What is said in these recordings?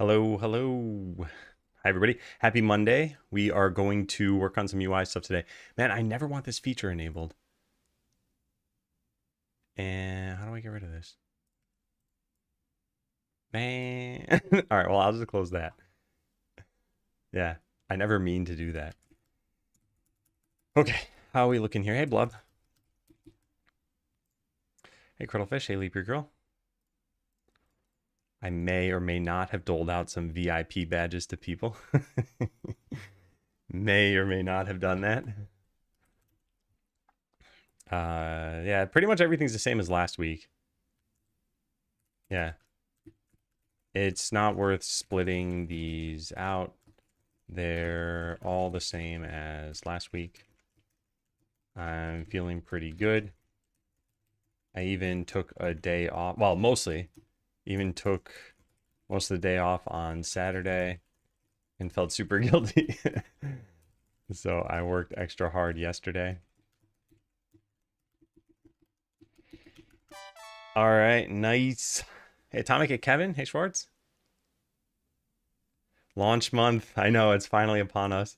Hello, hello. Hi, everybody. Happy Monday. We are going to work on some UI stuff today. Man, I never want this feature enabled. And how do I get rid of this? Man. All right, well, I'll just close that. Yeah, I never mean to do that. Okay, how are we looking here? Hey, Blub. Hey, Cuddlefish. Hey, Leap Your Girl. I may or may not have doled out some VIP badges to people. May or may not have done that. Yeah, pretty much everything's the same as last week. Yeah. It's not worth splitting these out. They're all the same as last week. I'm feeling pretty good. I even took a day off. Well, mostly. Even took most of the day off on Saturday and felt super guilty. So I worked extra hard yesterday. All right, nice. Hey, Atomic at Kevin. Hey, Schwartz. Launch month. I know, it's finally upon us.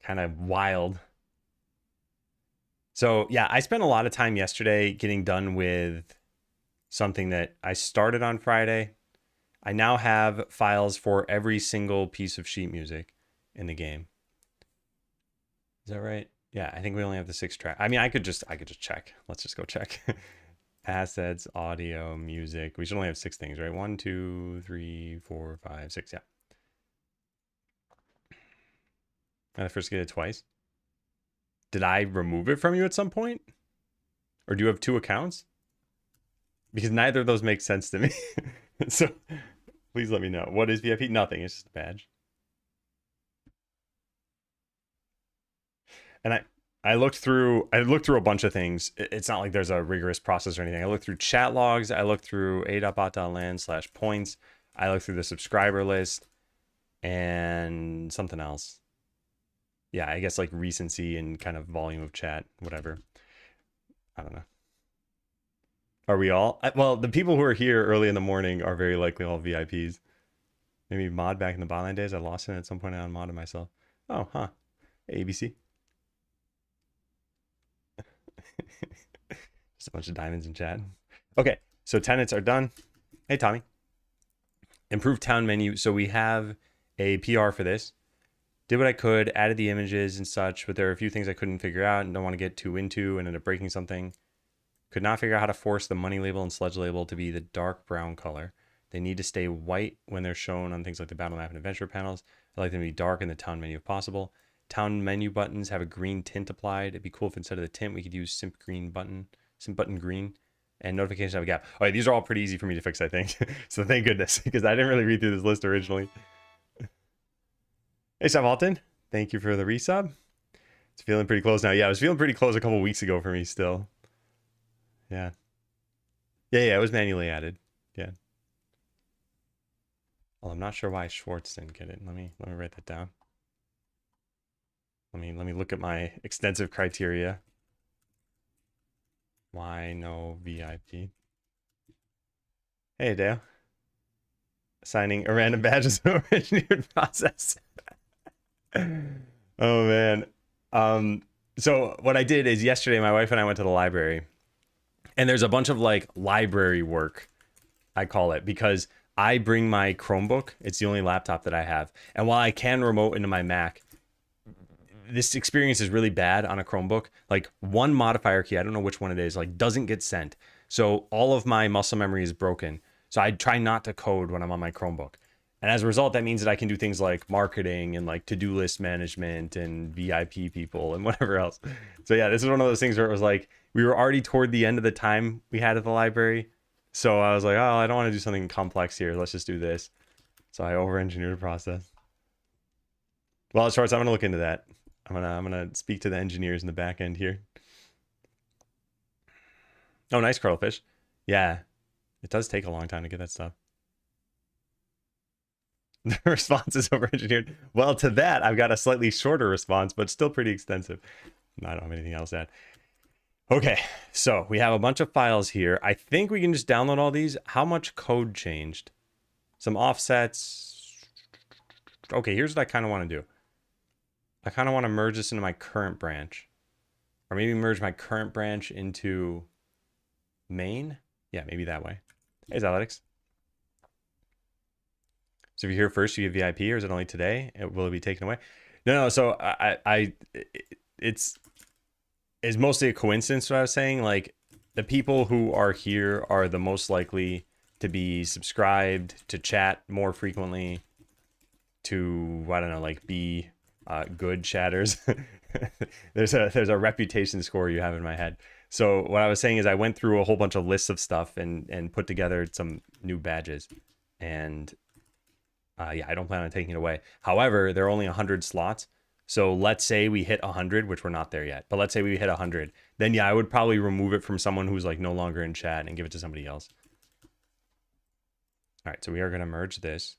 Kind of wild. So yeah, I spent a lot of time yesterday getting done with something that I started on Friday. I now have files for every single piece of sheet music in the game. Is that right? Yeah, I think we only have the 6 track. I mean, I could just check. Let's just go check. Assets, audio, music. We should only have 6 things, right? 1, 2, 3, 4, 5, 6. Yeah. I first get it twice. Did I remove it from you at some point? Or do you have 2 accounts? Because neither of those make sense to me. So please let me know. What is VIP? Nothing. It's just a badge. And I looked through a bunch of things. It's not like there's a rigorous process or anything. I looked through chat logs. I looked through a.bot.land/points. I looked through the subscriber list and something else. Yeah, I guess like recency and kind of volume of chat, whatever. I don't know. Are we all? Well, the people who are here early in the morning are very likely all VIPs. Maybe mod back in the botline days. I lost it at some point. I unmodded myself. Oh, huh. ABC. Just a bunch of diamonds in chat. Okay, so tenants are done. Hey, Tommy. Improved town menu. So we have a PR for this. Did what I could, added the images and such, but there are a few things I couldn't figure out and don't want to get too into and ended up breaking something. Could not figure out how to force the money label and sledge label to be the dark brown color. They need to stay white when they're shown on things like the battle map and adventure panels. I like them to be dark in the town menu if possible. Town menu buttons have a green tint applied. It'd be cool if instead of the tint, we could use simp button green, and notifications have a gap. All right, these are all pretty easy for me to fix, I think. So thank goodness, because I didn't really read through this list originally. Hey, Chef Alton, thank you for the resub. It's feeling pretty close now. Yeah, it was feeling pretty close a couple weeks ago for me still. Yeah. Yeah, it was manually added. Yeah. Well, I'm not sure why Schwartz didn't get it. Let me write that down. Let me look at my extensive criteria. Why no VIP? Hey, Dale. Assigning a random badge is an engineered process. Oh man. So what I did is yesterday my wife and I went to the library, and there's a bunch of like library work, I call it, because I bring my Chromebook. It's the only laptop that I have. And while I can remote into my Mac, this experience is really bad on a Chromebook. Like one modifier key, I don't know which one it is, like doesn't get sent. So all of my muscle memory is broken. So I try not to code when I'm on my Chromebook. And as a result, that means that I can do things like marketing and like to-do list management and VIP people and whatever else. So yeah, this is one of those things where it was like, we were already toward the end of the time we had at the library. So I was like, oh, I don't want to do something complex here. Let's just do this. So I over-engineered the process. Well, Schwartz, I'm going to look into that. I'm gonna speak to the engineers in the back end here. Oh, nice, Curlfish. Yeah, it does take a long time to get that stuff. The response is over-engineered. Well, to that, I've got a slightly shorter response, but still pretty extensive. I don't have anything else to add. Okay, so we have a bunch of files here. I think we can just download all these. How much code changed? Some offsets. Okay, here's what I kind of want to do. I kind of want to merge this into my current branch. Or maybe merge my current branch into main. Yeah, maybe that way. Hey, Alex. So if you're here first, you get VIP, or is it only today? Will it be taken away? No. So it's mostly a coincidence what I was saying. Like, the people who are here are the most likely to be subscribed, to chat more frequently, to, I don't know, like, be good chatters. there's a reputation score you have in my head. So what I was saying is I went through a whole bunch of lists of stuff and put together some new badges. And yeah, I don't plan on taking it away. However, there are only 100 slots. So let's say we hit 100, which we're not there yet, but let's say we hit 100. Then yeah, I would probably remove it from someone who's like no longer in chat and give it to somebody else. All right, so we are going to merge this.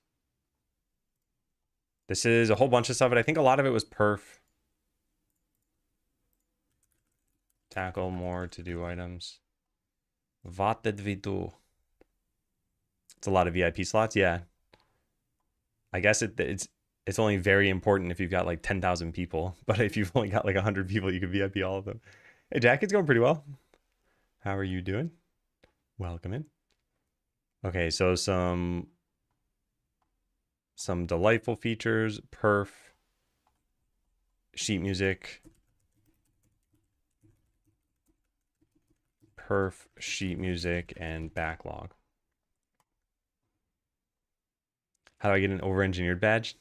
This is a whole bunch of stuff, but I think a lot of it was perf. Tackle more to-do items. What did we do? It's a lot of VIP slots, yeah. I guess it's only very important if you've got like 10,000 people, but if you've only got like 100 people, you can VIP all of them. Hey, Jack, it's going pretty well. How are you doing? Welcome in. Okay, so some delightful features, perf, sheet music, and backlog. How do I get an over-engineered badge?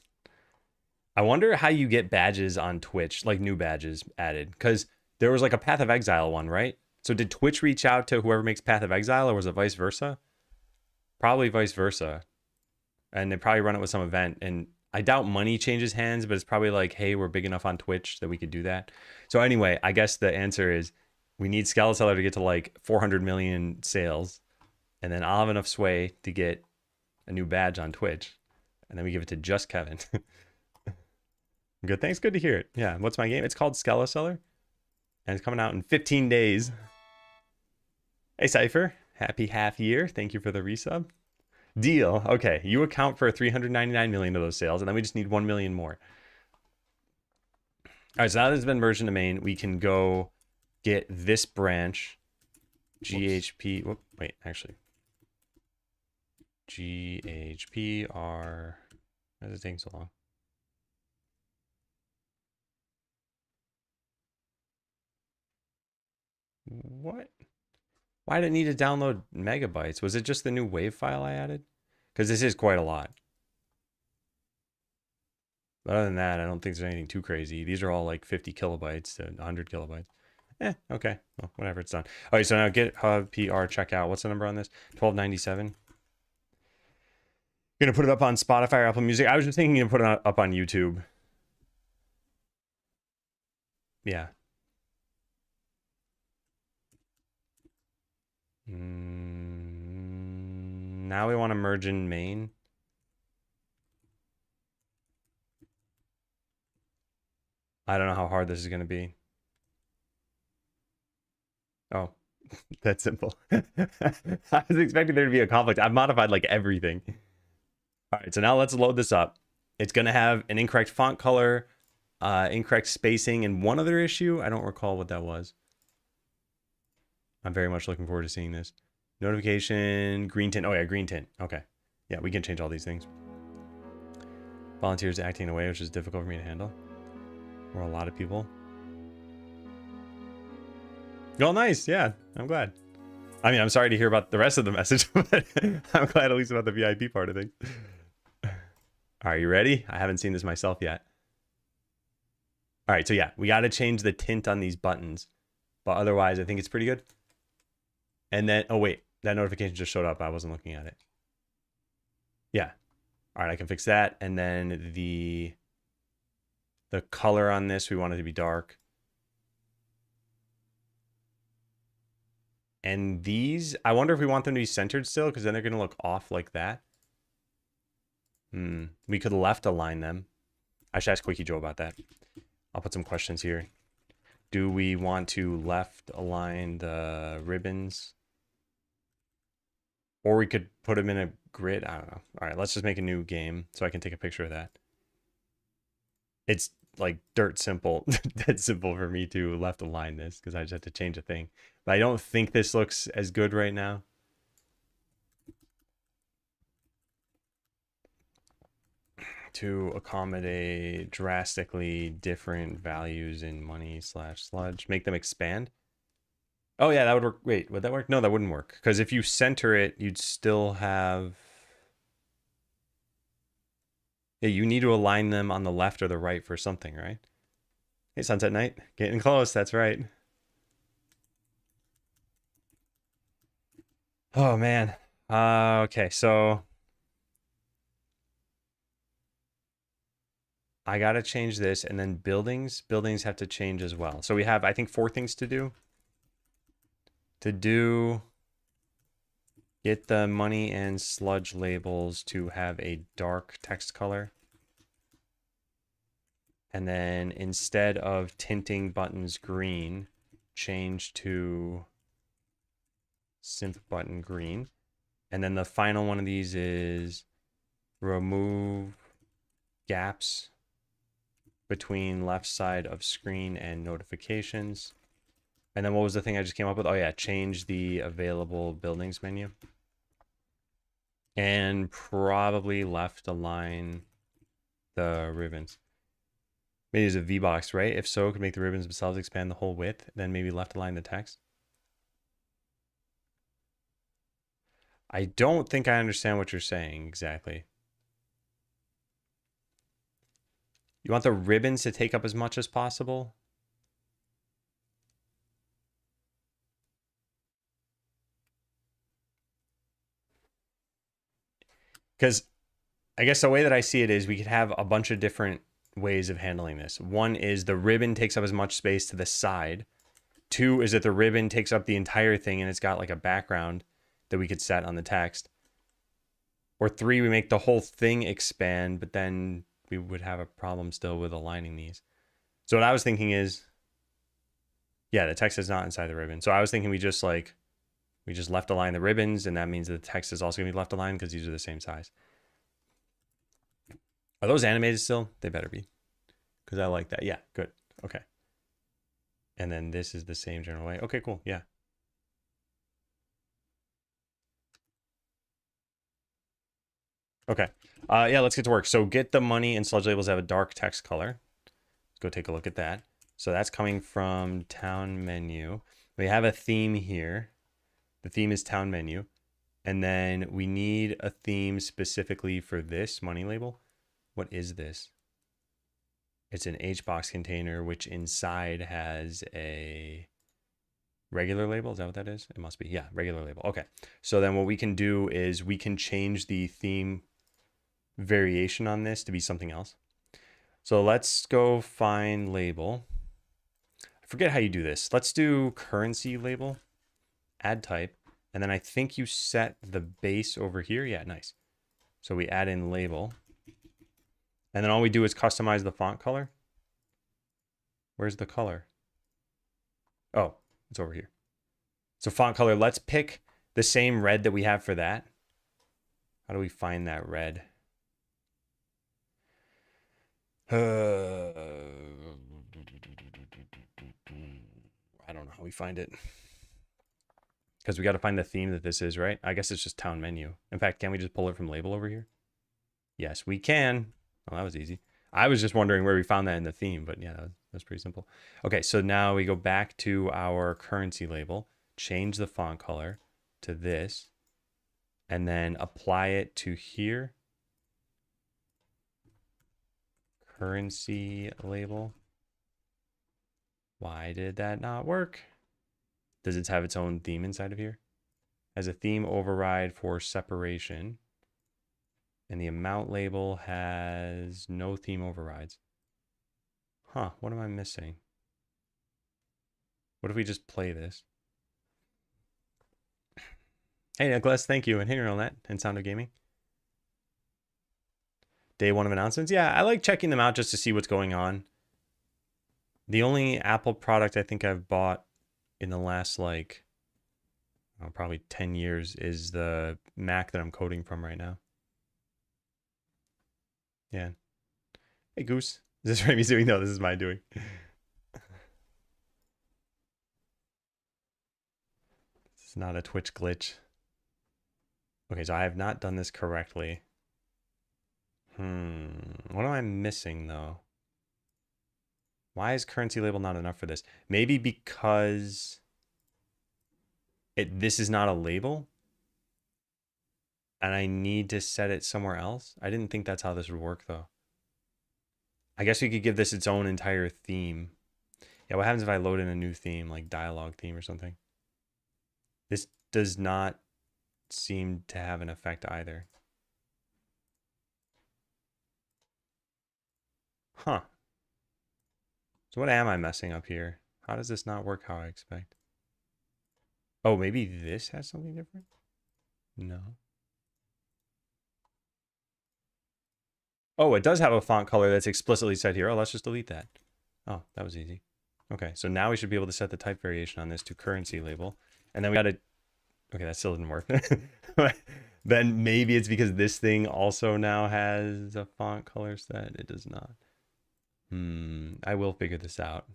I wonder how you get badges on Twitch, like new badges added, because there was like a Path of Exile one, right? So did Twitch reach out to whoever makes Path of Exile, or was it vice versa? Probably vice versa. And they probably run it with some event. And I doubt money changes hands, but it's probably like, hey, we're big enough on Twitch that we could do that. So anyway, I guess the answer is we need Skeleseller to get to like 400 million sales. And then I'll have enough sway to get a new badge on Twitch. And then we give it to just Kevin. Good. Thanks. Good to hear it. Yeah. What's my game? It's called Skeleseller. And it's coming out in 15 days. Hey, Cypher. Happy half year. Thank you for the resub. Deal. Okay. You account for 399 million of those sales. And then we just need 1 million more. All right. So now that it's been merged into main, we can go get this branch. GHP. Whoop, wait, actually. GHPR. Why is it taking so long? What? Why did it need to download megabytes? Was it just the new WAV file I added? Because this is quite a lot. But other than that, I don't think there's anything too crazy. These are all like 50 kilobytes to 100 kilobytes. Okay. Well, whatever, it's done. All right, so now GitHub PR checkout. What's the number on this? 1297. Gonna put it up on Spotify or Apple Music. I was just thinking to put it up on YouTube. Yeah. Now we want to merge in main. I don't know how hard this is going to be. Oh, that's simple. I was expecting there to be a conflict. I've modified like everything. All right, so now let's load this up. It's going to have an incorrect font color, incorrect spacing, and one other issue. I don't recall what that was. I'm very much looking forward to seeing this. Notification, green tint. Oh yeah, green tint. Okay. Yeah, we can change all these things. Volunteers acting in a way which is difficult for me to handle. Or a lot of people. Oh, nice. Yeah, I'm glad. I mean, I'm sorry to hear about the rest of the message, but I'm glad at least about the VIP part of things. Are you ready? I haven't seen this myself yet. All right, so yeah, we got to change the tint on these buttons. But otherwise, I think it's pretty good. And then, oh wait, that notification just showed up. I wasn't looking at it. Yeah. All right, I can fix that. And then the color on this, we want it to be dark. And these, I wonder if we want them to be centered still, because then they're going to look off like that. We could left align them. I should ask Quickie Joe about that. I'll put some questions here. Do we want to left align the ribbons? Or we could put them in a grid. I don't know. All right, let's just make a new game so I can take a picture of that. It's like dirt simple. That's simple for me to left align this because I just have to change a thing. But I don't think this looks as good right now. To accommodate drastically different values in money / sludge. Make them expand. Oh yeah, that would work. Wait, would that work? No, that wouldn't work. Because if you center it, you'd still have... Yeah, you need to align them on the left or the right for something, right? Hey, Sunset Night. Getting close, that's right. Oh, man. Okay, so... I gotta change this, and then buildings. Buildings have to change as well. So we have, I think, 4 things to do. Get the money and sludge labels to have a dark text color. And then instead of tinting buttons green, change to synth button green. And then the final one of these is remove gaps between left side of screen and notifications. And then what was the thing I just came up with? Oh yeah, change the available buildings menu. And probably left align the ribbons. Maybe it's a V-box, right? If so, could make the ribbons themselves expand the whole width, then maybe left align the text. I don't think I understand what you're saying exactly. You want the ribbons to take up as much as possible? Because I guess the way that I see it is we could have a bunch of different ways of handling this. One is the ribbon takes up as much space to the side. 2 is that the ribbon takes up the entire thing and it's got like a background that we could set on the text. Or 3, we make the whole thing expand, but then we would have a problem still with aligning these. So what I was thinking is, yeah, the text is not inside the ribbon. So I was thinking we just left align the ribbons, and that means that the text is also gonna be left aligned because these are the same size. Are those animated still? They better be, because I like that. Yeah, good. Okay. And then this is the same general way. Okay, cool. Yeah. Okay. Yeah, let's get to work. So get the money and sludge labels have a dark text color. Let's go take a look at that. So that's coming from town menu. We have a theme here. The theme is town menu. And then we need a theme specifically for this money label. What is this? It's an HBox container, which inside has a regular label. Is that what that is? It must be. Yeah, regular label. Okay. So then what we can do is we can change the theme variation on this to be something else. So let's go find label. I forget how you do this. Let's do currency label, add type, and then I think you set the base over here. Yeah, nice. So we add in label. And then all we do is customize the font color. Where's the color? Oh, it's over here. So font color, let's pick the same red that we have for that. How do we find that red? I don't know how we find it. Because we got to find the theme that this is, right? I guess it's just town menu. In fact, can we just pull it from label over here? Yes, we can. Oh, that was easy. I was just wondering where we found that in the theme, but yeah, that's pretty simple. Okay, so now we go back to our currency label, change the font color to this, and then apply it to here. Currency label. Why did that not work? Does it have its own theme inside of here? Has a theme override for separation. And the amount label has no theme overrides. Huh, what am I missing? What if we just play this? Hey, Nicholas, thank you. And hey, Neural.net and Sound of Gaming. Day 1 of announcements. Yeah, I like checking them out just to see what's going on. The only Apple product I think I've bought in the last like probably 10 years is the Mac that I'm coding from right now. Yeah. Hey Goose. Is this Remy's doing? No, this is my doing. It's not a Twitch glitch. Okay, so I have not done this correctly. What am I missing though? Why is currency label not enough for this? Maybe because this is not a label and I need to set it somewhere else. I didn't think that's how this would work though. I guess we could give this its own entire theme. Yeah, what happens if I load in a new theme, like dialogue theme or something? This does not seem to have an effect either. Huh. So what am I messing up here? How does this not work how I expect? Oh, maybe this has something different? No. Oh, it does have a font color that's explicitly set here. Oh, let's just delete that. Oh, that was easy. Okay, so now we should be able to set the type variation on this to currency label. And then we got to... Okay, that still didn't work. Then maybe it's because this thing also now has a font color set. It does not. I will figure this out.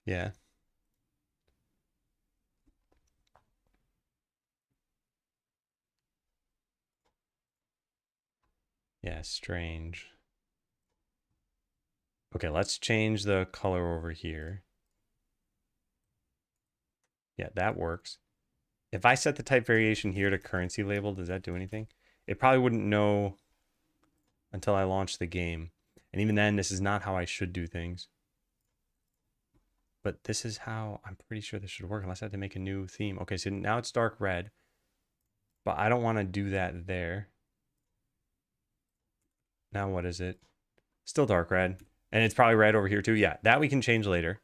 Yeah. Yeah, strange. Okay, let's change the color over here. Yeah, that works. If I set the type variation here to currency label, does that do anything? It probably wouldn't know until I launch the game. And even then, this is not how I should do things. But this is how I'm pretty sure this should work, unless I have to make a new theme. Okay, so now it's dark red. But I don't want to do that there. Now what is it? Still dark red. And it's probably red over here too. Yeah, that we can change later.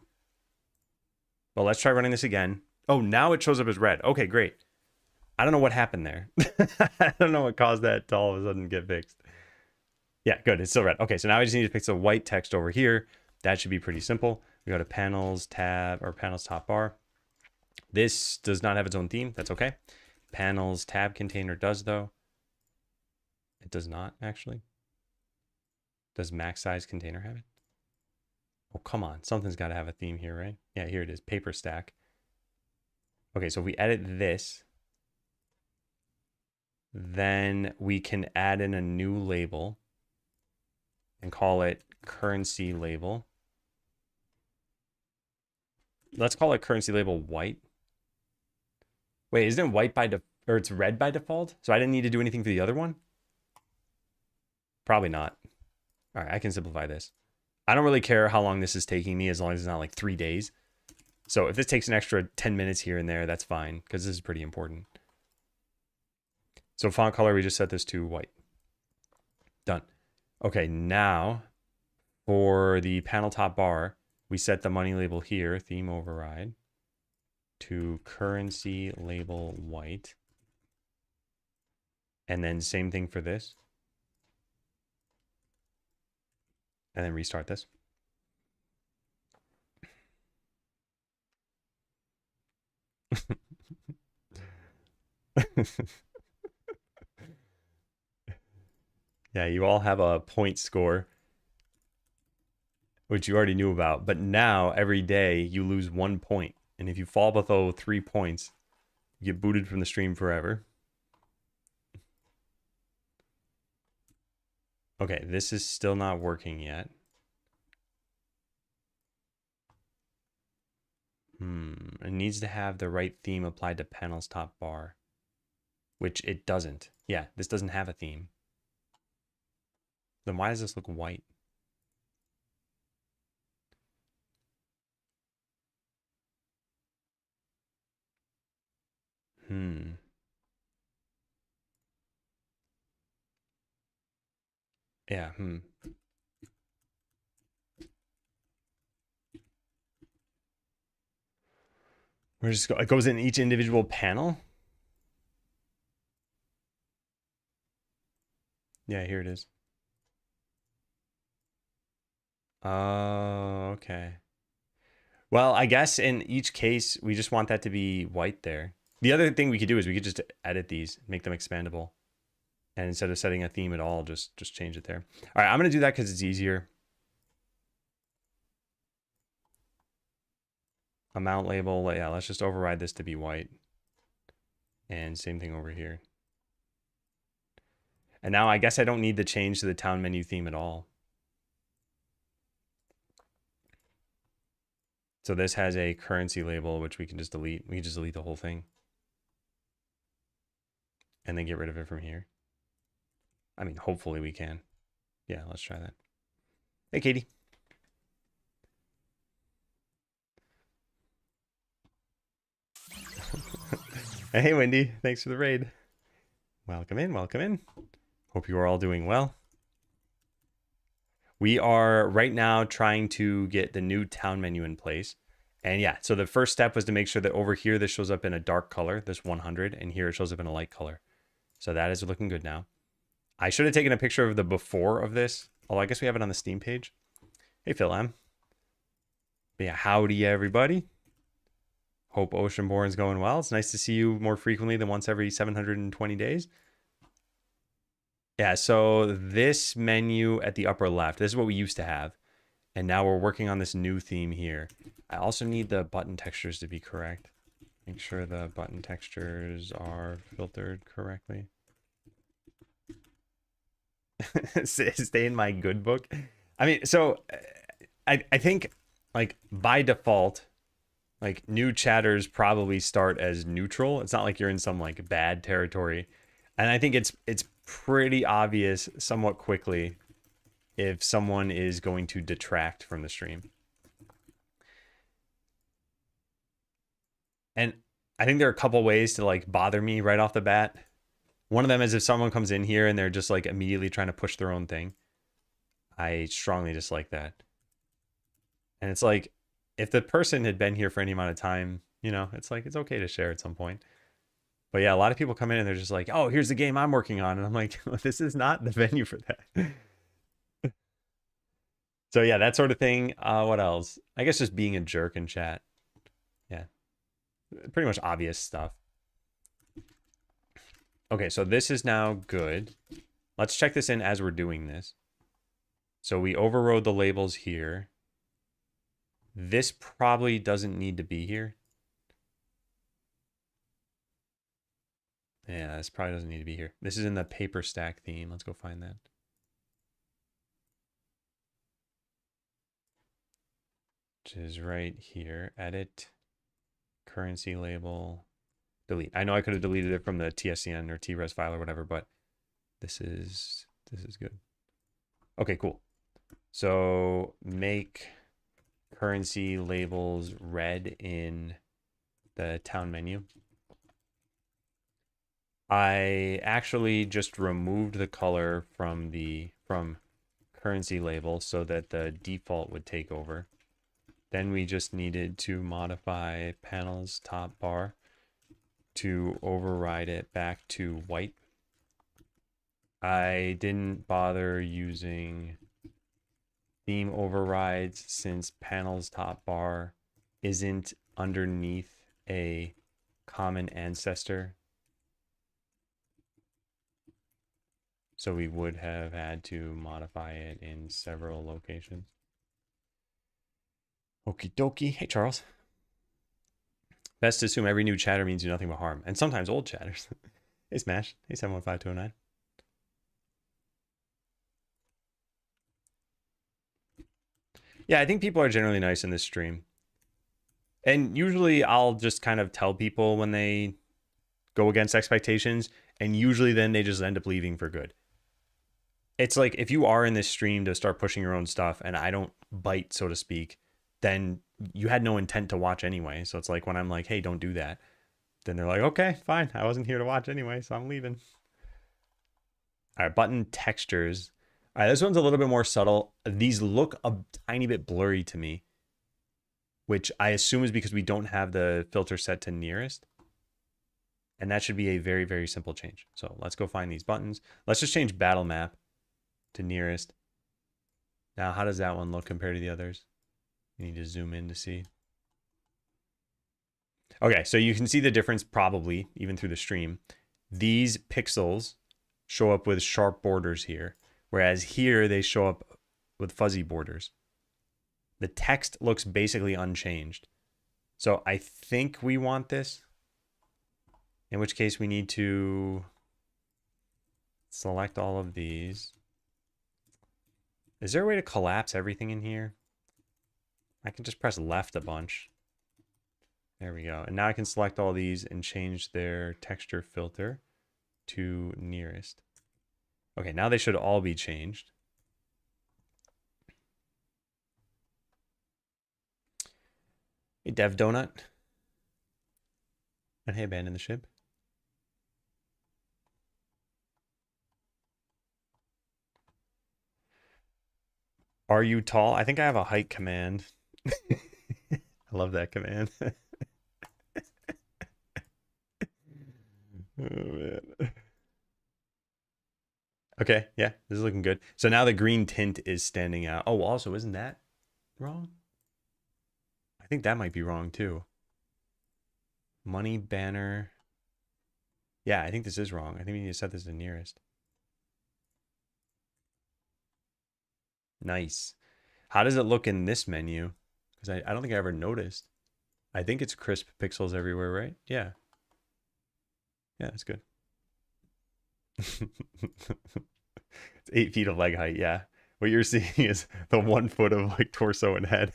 Well, let's try running this again. Oh, now it shows up as red. Okay, great. I don't know what happened there. I don't know what caused that to all of a sudden get fixed. Yeah, good. It's still red. Okay, so now I just need to fix the white text over here. That should be pretty simple. We go to panels, tab, or panels top bar. This does not have its own theme. That's okay. Panels tab container does though. It does not actually. Does max size container have it? Oh, come on. Something's got to have a theme here, right? Yeah, here it is. Paper stack. Okay, so if we edit this, then we can add in a new label and call it currency label. Let's call it currency label white. Wait, isn't it white by default, or it's red by default? So I didn't need to do anything for the other one? Probably not. All right, I can simplify this. I don't really care how long this is taking me as long as it's not like 3 days. So if this takes an extra 10 minutes here and there, that's fine because this is pretty important. So font color, we just set this to white. Done. Okay, now for the panel top bar, we set the money label here, theme override, to currency label white. And then same thing for this. And then restart this. Yeah, you all have a point score, which you already knew about. But now, every day, you lose 1 point. And if you fall below 3 points, you get booted from the stream forever. Okay, this is still not working yet. It needs to have the right theme applied to panel's top bar, which it doesn't. Yeah, this doesn't have a theme. Then why does this look white? Yeah, We're just it goes in each individual panel. Yeah, here it is. Oh, okay. Well, I guess in each case, we just want that to be white there. The other thing we could do is we could just edit these, make them expandable. And instead of setting a theme at all, just change it there. All right, I'm going to do that because it's easier. Amount label, yeah, let's just override this to be white. And same thing over here. And now I guess I don't need to change to the town menu theme at all. So this has a currency label, which we can just delete. We can just delete the whole thing. And then get rid of it from here. I mean, hopefully we can. Yeah, let's try that. Hey, Katie. Hey, Wendy. Thanks for the raid. Welcome in. Welcome in. Hope you are all doing well. We are right now trying to get the new town menu in place. And yeah, so the first step was to make sure that over here this shows up in a dark color, this 100, and here it shows up in a light color. So that is looking good now. I should have taken a picture of the before of this. Although I guess we have it on the Steam page. Hey, Phil M. But yeah, howdy everybody. Hope Oceanborn's going well. It's nice to see you more frequently than once every 720 days. Yeah, so this menu at the upper left, this is what we used to have. And now we're working on this new theme here. I also need the button textures to be correct. Make sure the button textures are filtered correctly. Stay in my good book. I mean, so I think like by default, like new chatters probably start as neutral. It's not like you're in some like bad territory. And I think it's pretty obvious somewhat quickly if someone is going to detract from the stream. And I think there are a couple ways to like bother me right off the bat. One of them is if someone comes in here and they're just like immediately trying to push their own thing. I strongly dislike that. And it's like, if the person had been here for any amount of time, you know, it's like, it's okay to share at some point. But yeah, a lot of people come in and they're just like, oh, here's the game I'm working on. And I'm like, this is not the venue for that. So yeah, that sort of thing. What else? I guess just being a jerk in chat. Yeah. Pretty much obvious stuff. Okay, so this is now good. Let's check this in as we're doing this. So we overrode the labels here. This probably doesn't need to be here. Yeah, this probably doesn't need to be here. This is in the paper stack theme. Let's go find that. Which is right here. Edit, currency label, delete. I know I could have deleted it from the TSCN or TRES file or whatever, but this is good. Okay, cool. So make currency labels red in the town menu. I actually just removed the color from currency label so that the default would take over. Then we just needed to modify panels top bar to override it back to white. I didn't bother using theme overrides since panels top bar isn't underneath a common ancestor. So we would have had to modify it in several locations. Okie dokie. Hey, Charles. Best to assume every new chatter means do nothing but harm. And sometimes old chatters. Hey, Smash. Hey, 715209. Yeah, I think people are generally nice in this stream. And usually I'll just kind of tell people when they go against expectations. And usually then they just end up leaving for good. It's like if you are in this stream to start pushing your own stuff and I don't bite, so to speak, then you had no intent to watch anyway. So it's like when I'm like, hey, don't do that. Then they're like, okay, fine. I wasn't here to watch anyway, so I'm leaving. All right, button textures. All right, this one's a little bit more subtle. These look a tiny bit blurry to me, which I assume is because we don't have the filter set to nearest. And that should be a very, very simple change. So let's go find these buttons. Let's just change battle map to nearest. Now, how does that one look compared to the others? You need to zoom in to see. Okay, so you can see the difference probably even through the stream. These pixels show up with sharp borders here, whereas here they show up with fuzzy borders. The text looks basically unchanged. So I think we want this, in which case we need to select all of these. Is there a way to collapse everything in here? I can just press left a bunch. There we go. And now I can select all these and change their texture filter to nearest. Okay, now they should all be changed. Hey, Dev Donut. And hey, Abandon the Ship. Are you tall? I think I have a height command. I love that command. Oh, man. Okay, yeah, this is looking good. So now the green tint is standing out. Oh, also, isn't that wrong? I think that might be wrong too. Money banner. Yeah, I think this is wrong. I think we need to set this to nearest. Nice. How does it look in this menu? Because I don't think I ever noticed. I think it's crisp pixels everywhere, right? Yeah. Yeah, that's good. It's 8 feet of leg height, yeah. What you're seeing is the 1 foot of like torso and head.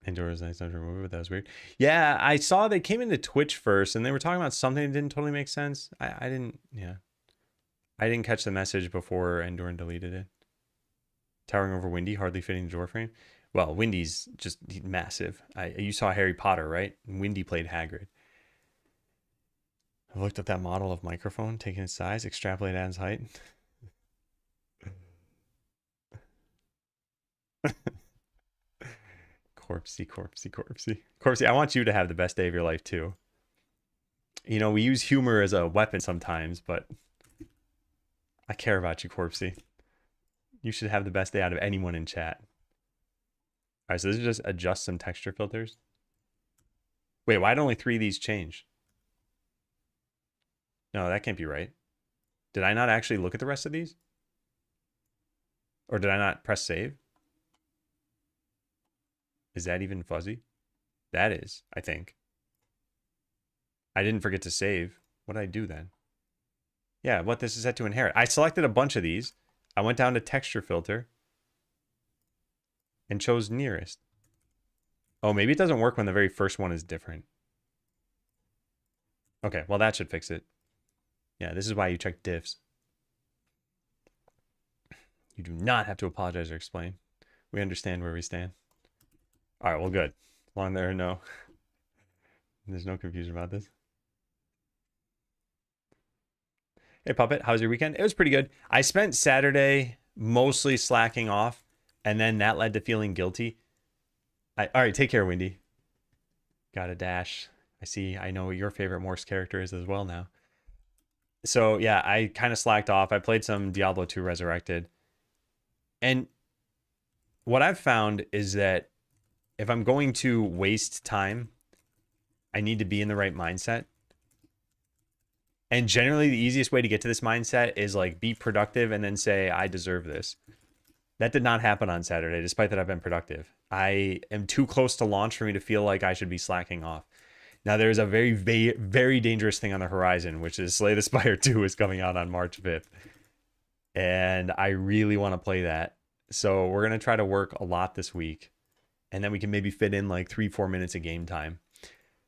Indoors nice to remove it, but that was weird. Yeah, I saw they came into Twitch first and they were talking about something that didn't totally make sense. I didn't, yeah. I didn't catch the message before Endurin deleted it. Towering over Windy, hardly fitting the door frame. Well, Windy's just massive. You saw Harry Potter, right? Windy played Hagrid. I looked at that model of microphone, taking its size, extrapolate Adam's height. Corpsey. Corpsey, I want you to have the best day of your life too. You know, we use humor as a weapon sometimes, but I care about you, Corpsey. You should have the best day out of anyone in chat. All right, so this is just adjust some texture filters. Wait, why did only 3 of these change? No, that can't be right. Did I not actually look at the rest of these? Or did I not press save? Is that even fuzzy? That is, I think. I didn't forget to save. What did I do then? Yeah, what this is set to inherit. I selected a bunch of these. I went down to texture filter and chose nearest. Oh, maybe it doesn't work when the very first one is different. Okay, well that should fix it. Yeah, this is why you check diffs. You do not have to apologize or explain. We understand where we stand. All right, well, good. As long as there's no confusion about this. Hey, Puppet, how's your weekend? It was pretty good. I spent Saturday mostly slacking off, and then that led to feeling guilty. All right, take care, Windy. Got a dash. I know what your favorite Morse character is as well now. So, yeah, I kind of slacked off. I played some Diablo 2 Resurrected. And what I've found is that if I'm going to waste time, I need to be in the right mindset. And generally, the easiest way to get to this mindset is like be productive and then say, I deserve this. That did not happen on Saturday, despite that I've been productive. I am too close to launch for me to feel like I should be slacking off. Now, there's a very, very dangerous thing on the horizon, which is Slay the Spire 2 is coming out on March 5th. And I really want to play that. So we're going to try to work a lot this week. And then we can maybe fit in like 3-4 minutes of game time.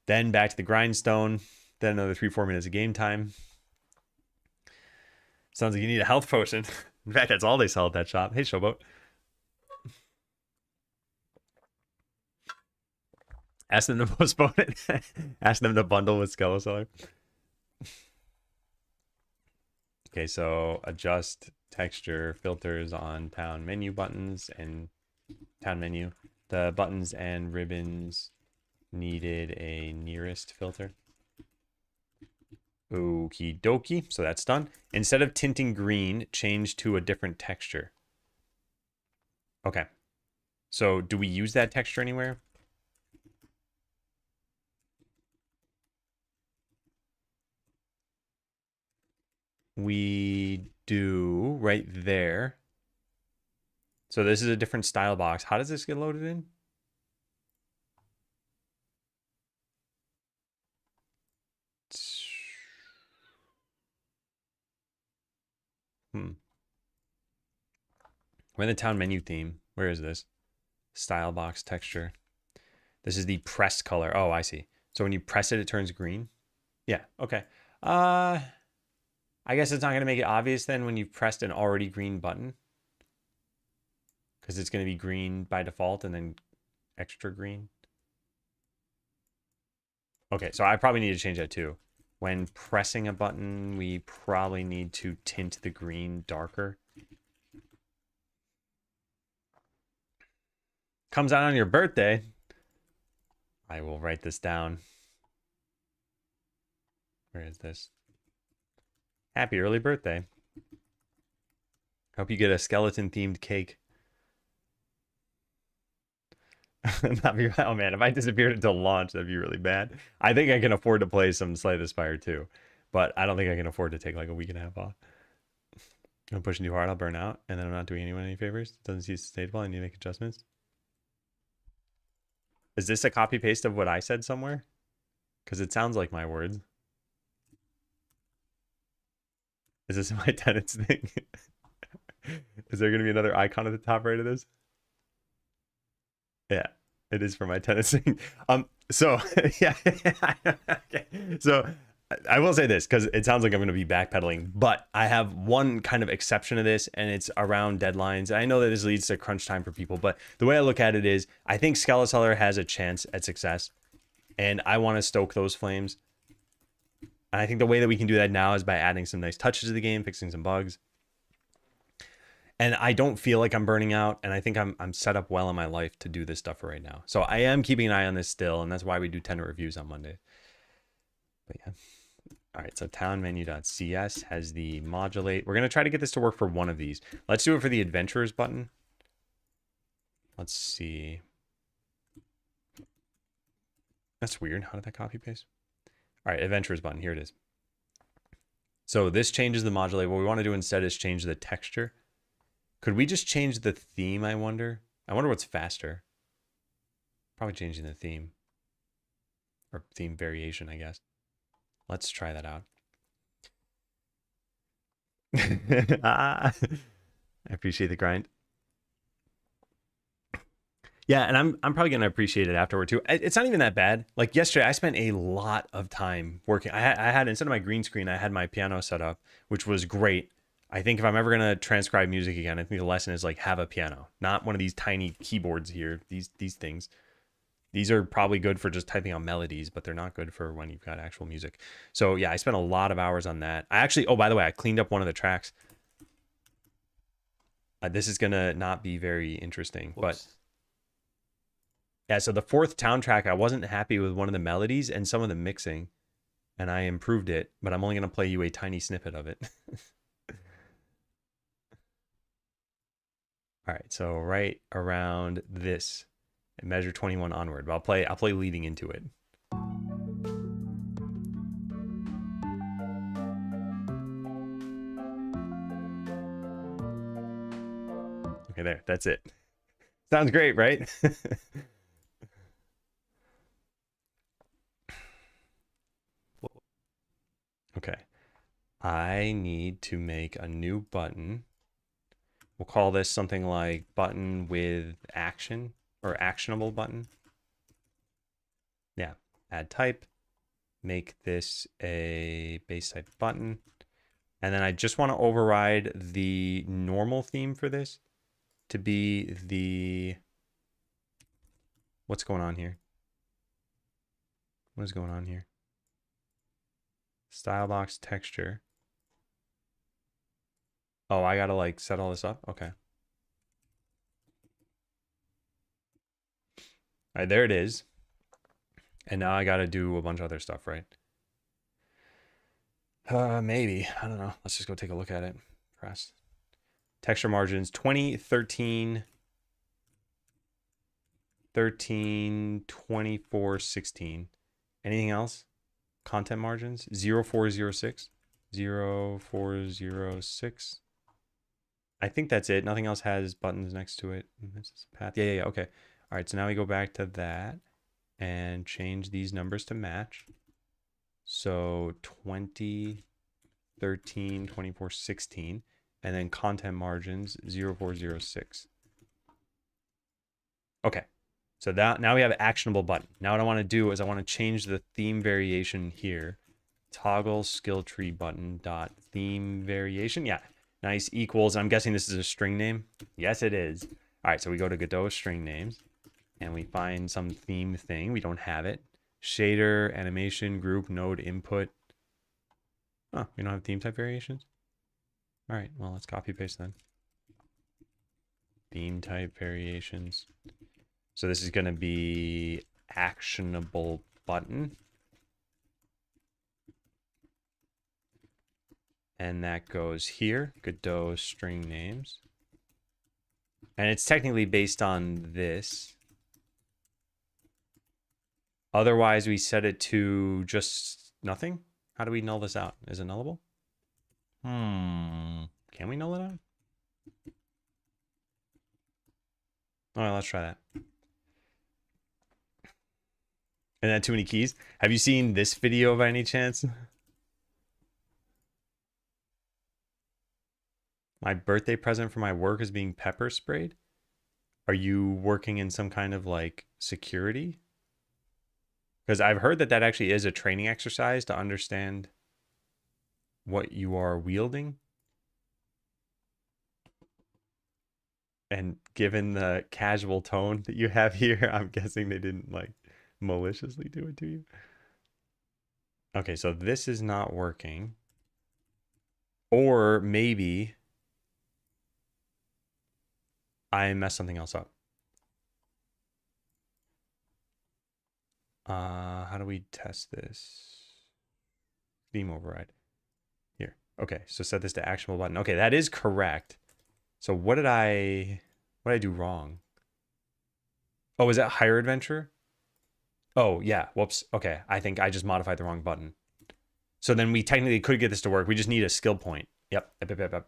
Then back to the grindstone. Then another 3-4 minutes of game time. Sounds like you need a health potion. In fact, that's all they sell at that shop. Hey, Showboat. Ask them to postpone it. Ask them to bundle with Skeleseller. Okay, so adjust texture filters on town menu buttons and town menu. The buttons and ribbons needed a nearest filter. Okie dokie. So that's done. Instead of tinting green, change to a different texture. Okay. So do we use that texture anywhere? We do right there. So this is a different style box. How does this get loaded in? Hmm. We're in the town menu theme. Where is this? Style box texture. This is the pressed color. Oh, I see. So when you press it, it turns green. Yeah. Okay. I guess it's not going to make it obvious then when you've pressed an already green button, because it's going to be green by default and then extra green. Okay, so I probably need to change that too. When pressing a button, we probably need to tint the green darker. Comes out on your birthday. I will write this down. Where is this? Happy early birthday. Hope you get a skeleton themed cake. Oh man, if I disappeared until launch, that'd be really bad. I think I can afford to play some Slay the Spire too, but I don't think I can afford to take like a week and a half off. I'm pushing too hard, I'll burn out, and then I'm not doing anyone any favors. It doesn't seem sustainable. I need to make adjustments. Is this a copy paste of what I said somewhere? Because it sounds like my words. Is this my tenants thing? Is there going to be another icon at the top right of this? Yeah, it is for my tenants thing. So yeah, okay. So I will say this because it sounds like I'm going to be backpedaling, but I have one kind of exception to this, and it's around deadlines. I know that this leads to crunch time for people, but the way I look at it is I think Skeleseller has a chance at success, and I want to stoke those flames. And I think the way that we can do that now is by adding some nice touches to the game, fixing some bugs. And I don't feel like I'm burning out, and I think I'm set up well in my life to do this stuff right now. So I am keeping an eye on this still, and that's why we do tenant reviews on Monday. But yeah. All right, so townmenu.cs has the modulate. We're going to try to get this to work for one of these. Let's do it for the adventurers button. Let's see. That's weird. How did that copy paste? All right, adventurers button. Here it is. So this changes the modulate. What we want to do instead is change the texture. Could we just change the theme, I wonder? I wonder what's faster. Probably changing the theme. Or theme variation, I guess. Let's try that out. I appreciate the grind. Yeah, and I'm probably gonna appreciate it afterward too. It's not even that bad. Like yesterday, I spent a lot of time working. I had instead of my green screen, I had my piano set up, which was great. I think if I'm ever gonna transcribe music again, I think the lesson is like have a piano, not one of these tiny keyboards here. These things. These are probably good for just typing out melodies, but they're not good for when you've got actual music. So yeah, I spent a lot of hours on that. I actually, oh, by the way, I cleaned up one of the tracks. This is gonna not be very interesting, but yeah, so the fourth town track, I wasn't happy with one of the melodies and some of the mixing, and I improved it, but I'm only going to play you a tiny snippet of it. All right, so right around this, measure 21 onward, but I'll play leading into it. Okay, there, that's it. Sounds great, right? Okay, I need to make a new button. We'll call this something like button with action or actionable button. Yeah, add type, make this a base type button. And then I just want to override the normal theme for this to be the, what's going on here? What is going on here? Style box texture. Oh, I gotta like set all this up? Okay. All right, there it is. And now I gotta do a bunch of other stuff, right? Maybe. I don't know. Let's just go take a look at it. Press. Texture margins 20, 13, 13, 24, 16. Anything else? Content margins 0406. 0406. I think that's it. Nothing else has buttons next to it. This is path. Yeah. Okay. All right. So now we go back to that and change these numbers to match. So 20, 13, 24, 16. And then content margins 0406. Okay. So that now we have an actionable button. Now what I want to do is I want to change the theme variation here. Toggle skill tree button dot theme variation. Yeah. Nice equals. I'm guessing this is a string name. Yes, it is. All right. So we go to Godot string names and we find some theme thing. We don't have it. Shader, animation, group, node, input. Oh, we don't have theme type variations. All right. Well, let's copy paste then. Theme type variations. So this is going to be actionable button. And that goes here, Godot string names. And it's technically based on this. Otherwise, we set it to just nothing. How do we null this out? Is it nullable? Can we null it out? All right, let's try that. And then too many keys. Have you seen this video by any chance? My birthday present for my work is being pepper sprayed. Are you working in some kind of like security? Because I've heard that that actually is a training exercise to understand what you are wielding. And given the casual tone that you have here, I'm guessing they didn't like maliciously do it to you. Okay, so this is not working. Or maybe I messed something else up. How do we test this? Theme override. Here. Okay, so set this to actionable button. Okay, that is correct. So what did I do wrong? Oh, is that higher adventure? Oh, yeah. Whoops. Okay, I think I just modified the wrong button. So then we technically could get this to work. We just need a skill point. Yep.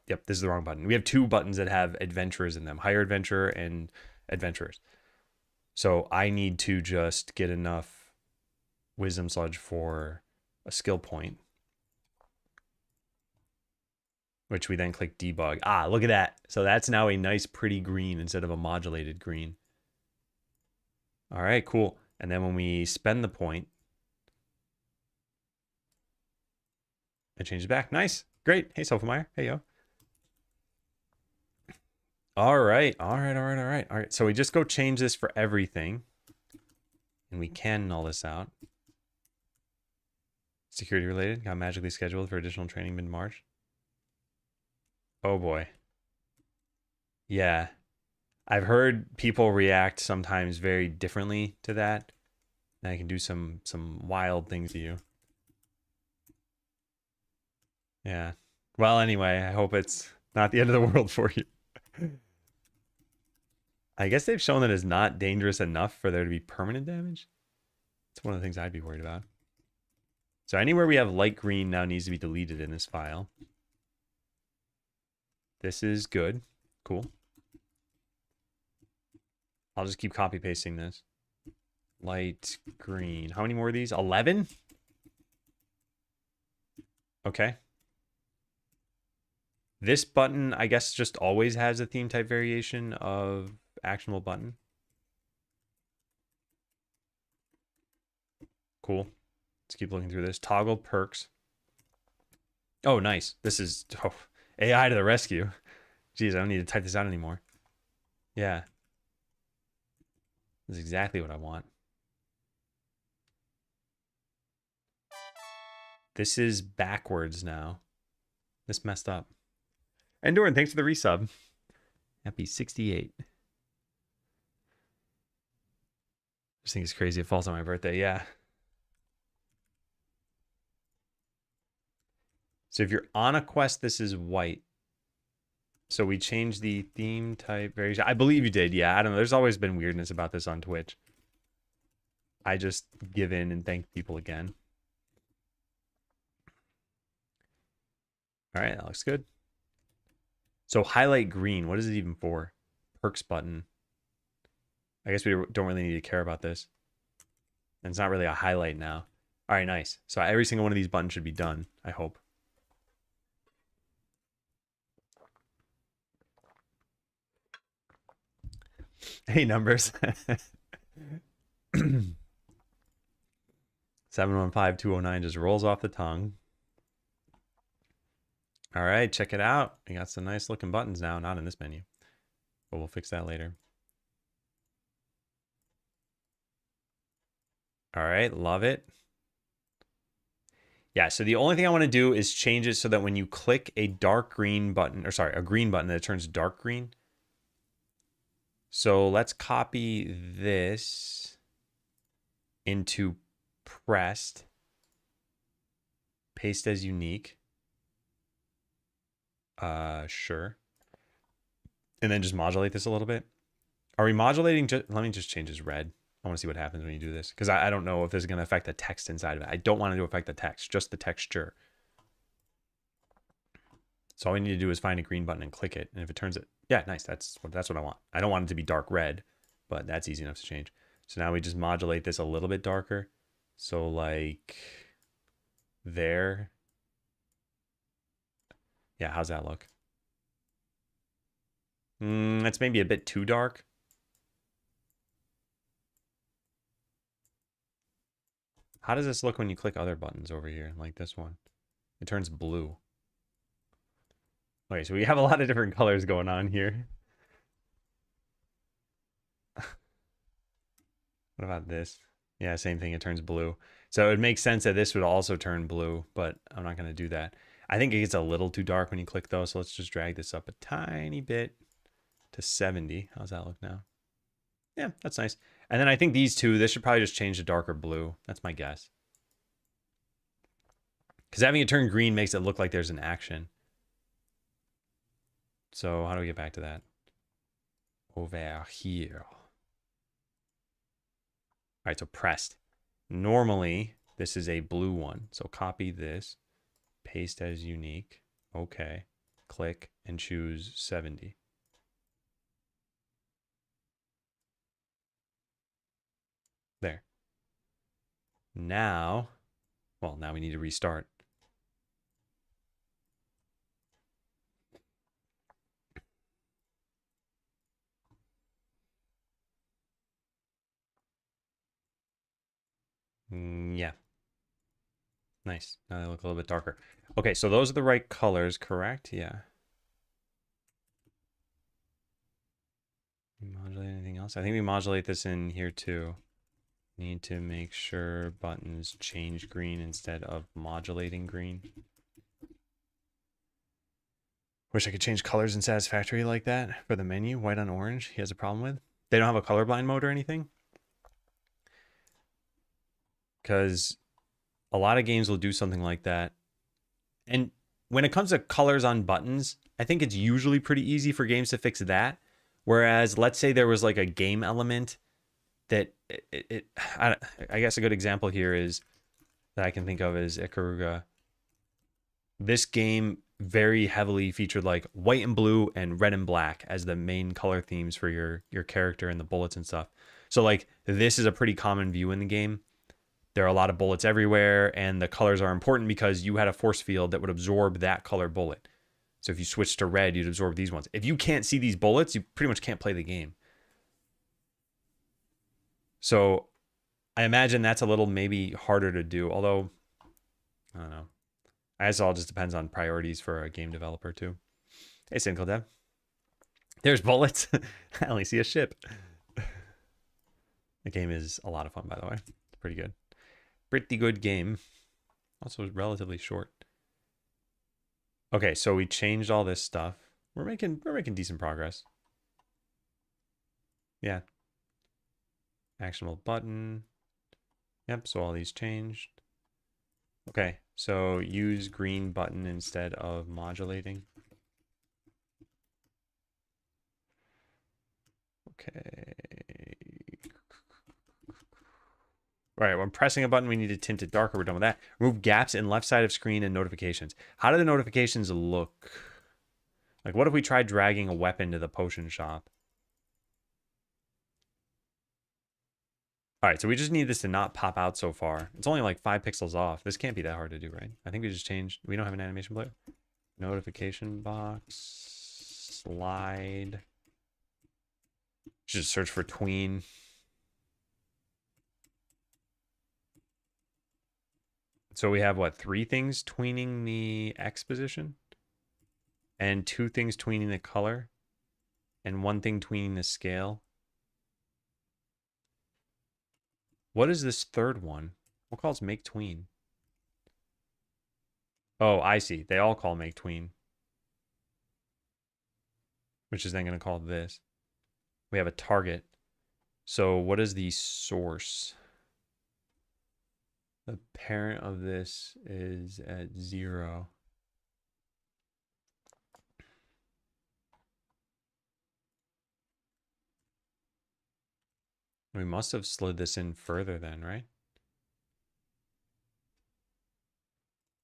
Yep. This is the wrong button. We have two buttons that have adventurers in them, higher adventure and adventurers. So I need to just get enough wisdom sludge for a skill point, which we then click debug. Ah, look at that. So that's now a nice, pretty green instead of a modulated green. All right, cool. And then when we spend the point, it changes back. Nice. Great. Hey, Sophomire. Hey, yo. All right. All right. So we just go change this for everything. And we can null this out. Security related. Got magically scheduled for additional training mid-March. Oh, boy. Yeah. I've heard people react sometimes very differently to that. And I can do some wild things to you. Yeah. Well, anyway, I hope it's not the end of the world for you. I guess they've shown that it's not dangerous enough for there to be permanent damage. It's one of the things I'd be worried about. So anywhere we have light green now needs to be deleted in this file. This is good. Cool. I'll just keep copy pasting this. Light green. How many more of these? 11? Okay. This button, I guess, just always has a theme type variation of actionable button. Cool. Let's keep looking through this. Toggle perks. Oh, nice. This is AI to the rescue. Jeez, I don't need to type this out anymore. Yeah. This is exactly what I want. This is backwards now. This messed up. Endurin, thanks for the resub. Happy 68. Just think it's crazy. It falls on my birthday. Yeah. So if you're on a quest, this is white. So we changed the theme type variation. I believe you did. Yeah, I don't know. There's always been weirdness about this on Twitch. I just give in and thank people again. All right, that looks good. So highlight green, what is it even for? Perks button. I guess we don't really need to care about this. And it's not really a highlight now. All right, nice. So every single one of these buttons should be done, I hope. Hey, numbers. 715209 just rolls off the tongue. All right, check it out. We got some nice looking buttons now, not in this menu, but we'll fix that later. All right, love it. Yeah, so the only thing I want to do is change it so that when you click a dark green button, or sorry, a green button, that it turns dark green. So let's copy this into pressed, paste as unique. Sure. And then just modulate this a little bit. Are we modulating? Let me just change this red. I want to see what happens when you do this, because I don't know if this is going to affect the text inside of it. I don't want it to affect the text, just the texture. So all we need to do is find a green button and click it. And if it turns it, yeah, nice. That's what I want. I don't want it to be dark red, but that's easy enough to change. So now we just modulate this a little bit darker. So like there. Yeah, how's that look? That's maybe a bit too dark. How does this look when you click other buttons over here, like this one? It turns blue. Okay, so we have a lot of different colors going on here. What about this? Yeah, same thing. It turns blue. So it makes sense that this would also turn blue, but I'm not going to do that. I think it gets a little too dark when you click those, so let's just drag this up a tiny bit to 70. How's that look now? Yeah, that's nice. And then I think these two, this should probably just change to darker blue. That's my guess. Because having it turn green makes it look like there's an action. So how do we get back to that? Over here. All right, so pressed. Normally, this is a blue one. So copy this, paste as unique. Okay. Click and choose 70. There. Now, well, now we need to restart. Yeah. Nice. Now they look a little bit darker. Okay, so those are the right colors, correct? Yeah. Modulate anything else? I think we modulate this in here too. Need to make sure buttons change green instead of modulating green. Wish I could change colors in Satisfactory like that for the menu. White on orange, he has a problem with. They don't have a colorblind mode or anything? Because a lot of games will do something like that. And when it comes to colors on buttons, I think it's usually pretty easy for games to fix that. Whereas, let's say there was like a game element that I guess a good example here is that I can think of is Ikaruga. This game very heavily featured like white and blue and red and black as the main color themes for your character and the bullets and stuff. So like this is a pretty common view in the game. There are a lot of bullets everywhere, and the colors are important because you had a force field that would absorb that color bullet. So if you switch to red, you'd absorb these ones. If you can't see these bullets, you pretty much can't play the game. So I imagine that's a little maybe harder to do, although I don't know. I guess it all just depends on priorities for a game developer too. Hey, Dev. There's bullets. I only see a ship. The game is a lot of fun, by the way. It's pretty good. Pretty good game. Also relatively short. Okay, so we changed all this stuff. We're making decent progress. Yeah. Actionable button. Yep, so all these changed. Okay, So use green button instead of modulating. Okay. All right, when pressing a button, we need to tint it darker. We're done with that. Remove gaps in left side of screen and notifications. How do the notifications look? Like, what if we tried dragging a weapon to the potion shop? All right, so we just need this to not pop out so far. It's only like 5 pixels off. This can't be that hard to do, right? I think we just changed. We don't have an animation player. Notification box. Slide. Just search for tween. So we have, what, 3 things tweening the X position? And 2 things tweening the color? And 1 thing tweening the scale? What is this third one? What calls make tween? Oh, I see. They all call make tween. Which is then going to call this. We have a target. So what is the source? The parent of this is at 0. We must have slid this in further then, right?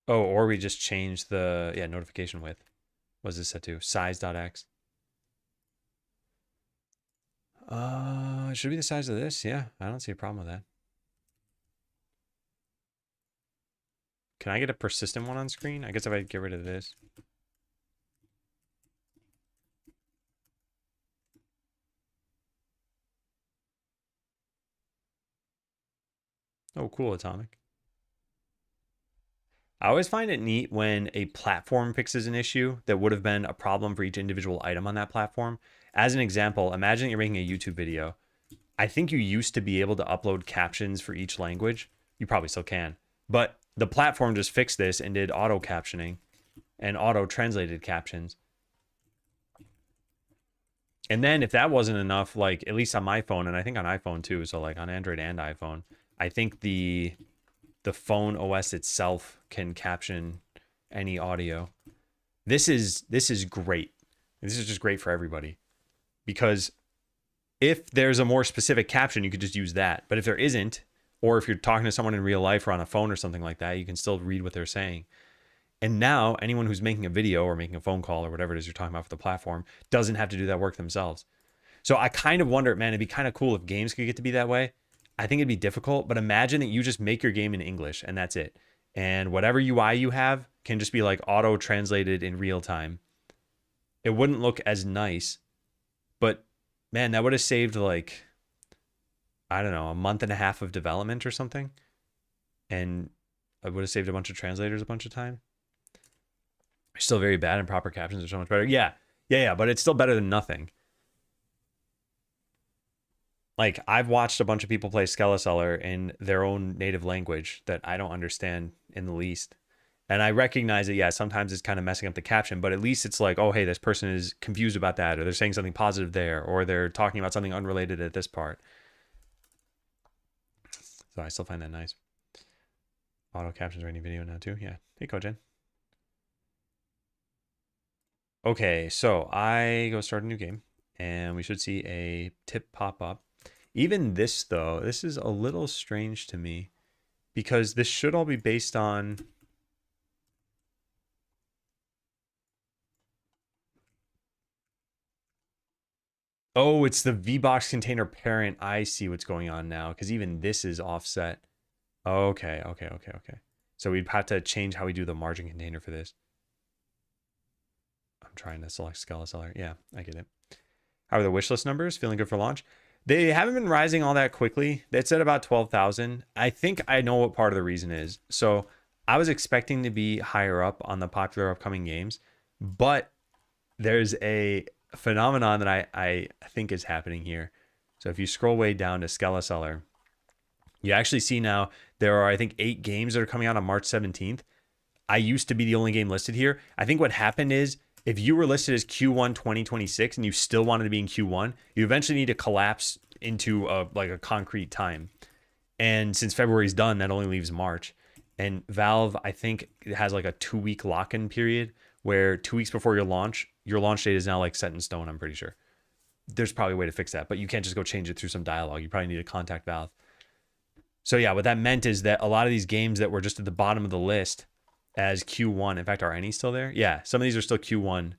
Oh, or we just changed the, notification width. What is this set to? Size.x. It should be the size of this. Yeah, I don't see a problem with that. Can I get a persistent one on screen? I guess if I get rid of this. Oh, cool, Atomic. I always find it neat when a platform fixes an issue that would have been a problem for each individual item on that platform. As an example, imagine you're making a YouTube video. I think you used to be able to upload captions for each language. You probably still can. But the platform just fixed this and did auto captioning and auto translated captions. And then if that wasn't enough, like at least on my phone, and I think on iPhone too, so like on Android and iPhone, I think the phone OS itself can caption any audio. This is great. This is just great for everybody. Because if there's a more specific caption, you could just use that. But if there isn't, or if you're talking to someone in real life or on a phone or something like that, you can still read what they're saying. And now anyone who's making a video or making a phone call or whatever it is you're talking about for the platform doesn't have to do that work themselves. So I kind of wonder, man, it'd be kind of cool if games could get to be that way. I think it'd be difficult, but imagine that you just make your game in English and that's it. And whatever UI you have can just be like auto translated in real time. It wouldn't look as nice, but man, that would have saved like, I don't know, a month and a half of development or something. And I would have saved a bunch of translators a bunch of time. Still very bad, and proper captions are so much better. Yeah, but it's still better than nothing. Like, I've watched a bunch of people play Skeleseller in their own native language that I don't understand in the least. And I recognize that, yeah, sometimes it's kind of messing up the caption, but at least it's like, oh, hey, this person is confused about that, or they're saying something positive there, or they're talking about something unrelated at this part. So I still find that nice. Auto captions writing video now too. Yeah. Hey, Kojen. Okay, so I go start a new game, and we should see a tip pop up. Even this, though, this is a little strange to me, because this should all be based on... Oh, it's the VBox container parent. I see what's going on now, because even this is offset. Okay. So we'd have to change how we do the margin container for this. I'm trying to select Skeleseller. Yeah, I get it. How are the wishlist numbers? Feeling good for launch? They haven't been rising all that quickly. It's at about 12,000. I think I know what part of the reason is. So I was expecting to be higher up on the popular upcoming games, but there's a phenomenon that I think is happening here. So if you scroll way down to Skeleseller, you actually see now there are, I think, 8 games that are coming out on March 17th. I used to be the only game listed here. I think what happened is, if you were listed as Q1 2026 and you still wanted to be in Q1, you eventually need to collapse into a concrete time. And since February's done, that only leaves March. And Valve, I think, has like a 2-week lock-in period where 2 weeks before your launch date is now like set in stone, I'm pretty sure. There's probably a way to fix that, but you can't just go change it through some dialogue. You probably need to contact Valve. So yeah, what that meant is that a lot of these games that were just at the bottom of the list as Q1, in fact, are any still there? Yeah, some of these are still Q1.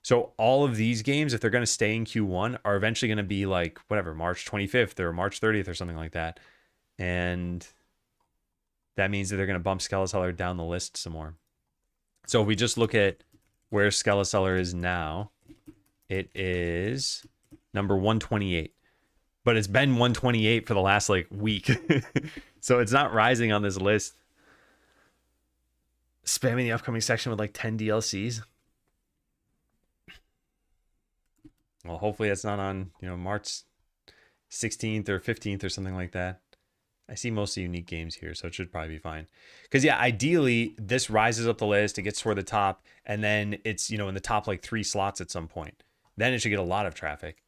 So all of these games, if they're going to stay in Q1, are eventually going to be like, whatever, March 25th or March 30th or something like that. And that means that they're going to bump Skeleseller down the list some more. So if we just look at where Skeleseller is now, it is number 128. But it's been 128 for the last like week. So it's not rising on this list. Spamming the upcoming section with like 10 DLCs. Well, hopefully that's not on, March 16th or 15th or something like that. I see mostly unique games here, so it should probably be fine. Because, yeah, ideally, this rises up the list. It gets toward the top, and then it's, in the top, like, 3 slots at some point. Then it should get a lot of traffic.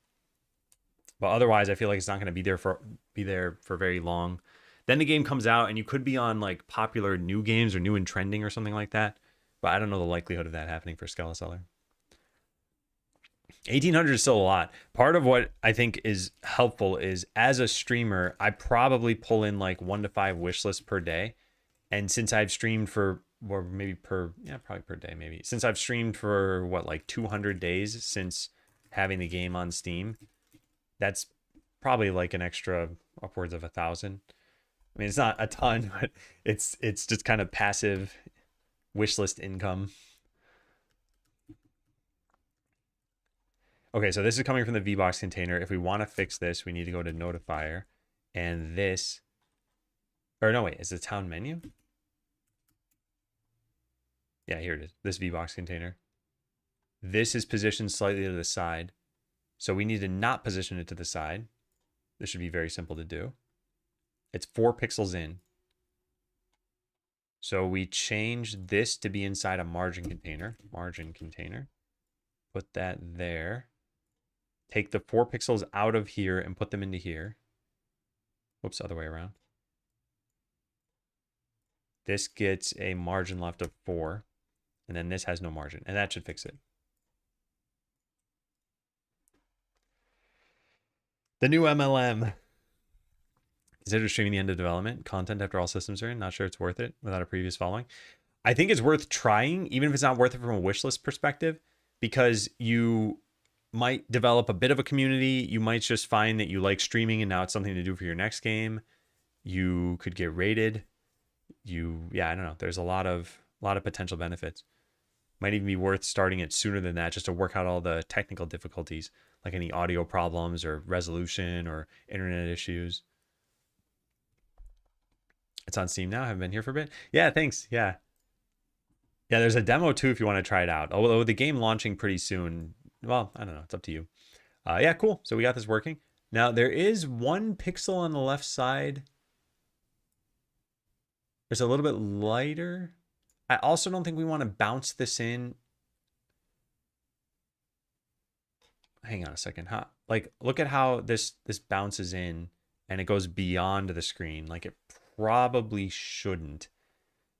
But otherwise, I feel like it's not going to be there for very long. Then the game comes out, and you could be on, like, popular new games or new and trending or something like that. But I don't know the likelihood of that happening for Skeleseller. 1,800 is still a lot. Part of what I think is helpful is as a streamer, I probably pull in like 1 to 5 wish lists per day. And since I've streamed for, or maybe probably per day, maybe. Since I've streamed for like 200 days since having the game on Steam, that's probably like an extra upwards of 1,000. I mean, it's not a ton, but it's just kind of passive wish list income. Okay, so this is coming from the VBox container. If we want to fix this, we need to go to notifier. And this, or no, wait, is it town menu? Yeah, here it is, this VBox container. This is positioned slightly to the side. So we need to not position it to the side. This should be very simple to do. It's 4 pixels in. So we change this to be inside a margin container. Put that there. Take the 4 pixels out of here and put them into here. Whoops, other way around. This gets a margin left of 4. And then this has no margin. And that should fix it. The new MLM. Consider streaming the end of development. Content after all systems are in. Not sure it's worth it without a previous following. I think it's worth trying, even if it's not worth it from a wish list perspective, because you might develop a bit of a community. You might just find that you like streaming and now it's something to do for your next game. You could get rated. I don't know. There's a lot of potential benefits. Might even be worth starting it sooner than that just to work out all the technical difficulties, like any audio problems or resolution or internet issues. It's on Steam now. I haven't been here for a bit. Yeah, thanks. Yeah, there's a demo too if you want to try it out. Although the game launching pretty soon, well, I don't know. It's up to you. Yeah, cool. So we got this working. Now there is 1 pixel on the left side. It's a little bit lighter. I also don't think we want to bounce this in. Hang on a second. Like, look at how this bounces in and it goes beyond the screen. Like it probably shouldn't.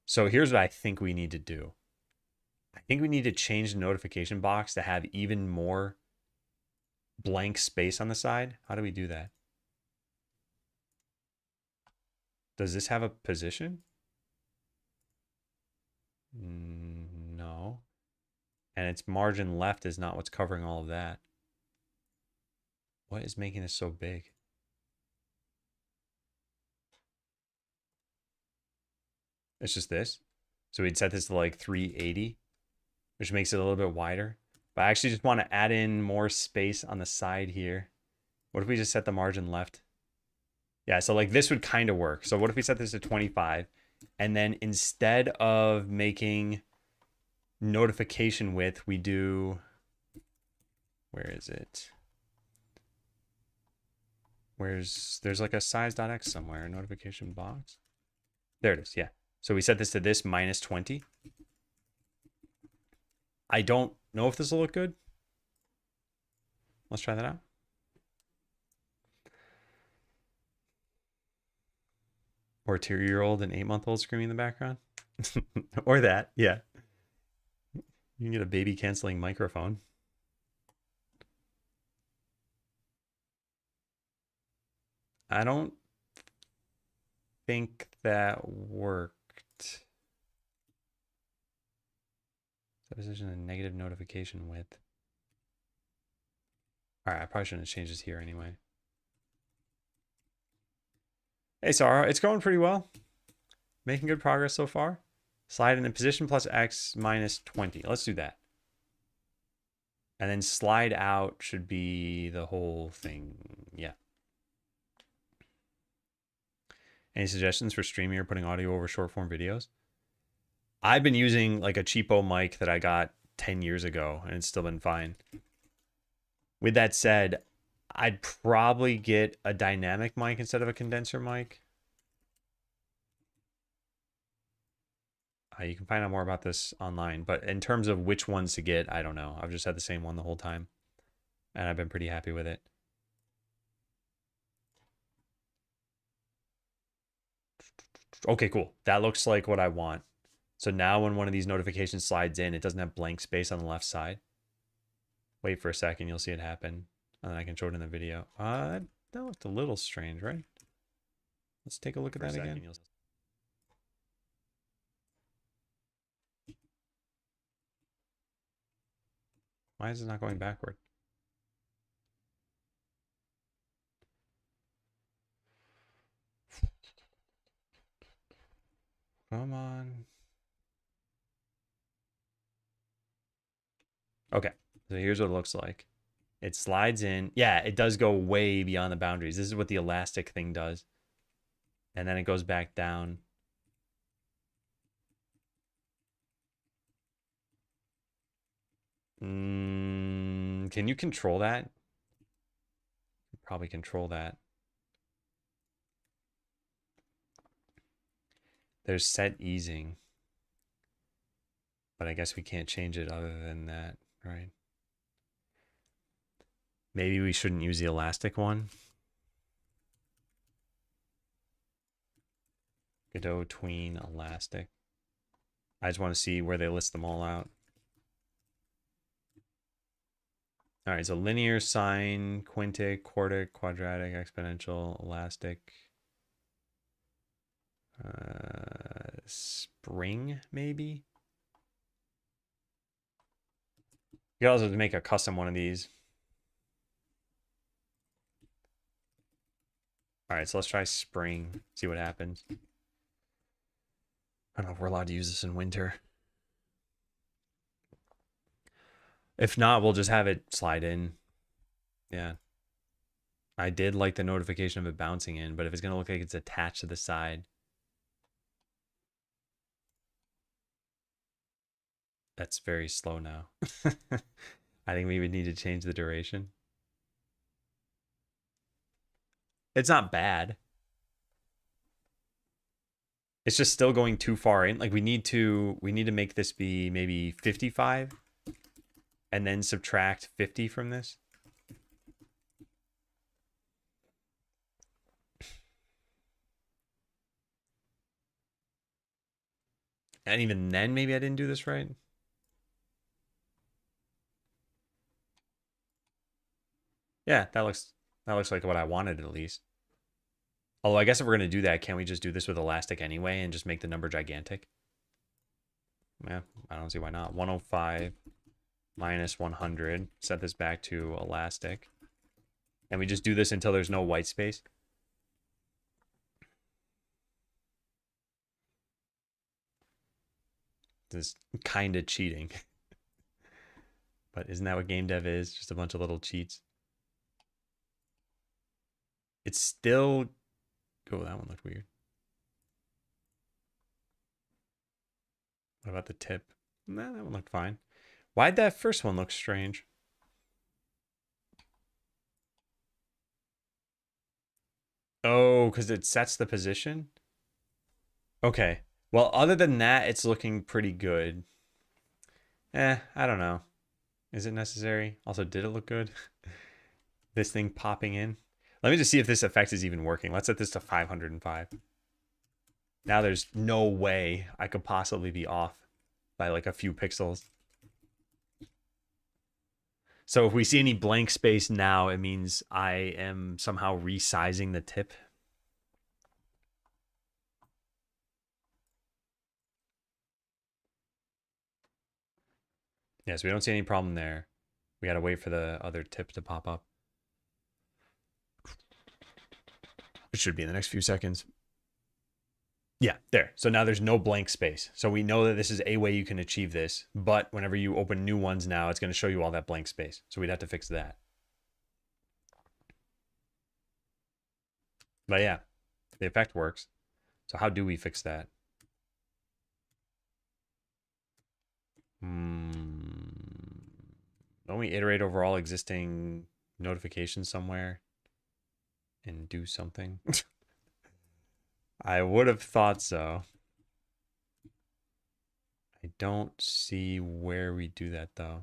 So here's what I think we need to do. I think we need to change the notification box to have even more blank space on the side. How do we do that? Does this have a position? No. And its margin left is not what's covering all of that. What is making this so big? It's just this. So we'd set this to like 380, which makes it a little bit wider. But I actually just want to add in more space on the side here. What if we just set the margin left? Yeah, so like this would kind of work. So what if we set this to 25? And then instead of making notification width, we do, where is it? There's like a size.x somewhere, notification box. There it is, yeah. So we set this to this minus 20. I don't know if this will look good. Let's try that out. Or 2-year-old and 8-month-old screaming in the background. Or that, yeah. You can get a baby canceling microphone. I don't think that worked. Subposition and negative notification width. All right, I probably shouldn't have changed this here anyway. Hey, Sarah, it's going pretty well. Making good progress so far. Slide in position plus X minus 20. Let's do that. And then slide out should be the whole thing. Yeah. Any suggestions for streaming or putting audio over short form videos? I've been using like a cheapo mic that I got 10 years ago and it's still been fine. With that said, I'd probably get a dynamic mic instead of a condenser mic. You can find out more about this online, but in terms of which ones to get, I don't know. I've just had the same one the whole time and I've been pretty happy with it. Okay, cool. That looks like what I want. So now when one of these notifications slides in, it doesn't have blank space on the left side. Wait for a second, you'll see it happen. And then I can show it in the video. That looked a little strange, right? Let's take a look at that again. Why is it not going backward? Come on. Okay, so here's what it looks like. It slides in. Yeah, it does go way beyond the boundaries. This is what the elastic thing does. And then it goes back down. Can you control that? Probably control that. There's set easing. But I guess we can't change it other than that, right? Maybe we shouldn't use the elastic one. Godot, tween, elastic. I just want to see where they list them all out. All right, so linear, sine, quintic, quartic, quadratic, exponential, elastic. Spring, maybe? You could also make a custom one of these. All right, so let's try spring, see what happens. I don't know if we're allowed to use this in winter. If not, we'll just have it slide in. Yeah. I did like the notification of it bouncing in, but if it's going to look like it's attached to the side, that's very slow now. I think we would need to change the duration. It's not bad. It's just still going too far in. Like we need to make this be maybe 55 and then subtract 50 from this. And even then maybe I didn't do this right. Yeah, that looks like what I wanted at least. Although I guess if we're going to do that, can't we just do this with elastic anyway and just make the number gigantic? Yeah, I don't see why not. 105 minus 100. Set this back to elastic. And we just do this until there's no white space. This is kind of cheating. But isn't that what game dev is? Just a bunch of little cheats. It's still... Oh, that one looked weird. What about the tip? Nah, that one looked fine. Why'd that first one look strange? Oh, because it sets the position? Okay. Well, other than that, it's looking pretty good. I don't know. Is it necessary? Also, did it look good? This thing popping in? Let me just see if this effect is even working. Let's set this to 505. Now there's no way I could possibly be off by like a few pixels. So if we see any blank space now, it means I am somehow resizing the tip. Yeah, so we don't see any problem there. We got to wait for the other tip to pop up. It should be in the next few seconds. Yeah, there. So now there's no blank space. So we know that this is a way you can achieve this, but whenever you open new ones now, it's going to show you all that blank space. So we'd have to fix that. But yeah, the effect works. So how do we fix that? Don't we iterate over all existing notifications somewhere and do something? I would have thought so. I don't see where we do that though.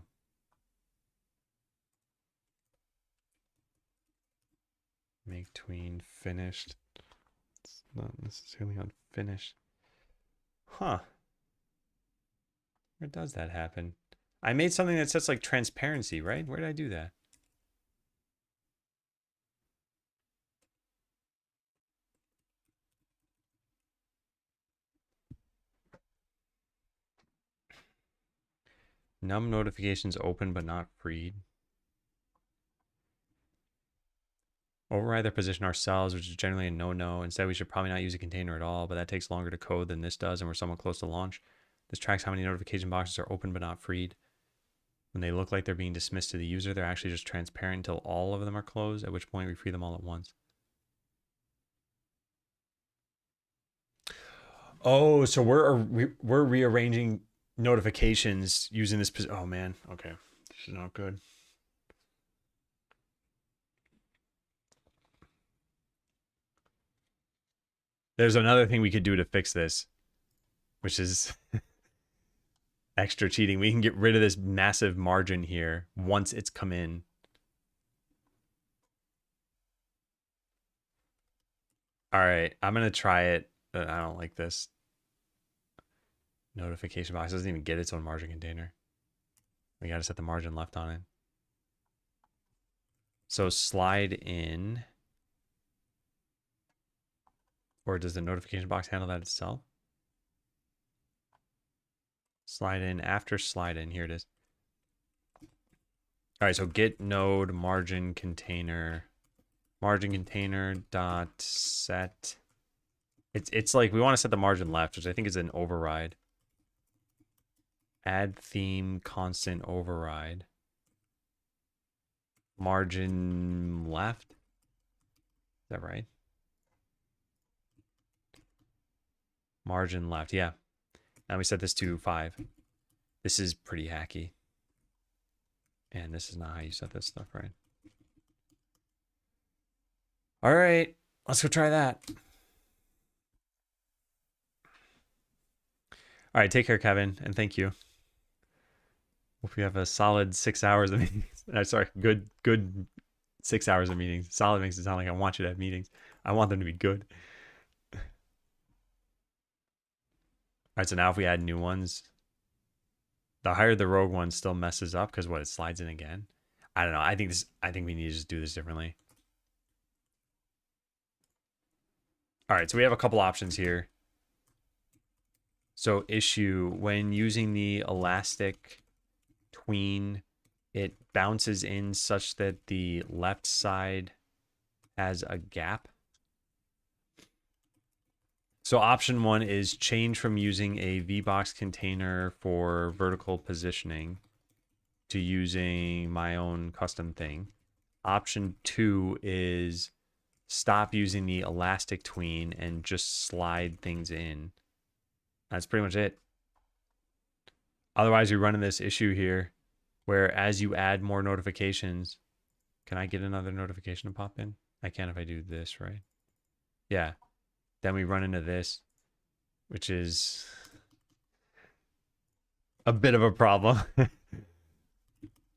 Make tween finished. It's not necessarily on finished. Huh. Where does that happen? I made something that says like transparency, right? Where did I do that? Num notifications open but not freed. Override their position ourselves, which is generally a no-no. Instead, we should probably not use a container at all, but that takes longer to code than this does, and we're somewhat close to launch. This tracks how many notification boxes are open but not freed. When they look like they're being dismissed to the user, they're actually just transparent until all of them are closed, at which point we free them all at once. Oh, so we're rearranging notifications using this. Oh man, okay, this is not good. There's another thing we could do to fix this, which is extra cheating. We can get rid of this massive margin here once it's come in. All right, I'm gonna try it, but I don't like this. Notification box doesn't even get its own margin container. We gotta set the margin left on it. So slide in. Or does the notification box handle that itself? Slide in after slide in. Here it is. All right, so get node margin container dot set. It's like we want to set the margin left, which I think is an override. Add theme constant override. Margin left. Is that right? Margin left, yeah. Now we set this to 5. This is pretty hacky. And this is not how you set this stuff, right? All right, let's go try that. All right, take care, Kevin, and thank you. Hope you have a solid 6 hours of meetings. Sorry, good 6 hours of meetings. Solid makes it sound like I want you to have meetings. I want them to be good. All right, so now if we add new ones, the higher the rogue one still messes up because what, it slides in again? I don't know. I think we need to just do this differently. All right, so we have a couple options here. So issue, when using the elastic tween, it bounces in such that the left side has a gap. So option 1 is change from using a VBox container for vertical positioning to using my own custom thing. Option 2 is stop using the elastic tween and just slide things in. That's pretty much it. Otherwise, we run into this issue here where as you add more notifications, can I get another notification to pop in? I can if I do this, right? Yeah. Then we run into this, which is a bit of a problem.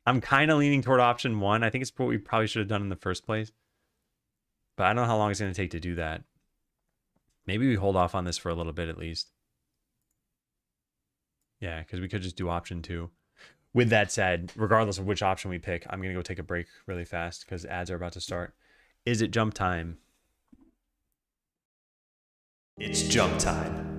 I'm kind of leaning toward option 1. I think it's what we probably should have done in the first place. But I don't know how long it's going to take to do that. Maybe we hold off on this for a little bit at least. Yeah, because we could just do option 2. With that said, regardless of which option we pick, I'm going to go take a break really fast because ads are about to start. Is it jump time? It's jump time.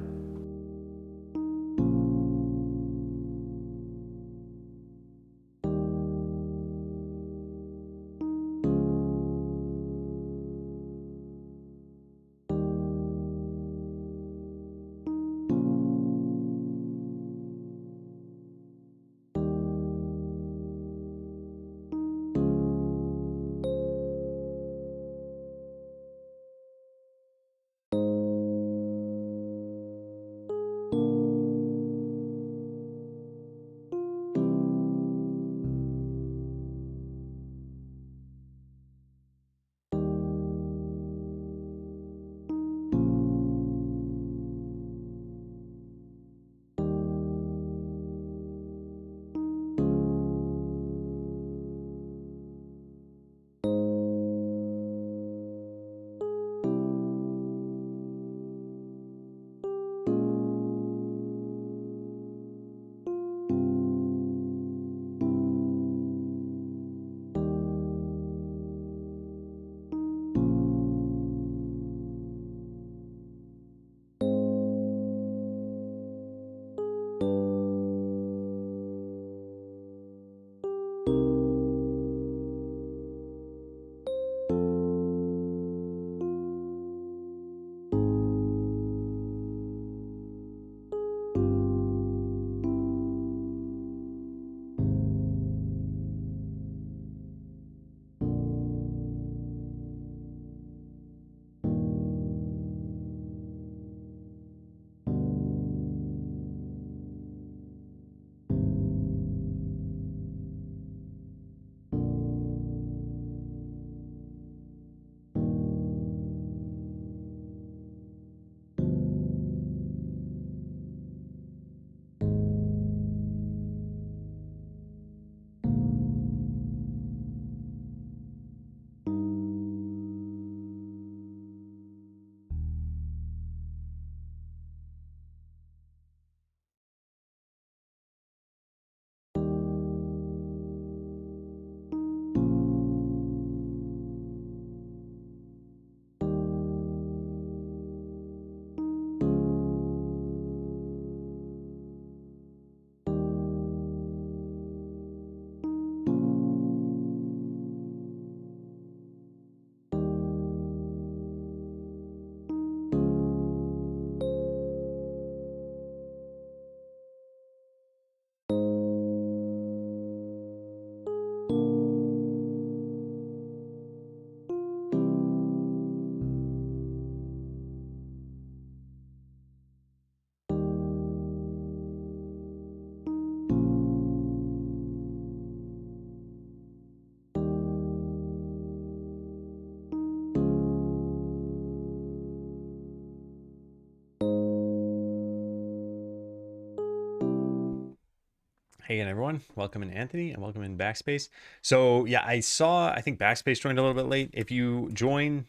Hey again, everyone. Welcome in Anthony and welcome in Backspace. So yeah, I think Backspace joined a little bit late. If you join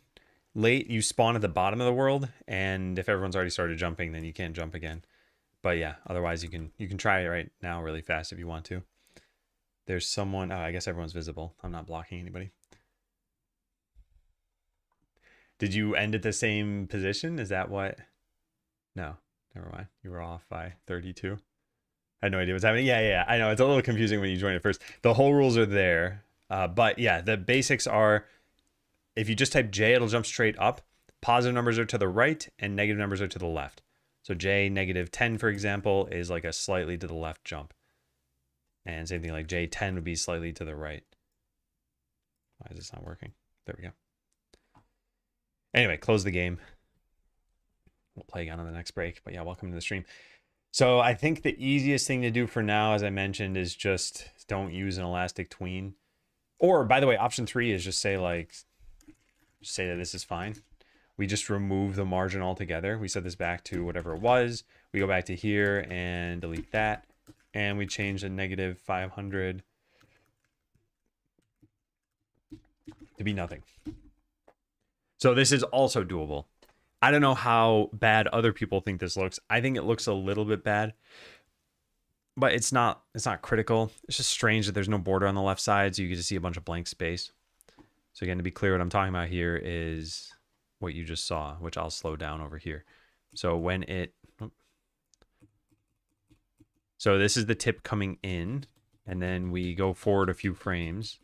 late, you spawn at the bottom of the world. And if everyone's already started jumping, then you can't jump again. But yeah, otherwise you can try it right now really fast if you want to. There's someone, oh, I guess everyone's visible. I'm not blocking anybody. Did you end at the same position? Is that what? No, never mind. You were off by 32. I had no idea what's happening. Yeah. I know it's a little confusing when you join it first. The whole rules are there. But yeah, the basics are if you just type J, it'll jump straight up. Positive numbers are to the right and negative numbers are to the left. So J -10, for example, is like a slightly to the left jump. And same thing like J10 would be slightly to the right. Why is this not working? There we go. Anyway, close the game. We'll play again on the next break. But yeah, welcome to the stream. So I think the easiest thing to do for now, as I mentioned, is just don't use an elastic tween. Or, by the way, option 3 is just say that this is fine. We just remove the margin altogether. We set this back to whatever it was. We go back to here and delete that. And we change the -500 to be nothing. So this is also doable. I don't know how bad other people think this looks. I think it looks a little bit bad, but it's not critical. It's just strange that there's no border on the left side, so you get to see a bunch of blank space. So again, to be clear, what I'm talking about here is what you just saw, which I'll slow down over here. So when it, so this is the tip coming in, and then we go forward a few frames.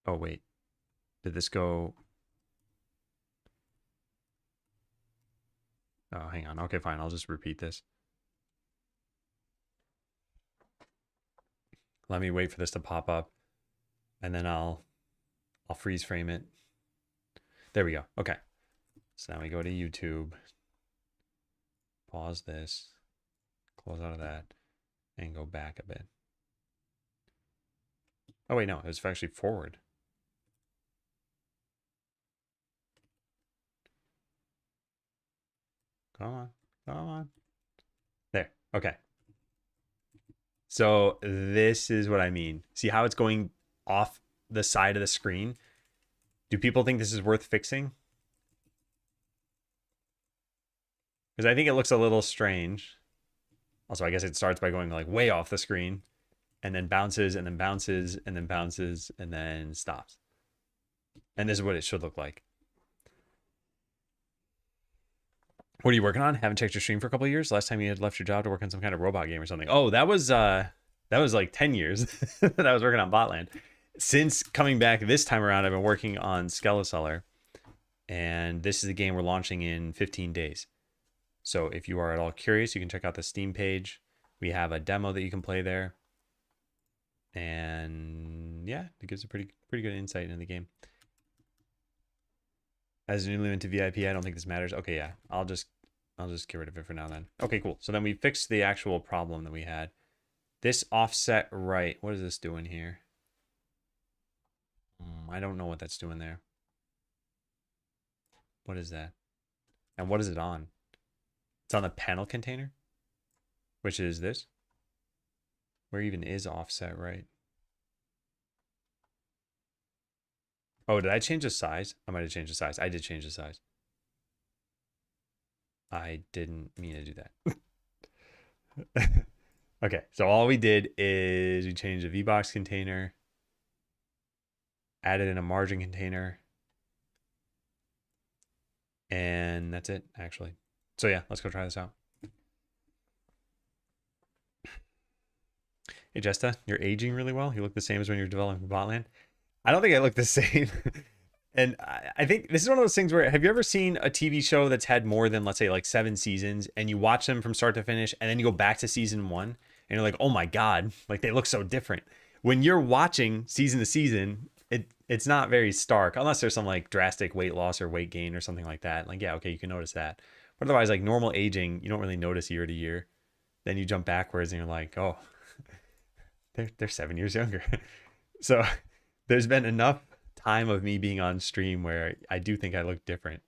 Oh, wait, did this go? Oh, hang on. Okay, fine. I'll just repeat this. Let me wait for this to pop up, and then I'll freeze frame it. There we go. Okay. So now we go to YouTube. Pause this. Close out of that. And go back a bit. Oh, wait, no. It was actually forward. Come on. Come on. There. Okay. So this is what I mean. See how it's going off the side of the screen? Do people think this is worth fixing? Because I think it looks a little strange. Also, I guess it starts by going like way off the screen and then bounces and then bounces and then bounces and then stops. And this is what it should look like. What are you working on? Haven't checked your stream for a couple of years. Last time you had left your job to work on some kind of robot game or something. Oh, that was like 10 years that I was working on Botland. Since coming back this time around, I've been working on Skeleseller, and this is a game we're launching in 15 days. So if you are at all curious, you can check out the Steam page. We have a demo that you can play there. And yeah, it gives a pretty good insight into the game. As newly into VIP, I don't think this matters. Okay, yeah, I'll just get rid of it for now then. Okay, cool. So then we fixed the actual problem that we had. This offset right, what is this doing here? I don't know what that's doing there. What is that? And what is it on? It's on the panel container, which is this. Where even is offset right? Oh, did I change the size? I might have changed the size. I did change the size. I didn't mean to do that. Okay, so all we did is we changed the VBox container, added in a margin container, and that's it, actually. So yeah, let's go try this out. Hey, Jesta, you're aging really well. You look the same as when you were developing Botland. I don't think I look the same. And I think this is one of those things where, have you ever seen a TV show that's had more than, let's say, like 7 seasons, and you watch them from start to finish, and then you go back to season 1, and you're like, oh my God, like they look so different. When you're watching season to season, it's not very stark, unless there's some like drastic weight loss or weight gain or something like that. Like, yeah, okay, you can notice that. But otherwise, like normal aging, you don't really notice year to year. Then you jump backwards and you're like, oh, they're 7 years younger. So there's been enough time of me being on stream where I do think I look different,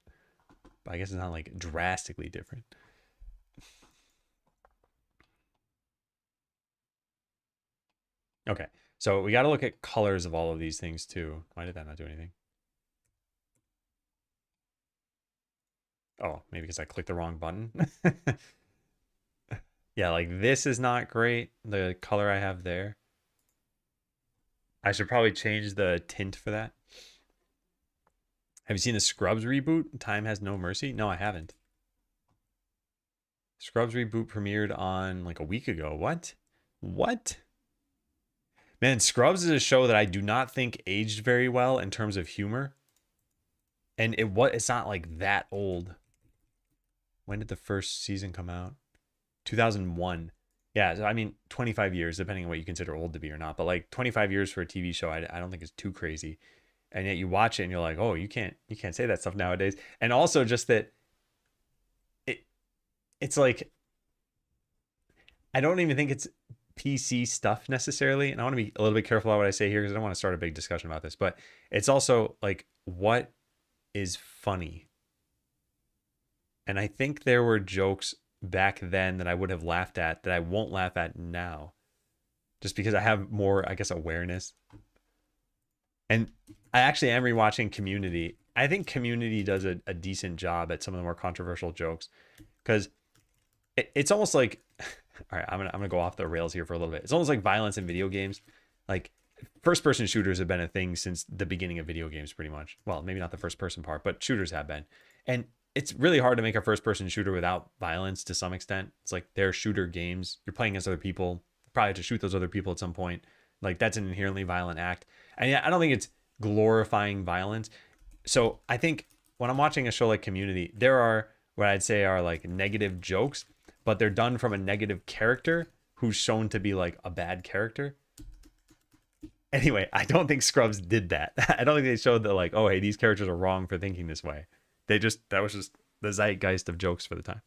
but I guess it's not like drastically different. Okay, so we got to look at colors of all of these things too. Why did that not do anything? Oh, maybe because I clicked the wrong button. Yeah, like this is not great, the color I have there. I should probably change the tint for that. Have you seen the Scrubs reboot? Time Has No Mercy? No, I haven't. Scrubs reboot premiered on like a week ago. What? What? Man, Scrubs is a show that I do not think aged very well in terms of humor. And it's not like that old. When did the first season come out? 2001. Yeah, I mean, 25 years, depending on what you consider old to be or not. But like 25 years for a TV show, I don't think is too crazy. And yet you watch it and you're like, oh, you can't say that stuff nowadays. And also just that it's like, I don't even think it's PC stuff necessarily. And I want to be a little bit careful about what I say here because I don't want to start a big discussion about this. But it's also like, what is funny? And I think there were jokes back then that I would have laughed at that I won't laugh at now. Just because I have more, I guess, awareness. And I actually am rewatching Community, I think Community does a decent job at some of the more controversial jokes, because it's almost like, all right, I'm gonna go off the rails here for a little bit. It's almost like violence in video games. Like, first person shooters have been a thing since the beginning of video games, pretty much. Well, maybe not the first person part, but shooters have been. And it's really hard to make a first person shooter without violence to some extent. It's like they're shooter games. You're playing against other people. You probably have to shoot those other people at some point. Like, that's an inherently violent act. And yeah, I don't think it's glorifying violence. So I think when I'm watching a show like Community, there are what I'd say are like negative jokes, but they're done from a negative character who's shown to be like a bad character. Anyway, I don't think Scrubs did that. I don't think they showed that, like, oh, hey, these characters are wrong for thinking this way. That was just the zeitgeist of jokes for the time.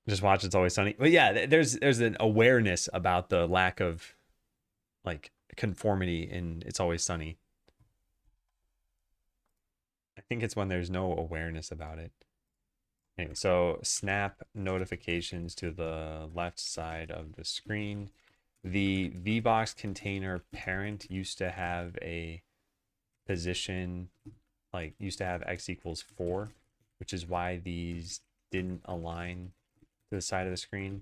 Just watch It's Always Sunny. But yeah, there's an awareness about the lack of like conformity in It's Always Sunny. I think it's when there's no awareness about it. Anyway, so snap notifications to the left side of the screen. The VBox container parent used to have a position, like used to have x equals 4, which is why these didn't align to the side of the screen.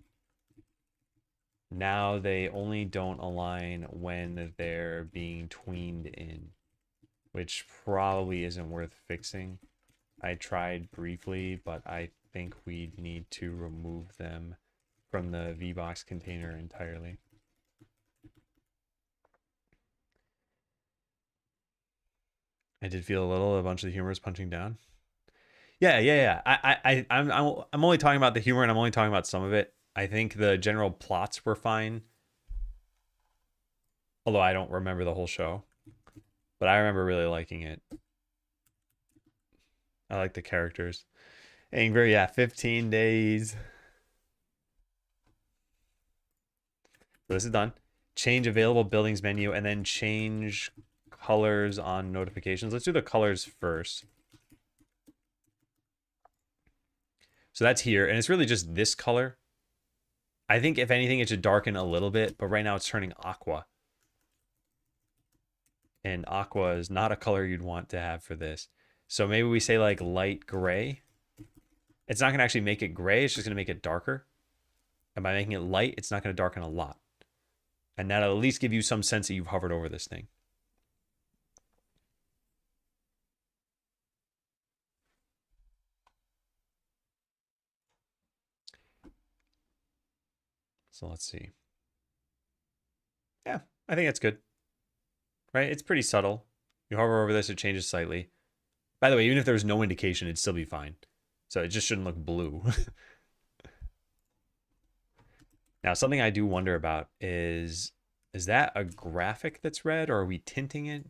Now they only don't align when they're being tweened in, which probably isn't worth fixing. I tried briefly, but I think we need to remove them from the VBox container entirely. I did feel a bunch of the humor is punching down. Yeah. I'm only talking about the humor, and I'm only talking about some of it. I think the general plots were fine. Although I don't remember the whole show. But I remember really liking it. I like the characters. Angry, yeah, 15 days. So this is done. Change available buildings menu and then change colors on notifications. Let's do the colors first. So that's here, and it's really just this color. I think if anything, it should darken a little bit, but right now it's turning aqua. And aqua is not a color you'd want to have for this. So maybe we say like light gray. It's not going to actually make it gray. It's just going to make it darker. And by making it light, it's not going to darken a lot. And that'll at least give you some sense that you've hovered over this thing. So let's see. Yeah, I think that's good. Right? It's pretty subtle. You hover over this, it changes slightly. By the way, even if there's no indication, it'd still be fine. So it just shouldn't look blue. Now, something I do wonder about is that a graphic that's red, or are we tinting it?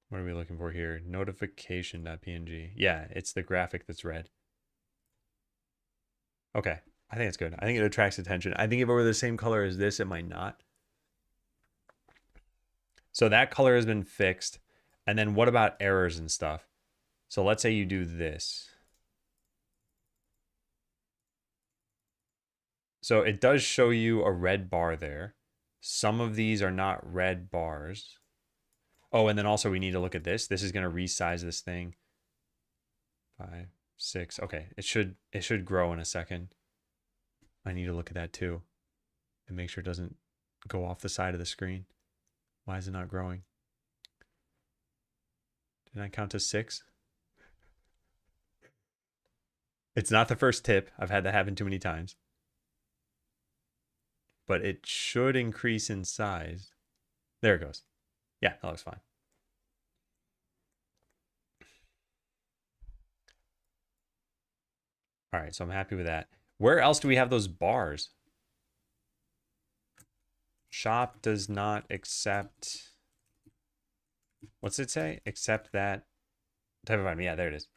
What are we looking for here? Notification.png. Yeah, it's the graphic that's red. Okay, I think it's good. I think it attracts attention. I think if it were the same color as this, it might not. So that color has been fixed. And then what about errors and stuff? So let's say you do this. So it does show you a red bar there. Some of these are not red bars. Oh, and then also we need to look at this. This is going to resize this thing. 5, 6. Okay, it should grow in a second. I need to look at that too and make sure it doesn't go off the side of the screen. Why is it not growing? Did I count to 6? It's not the first tip. I've had that happen too many times. But it should increase in size. There it goes. Yeah, that looks fine. All right, so I'm happy with that. Where else do we have those bars? Shop does not accept. What's it say? Accept that type of item. Yeah, there it is.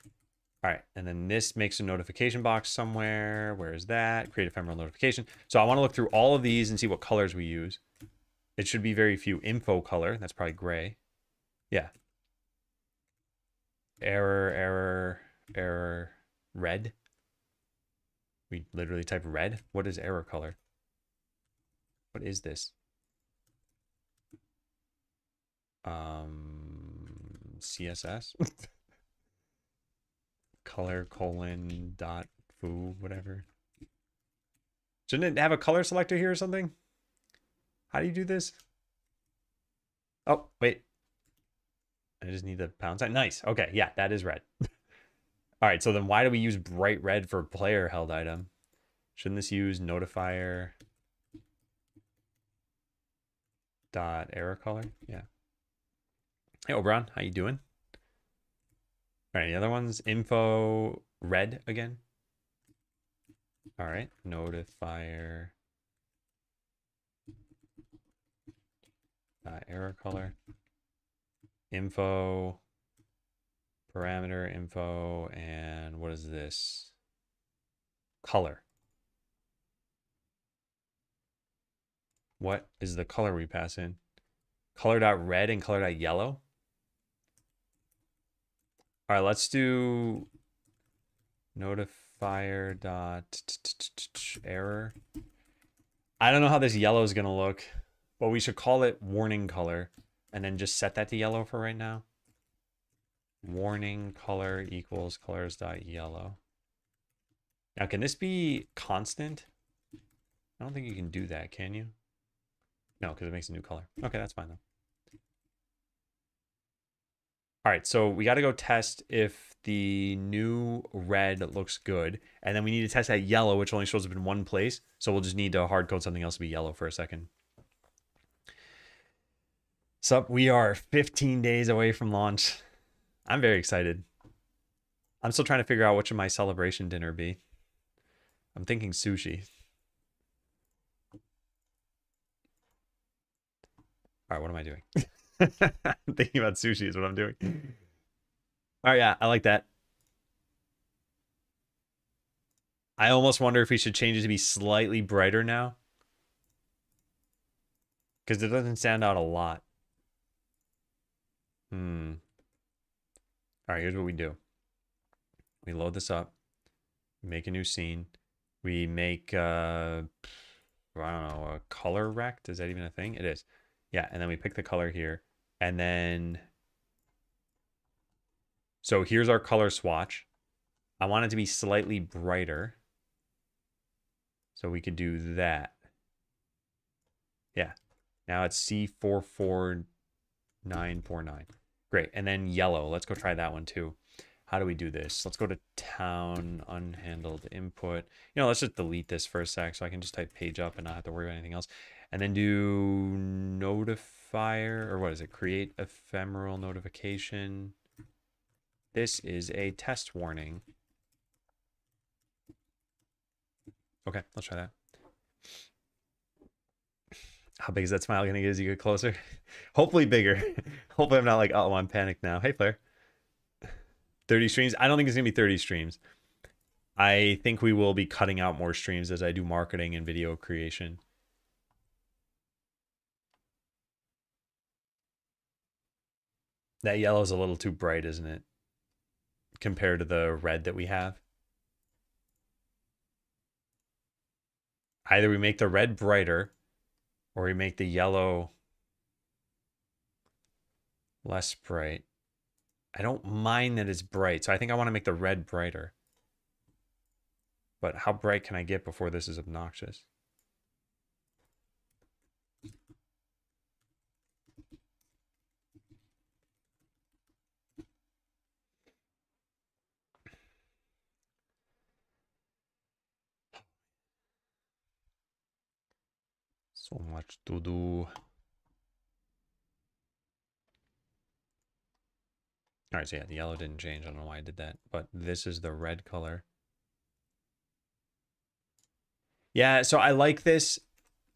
All right, and then this makes a notification box somewhere. Where is that? Create ephemeral notification. So I want to look through all of these and see what colors we use. It should be very few. Info color, that's probably gray. Yeah. Error, red. We literally type red. What is error color? What is this? CSS? Color colon dot foo, whatever. Shouldn't it have a color selector here or something? How do you do this? Oh, wait. I just need the pound sign. Nice. Okay, yeah, that is red. All right, so then why do we use bright red for player held item? Shouldn't this use notifier dot error color? Yeah. Hey, Oberon, how you doing? All right, the other one's info red again. All right, notifier error color. Info, parameter info, and what is this? Color. What is the color we pass in? Color.red and color.yellow. All right, let's do notifier dot error. I don't know how this yellow is gonna look, but we should call it warning color and then just set that to yellow for right now. Warning color equals colors dot yellow. Now, can this be constant? I don't think you can do that, can you? No, because it makes a new color. Okay, that's fine though. All right, so we got to go test if the new red looks good. And then we need to test that yellow, which only shows up in one place. So we'll just need to hard code something else to be yellow for a second. So we are 15 days away from launch. I'm very excited. I'm still trying to figure out what should my celebration dinner be. I'm thinking sushi. All right, what am I doing? I'm thinking about sushi is what I'm doing. All right, yeah, I like that. I almost wonder if we should change it to be slightly brighter now. Because it doesn't stand out a lot. All right, here's what we do. We load this up. We make a new scene. We make, I don't know, a color rect. Is that even a thing? It is. Yeah, and then we pick the color here. And then, so here's our color swatch. I want it to be slightly brighter. So we could do that. Yeah. Now it's C44949. Great. And then yellow. Let's go try that one too. How do we do this? Let's go to town, unhandled input. You know, let's just delete this for a sec so I can just type page up and not have to worry about anything else. And then do notifier, or what is it? Create ephemeral notification. This is a test warning. Okay, let's try that. How big is that smile gonna get as you get closer? Hopefully bigger. Hopefully I'm not like, oh, I'm panicked now. Hey, Flare. 30 streams? I don't think it's gonna be 30 streams. I think we will be cutting out more streams as I do marketing and video creation. That yellow is a little too bright, isn't it? Compared to the red that we have. Either we make the red brighter or we make the yellow less bright. I don't mind that it's bright, so I think I want to make the red brighter. But how bright can I get before this is obnoxious? So much to do. All right, so yeah, the yellow didn't change. I don't know why I did that, but this is the red color. Yeah, so I like this.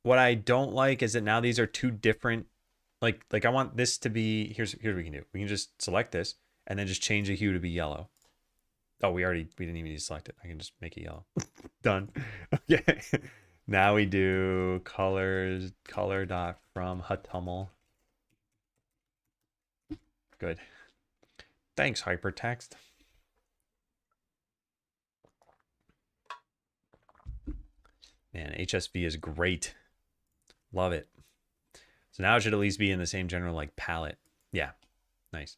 What I don't like is that now these are two different, like I want this to be, here's what we can do. We can just select this and then just change the hue to be yellow. Oh, we didn't even need to select it. I can just make it yellow. Done. Okay. Now we do colors, color dot from Hutumel. Good. Thanks, hypertext. Man, HSV is great. Love it. So now it should at least be in the same general like palette. Yeah, nice.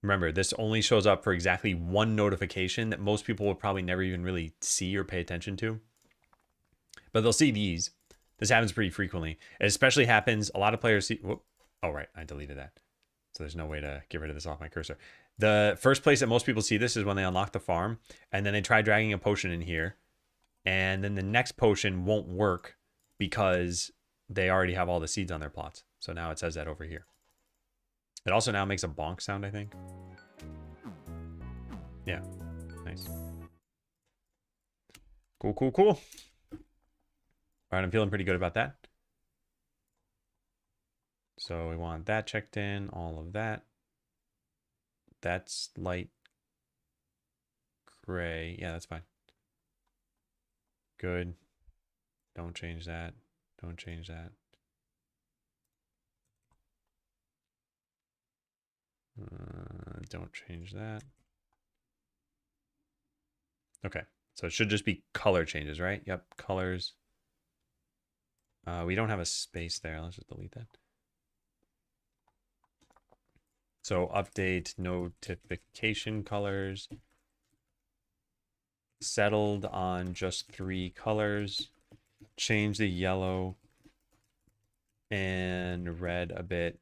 Remember, this only shows up for exactly one notification that most people will probably never even really see or pay attention to. But they'll see these. This happens pretty frequently. It especially happens, a lot of players see, whoop, oh right, I deleted that. So there's no way to get rid of this off my cursor. The first place that most people see this is when they unlock the farm, and then they try dragging a potion in here, and then the next potion won't work because they already have all the seeds on their plots. So now it says that over here. It also now makes a bonk sound, I think. Yeah, nice. Cool, cool, cool. All right, I'm feeling pretty good about that. So we want that checked in, all of that. That's light gray. Yeah, that's fine. Good. Don't change that. Don't change that. Don't change that. Okay, so it should just be color changes, right? Yep, colors. We don't have a space there. Let's just delete that. So update notification colors. Settled on just 3 colors. Change the yellow and red a bit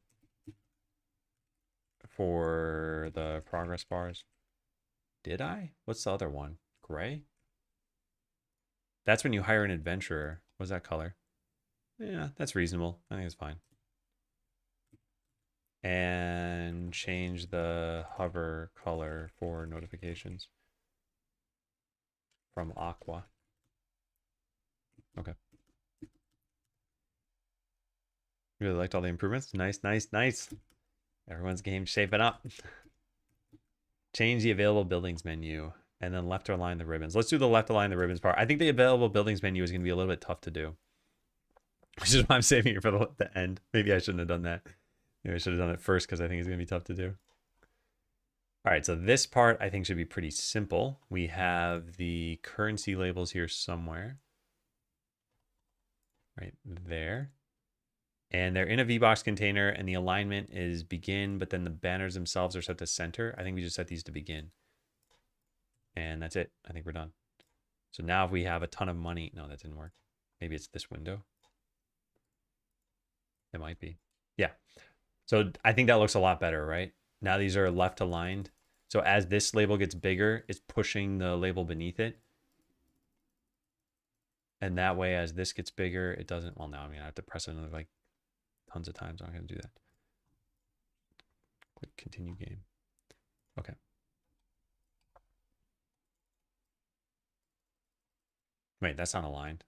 for the progress bars. Did I? What's the other one? Gray? That's when you hire an adventurer. What's that color? Yeah, that's reasonable. I think it's fine. And change the hover color for notifications from aqua. Okay. Really liked all the improvements. Nice, nice, nice. Everyone's game shaping up. Change the available buildings menu and then left align the ribbons. Let's do the left align the ribbons part. I think the available buildings menu is going to be a little bit tough to do, which is why I'm saving it for the end. Maybe I shouldn't have done that. Maybe I should have done it first because I think it's going to be tough to do. All right, so this part I think should be pretty simple. We have the currency labels here somewhere. Right there. And they're in a VBox container, and the alignment is begin, but then the banners themselves are set to center. I think we just set these to begin. And that's it. I think we're done. So now if we have a ton of money, no, that didn't work. Maybe it's this window. It might be. Yeah. So I think that looks a lot better, right? Now these are left aligned. So as this label gets bigger, it's pushing the label beneath it. And that way, as this gets bigger, it doesn't, well, now I'm gonna have to press another like tons of times. I'm not gonna do that. Click continue game. Okay. Wait, that's not aligned.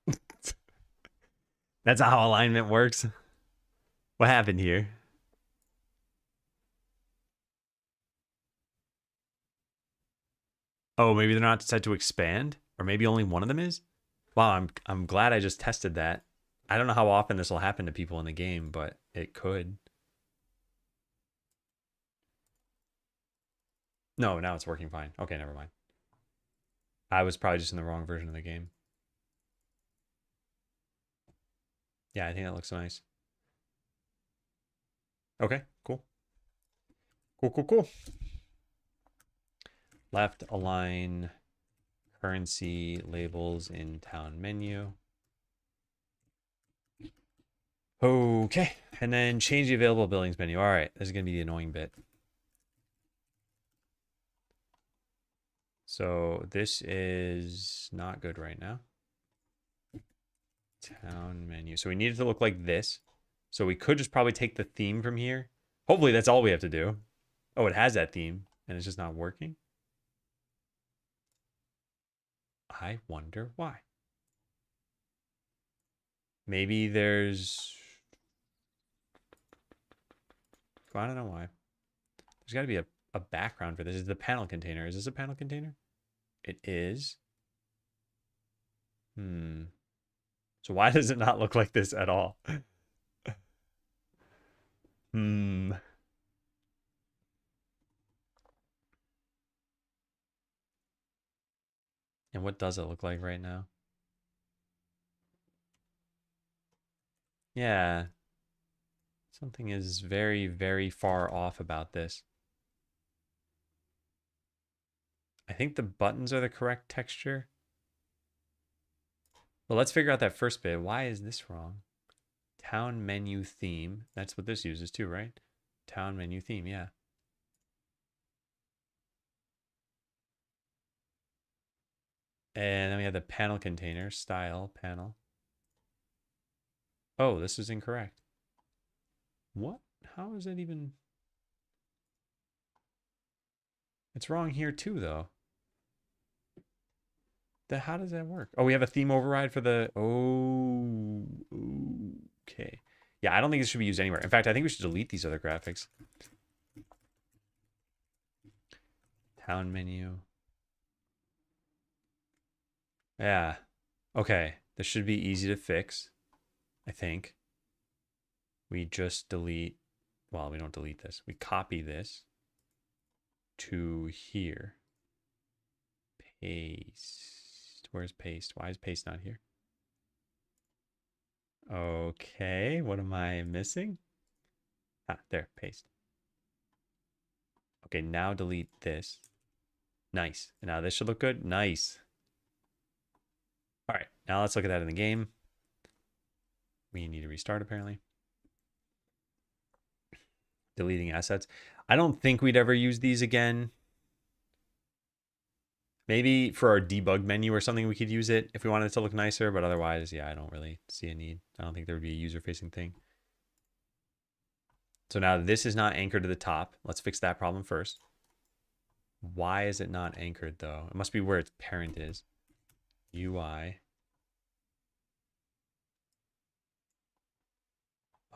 That's not how alignment works. What happened here? Oh, maybe they're not set to expand, or maybe only one of them is. Wow, I'm glad I just tested that. I don't know how often this will happen to people in the game, but it could. No, now it's working fine. Okay, never mind. I was probably just in the wrong version of the game. Yeah, I think that looks nice. Okay, cool. Cool, cool, cool. Left align currency labels in town menu. Okay, and then change the available buildings menu. All right, this is going to be the annoying bit. So this is not good right now. Town menu. So we need it to look like this. So we could just probably take the theme from here. Hopefully that's all we have to do. Oh, it has that theme and it's just not working. I wonder why. Maybe there's... I don't know why. There's got to be a background for this. Is the panel container? Is this a panel container? It is. So why does it not look like this at all? And what does it look like right now? Yeah. Something is very, very far off about this. I think the buttons are the correct texture. Well, let's figure out that first bit. Why is this wrong? Town menu theme. That's what this uses too, right? Town menu theme, yeah. And then we have the panel container, style panel. Oh, this is incorrect. What? How is it even? It's wrong here too, though. How does that work? Oh, we have a theme override for the. Oh, okay. Yeah, I don't think this should be used anywhere. In fact, I think we should delete these other graphics. Town menu. Yeah. Okay. This should be easy to fix, I think. We just delete. Well, we don't delete this. We copy this to here. Paste. Where's paste? Why is paste not here? Okay, what am I missing? Ah, there, paste. Okay, now delete this. Nice. And now this should look good. Nice. All right, now let's look at that in the game. We need to restart apparently. Deleting assets. I don't think we'd ever use these again. Maybe for our debug menu or something we could use it if we wanted it to look nicer, but otherwise, yeah, I don't really see a need. I don't think there would be a user-facing thing. So now this is not anchored to the top. Let's fix that problem first. Why is it not anchored though? It must be where its parent is. UI.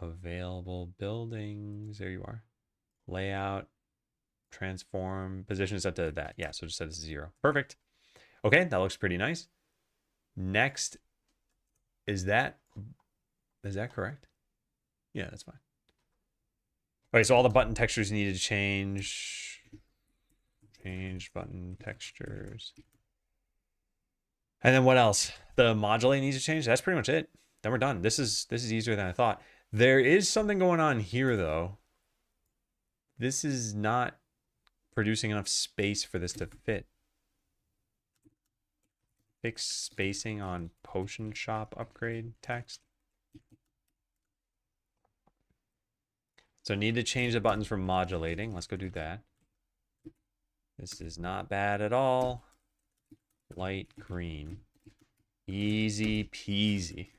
Available buildings. There you are. Layout. Transform. Position is set to that. Yeah, so just set it to 0. Perfect. Okay, that looks pretty nice. Next, is that correct? Yeah, that's fine. Okay, so all the button textures needed to change. Change button textures. And then what else? The modulate needs to change. That's pretty much it. Then we're done. This is easier than I thought. There is something going on here though. This is not producing enough space for this to fit. Fix spacing on potion shop upgrade text. So need to change the buttons from modulating. Let's go do that. This is not bad at all. Light green. Easy peasy.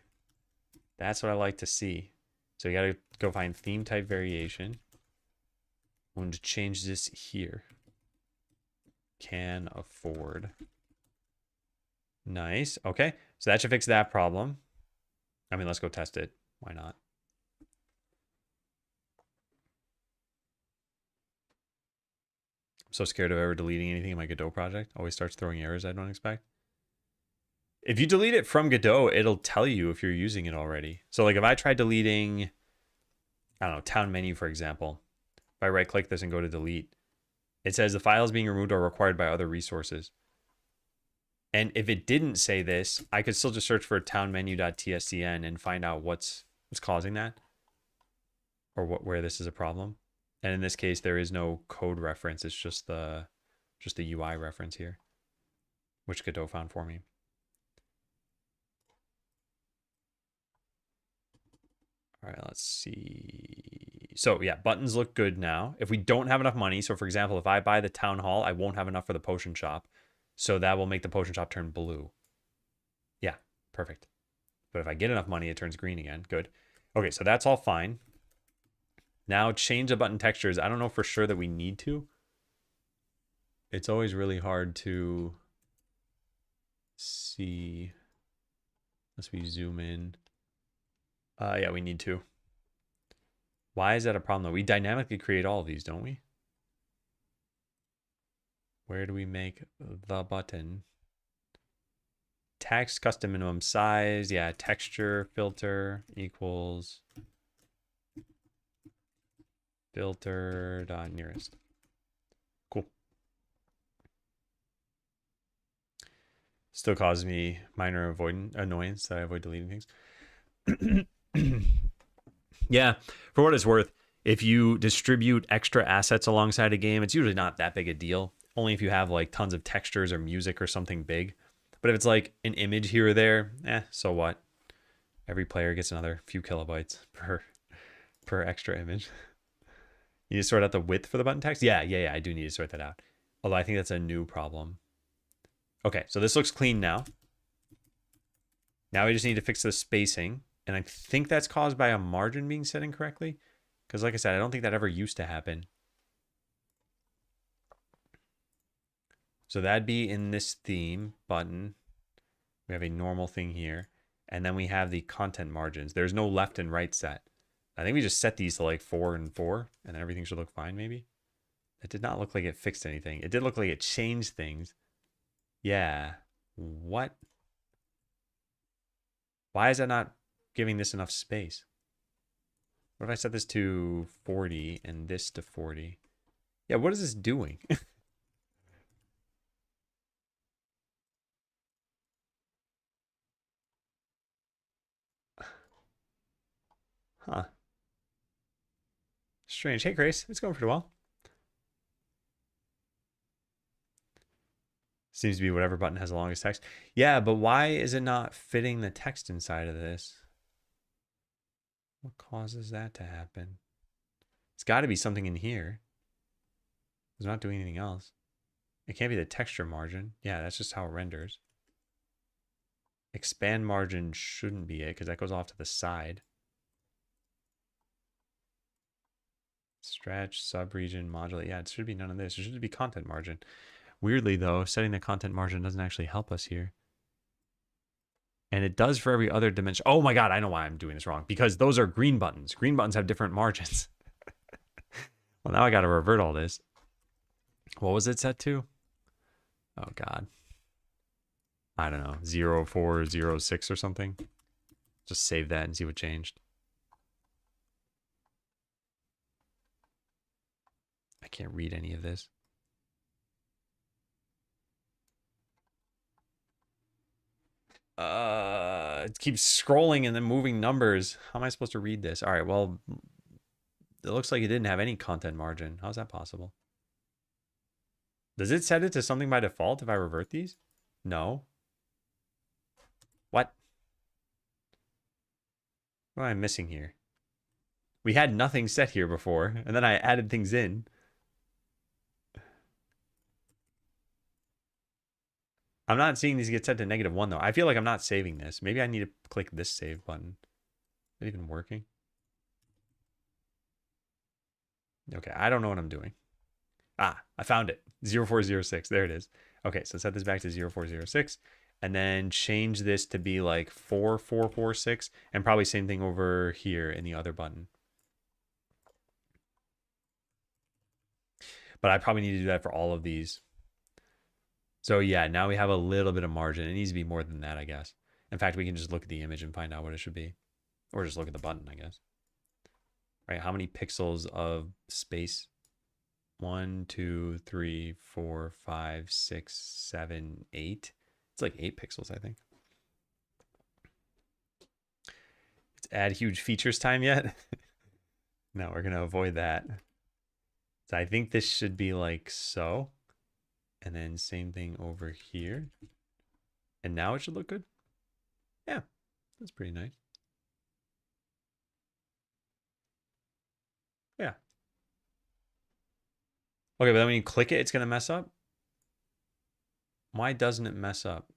That's what I like to see. So you gotta go find theme type variation. I'm going to change this here. Can afford. Nice. Okay. So that should fix that problem. I mean, let's go test it. Why not? I'm so scared of ever deleting anything in my Godot project. Always starts throwing errors I don't expect. If you delete it from Godot, it'll tell you if you're using it already. So like if I try deleting, I don't know, town menu, for example, if I right click this and go to delete, it says the files being removed are required by other resources. And if it didn't say this, I could still just search for townmenu.tscn and find out what's causing that, or where this is a problem. And in this case, there is no code reference. It's just the UI reference here, which Godot found for me. All right, let's see. So yeah, buttons look good now. If we don't have enough money, so for example, if I buy the town hall, I won't have enough for the potion shop. So that will make the potion shop turn blue. Yeah, perfect. But if I get enough money, it turns green again. Good. Okay, so that's all fine. Now change the button textures. I don't know for sure that we need to. It's always really hard to see. Unless we zoom in. Yeah, we need to. Why is that a problem though? We dynamically create all of these, don't we? Where do we make the button? Text, custom minimum size. Yeah, texture, filter equals filter dot nearest. Cool. Still causes me minor annoyance that I avoid deleting things. Yeah, for what it's worth, if you distribute extra assets alongside a game, it's usually not that big a deal. Only if you have like tons of textures or music or something big. But if it's like an image here or there, so what? Every player gets another few kilobytes per extra image. You need to sort out the width for the button text? Yeah, I do need to sort that out. Although I think that's a new problem. Okay, so this looks clean now. Now we just need to fix the spacing. And I think that's caused by a margin being set incorrectly. Because like I said, I don't think that ever used to happen. So that'd be in this theme button. We have a normal thing here. And then we have the content margins. There's no left and right set. I think we just set these to like 4 and 4. And then everything should look fine maybe. It did not look like it fixed anything. It did look like it changed things. Yeah. What? Why is that not giving this enough space? What if I set this to 40 and this to 40? Yeah, what is this doing? Huh. Strange. Hey, Grace. It's going pretty well. Seems to be whatever button has the longest text. Yeah, but why is it not fitting the text inside of this? What causes that to happen? It's got to be something in here. It's not doing anything else. It can't be the texture margin. Yeah, that's just how it renders. Expand margin shouldn't be it because that goes off to the side. Stretch, subregion, modulate. Yeah, it should be none of this. It should be content margin. Weirdly, though, setting the content margin doesn't actually help us here. And it does for every other dimension. Oh my God, I know why I'm doing this wrong. Because those are green buttons. Green buttons have different margins. Well, now I got to revert all this. What was it set to? Oh God. I don't know. 0406 or something. Just save that and see what changed. I can't read any of this. It keeps scrolling and then moving numbers. How am I supposed to read this? All right, well, it looks like it didn't have any content margin. How's that possible? Does it set it to something by default if I revert these? No. What? What am I missing here? We had nothing set here before, and then I added things in. I'm not seeing these get set to -1 though. I feel like I'm not saving this. Maybe I need to click this save button. Is it even working? Okay, I don't know what I'm doing. Ah, I found it. 0406. There it is. Okay, so set this back to 0406 and then change this to be like 4446 and probably same thing over here in the other button. But I probably need to do that for all of these. So yeah, now we have a little bit of margin. It needs to be more than that, I guess. In fact, we can just look at the image and find out what it should be. Or just look at the button, I guess. Right, how many pixels of space? 1, 2, 3, 4, 5, 6, 7, 8. It's like 8 pixels, I think. It's add huge features time yet? No, we're going to avoid that. So I think this should be like so. And then same thing over here. And now it should look good. Yeah, that's pretty nice. Yeah. Okay, but then when you click it, it's going to mess up. Why doesn't it mess up?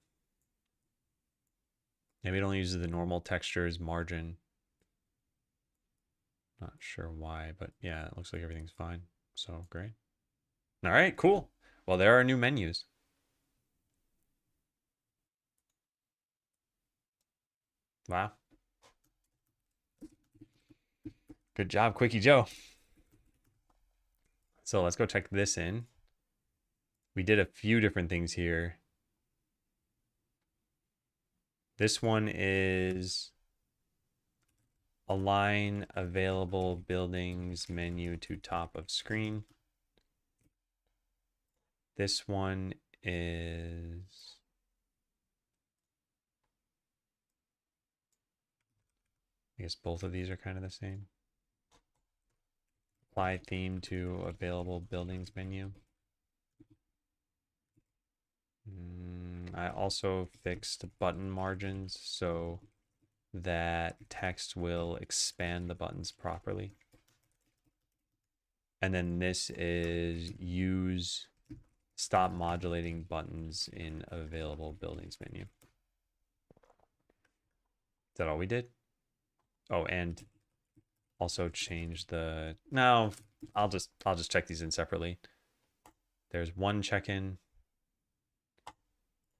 Maybe it only uses the normal textures margin. Not sure why, but yeah, it looks like everything's fine. So great. All right, cool. Well, there are new menus. Wow. Good job, Quickie Joe. So let's go check this in. We did a few different things here. This one is align available buildings menu to top of screen. This one is I guess both of these are kind of the same. Apply theme to available buildings menu. I also fixed button margins so that text will expand the buttons properly. And then this is use stop modulating buttons in available buildings menu. Is that all we did? Oh, and also change the, no, I'll just check these in separately. There's one check-in,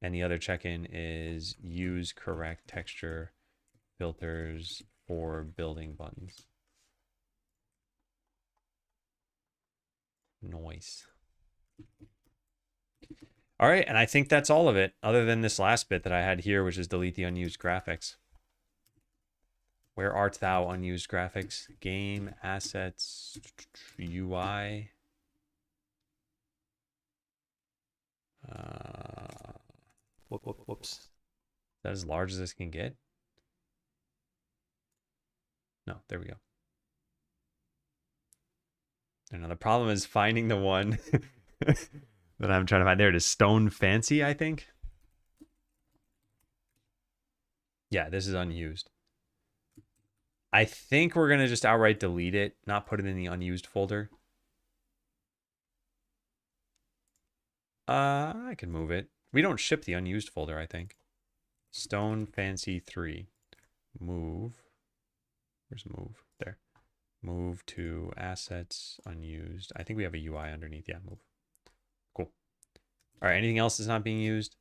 and the other check-in is use correct texture filters for building buttons. Noise. All right, and I think that's all of it, other than this last bit that I had here, which is delete the unused graphics. Where art thou, unused graphics? Game, assets, UI. Whoops. Is that as large as this can get? No, there we go. And now the problem is finding the one that I'm trying to find. There it is, Stone Fancy, I think. Yeah, this is unused. I think we're going to just outright delete it, not put it in the unused folder. I can move it. We don't ship the unused folder, I think. Stone Fancy 3. Move. Where's move? There. Move to assets, unused. I think we have a UI underneath. Yeah, move. Cool. All right, anything else that's not being used?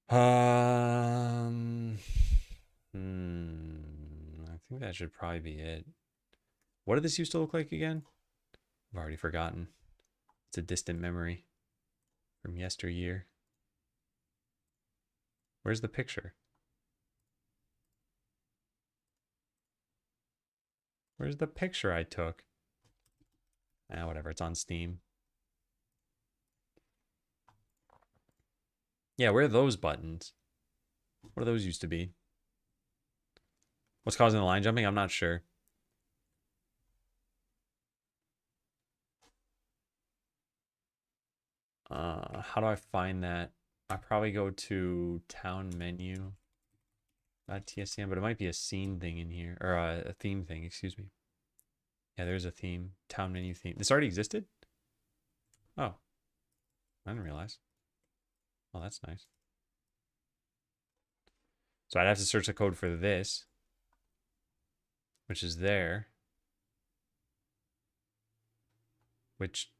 I think that should probably be it. What did this used to look like again? I've already forgotten. It's a distant memory from yesteryear. Where's the picture? Where's the picture I took? Ah, whatever, it's on Steam. Yeah, where are those buttons? What do those used to be? What's causing the line jumping? I'm not sure. How do I find that? I probably go to town menu. .tscm, but it might be a scene thing in here, or a theme thing, excuse me. Yeah, there's a theme, town menu theme. This already existed? Oh, I didn't realize. Oh, that's nice. So I'd have to search the code for this, which is there, which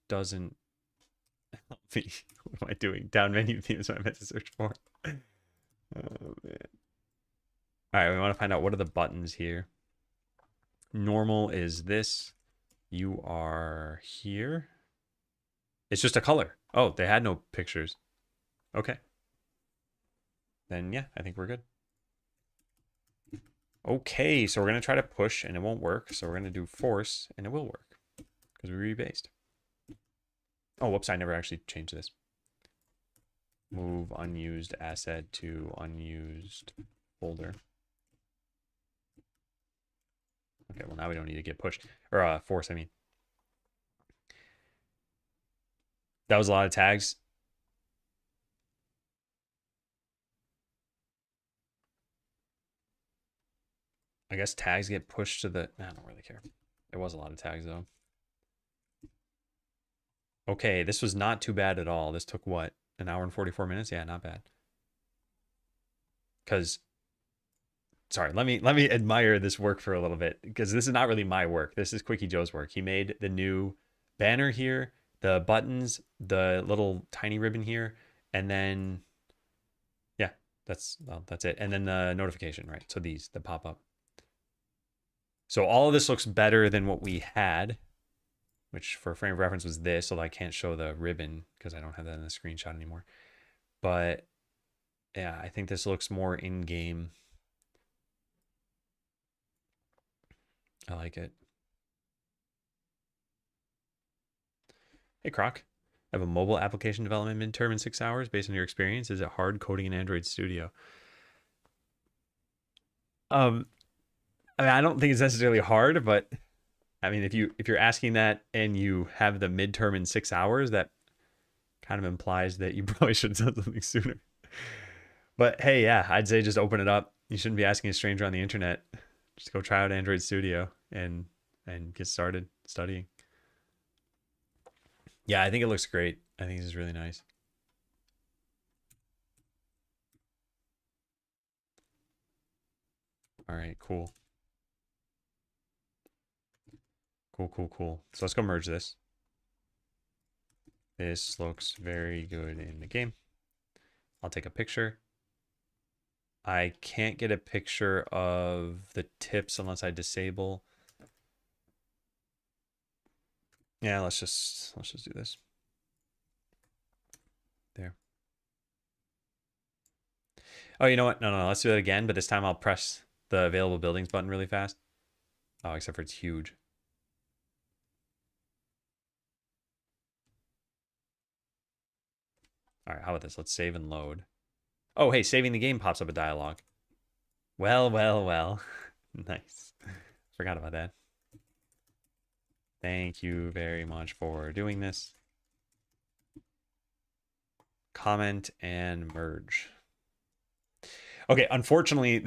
doesn't help me. What am I doing? Down menu theme is what I meant to search for. Oh, man. All right, we want to find out what are the buttons here. Normal is this. You are here. It's just a color. Oh, they had no pictures. Okay. Then yeah, I think we're good. Okay, so we're going to try to push and it won't work. So we're going to do force and it will work because we rebased. Oh, whoops, I never actually changed this. Move unused asset to unused folder. Okay, well now we don't need to get pushed. Or force, I mean. That was a lot of tags. I guess tags get pushed to the... I don't really care. There was a lot of tags, though. Okay, this was not too bad at all. This took, what, an hour and 44 minutes? Yeah, not bad. Because... Sorry, let me admire this work for a little bit. Because this is not really my work. This is Quickie Joe's work. He made the new banner here, the buttons, the little tiny ribbon here, and then... Yeah, that's it. And then the notification, right? So these, the pop-up. So all of this looks better than what we had, which for frame of reference was this, so I can't show the ribbon because I don't have that in the screenshot anymore. But yeah, I think this looks more in-game. I like it. Hey, Croc. I have a mobile application development midterm in 6 hours. Based on your experience, is it hard coding in Android Studio? I mean, I don't think it's necessarily hard, but I mean, if you're asking that and you have the midterm in 6 hours, that kind of implies that you probably should have done something sooner. But hey, yeah, I'd say just open it up. You shouldn't be asking a stranger on the internet. Just go try out Android Studio and get started studying. Yeah, I think it looks great. I think this is really nice. All right, cool. Cool, cool, cool. So let's go merge this. This looks very good in the game. I'll take a picture. I can't get a picture of the tips unless I disable. Yeah, let's just do this. There. Oh, you know what? No. Let's do that again, but this time I'll press the available buildings button really fast. Oh, except for it's huge. All right, how about this? Let's save and load. Oh, hey, saving the game pops up a dialog. Well. Nice. Forgot about that. Thank you very much for doing this. Comment and merge. Okay, unfortunately,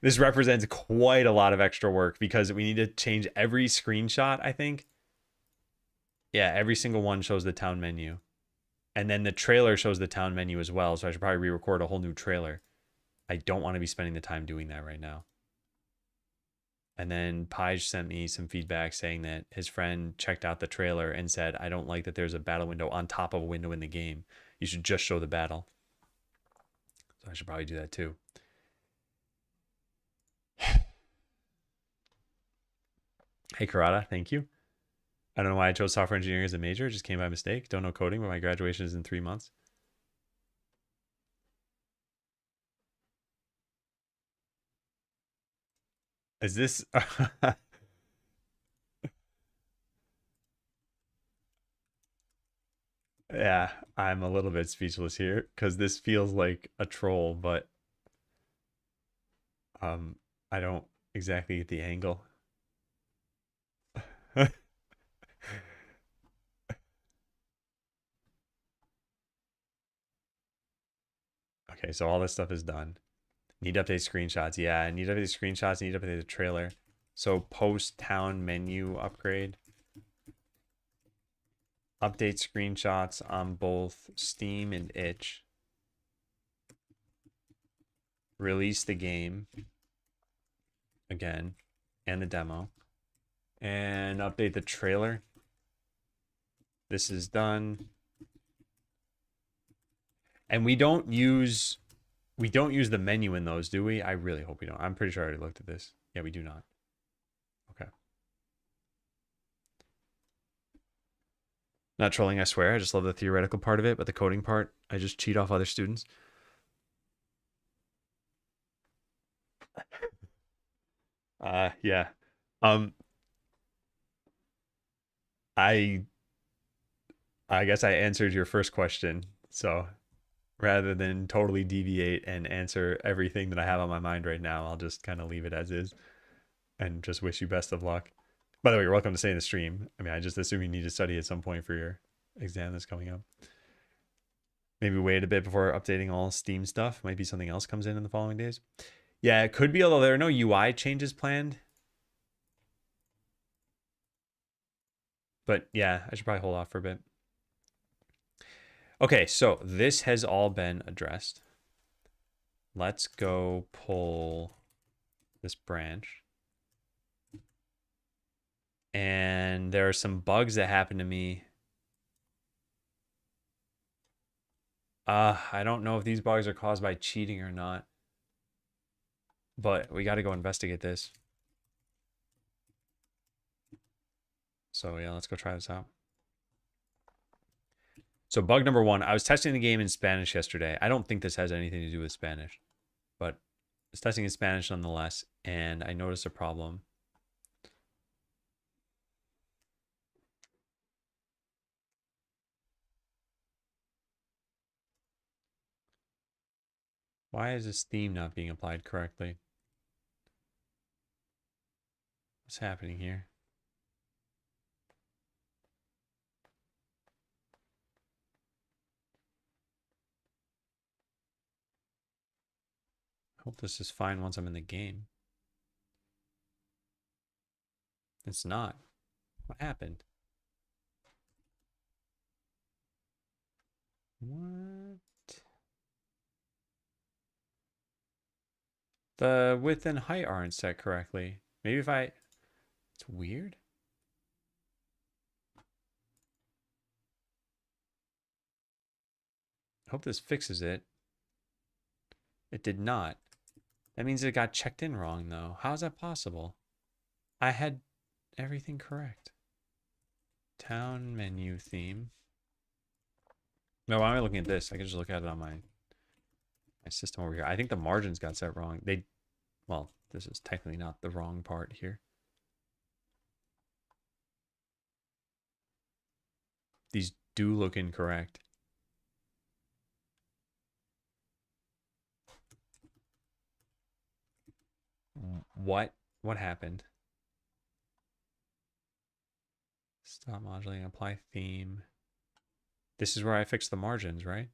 this represents quite a lot of extra work because we need to change every screenshot, I think. Yeah, every single one shows the town menu. And then the trailer shows the town menu as well, so I should probably re-record a whole new trailer. I don't want to be spending the time doing that right now. And then Pige sent me some feedback saying that his friend checked out the trailer and said, I don't like that there's a battle window on top of a window in the game. You should just show the battle. So I should probably do that too. Hey, Karada, thank you. I don't know why I chose software engineering as a major. It just came by mistake. Don't know coding, but my graduation is in 3 months. Is this... Yeah, I'm a little bit speechless here because this feels like a troll, but I don't exactly get the angle. Okay, so all this stuff is done. Need to update screenshots. Yeah, I need to update screenshots. Need to update the trailer. So post town menu upgrade. Update screenshots on both Steam and itch. Release the game again and the demo. And update the trailer. This is done. And we don't use the menu in those, do we? I really hope we don't. I'm pretty sure I already looked at this. Yeah, we do not. Okay. Not trolling, I swear. I just love the theoretical part of it, but the coding part, I just cheat off other students. Yeah. Um, I guess I answered your first question. So rather than totally deviate and answer everything that I have on my mind right now, I'll just kind of leave it as is and just wish you best of luck. By the way, you're welcome to stay in the stream. I mean, I just assume you need to study at some point for your exam that's coming up. Maybe wait a bit before updating all Steam stuff. Might be something else comes in the following days. Yeah, it could be, although there are no UI changes planned. But yeah, I should probably hold off for a bit. Okay, so this has all been addressed. Let's go pull this branch. And there are some bugs that happened to me. I don't know if these bugs are caused by cheating or not. But we got to go investigate this. So yeah, let's go try this out. So bug number 1, I was testing the game in Spanish yesterday. I don't think this has anything to do with Spanish, but it's testing in Spanish nonetheless, and I noticed a problem. Why is this theme not being applied correctly? What's happening here? Hope this is fine once I'm in the game. It's not. What happened? What? The width and height aren't set correctly. Maybe if I... It's weird. Hope this fixes it. It did not. That means it got checked in wrong, though. How is that possible? I had everything correct. Town menu theme. No, why am I looking at this? I can just look at it on my system over here. I think the margins got set wrong. Well, this is technically not the wrong part here. These do look incorrect. What happened? Stop modulating, apply theme. This is where I fixed the margins, right?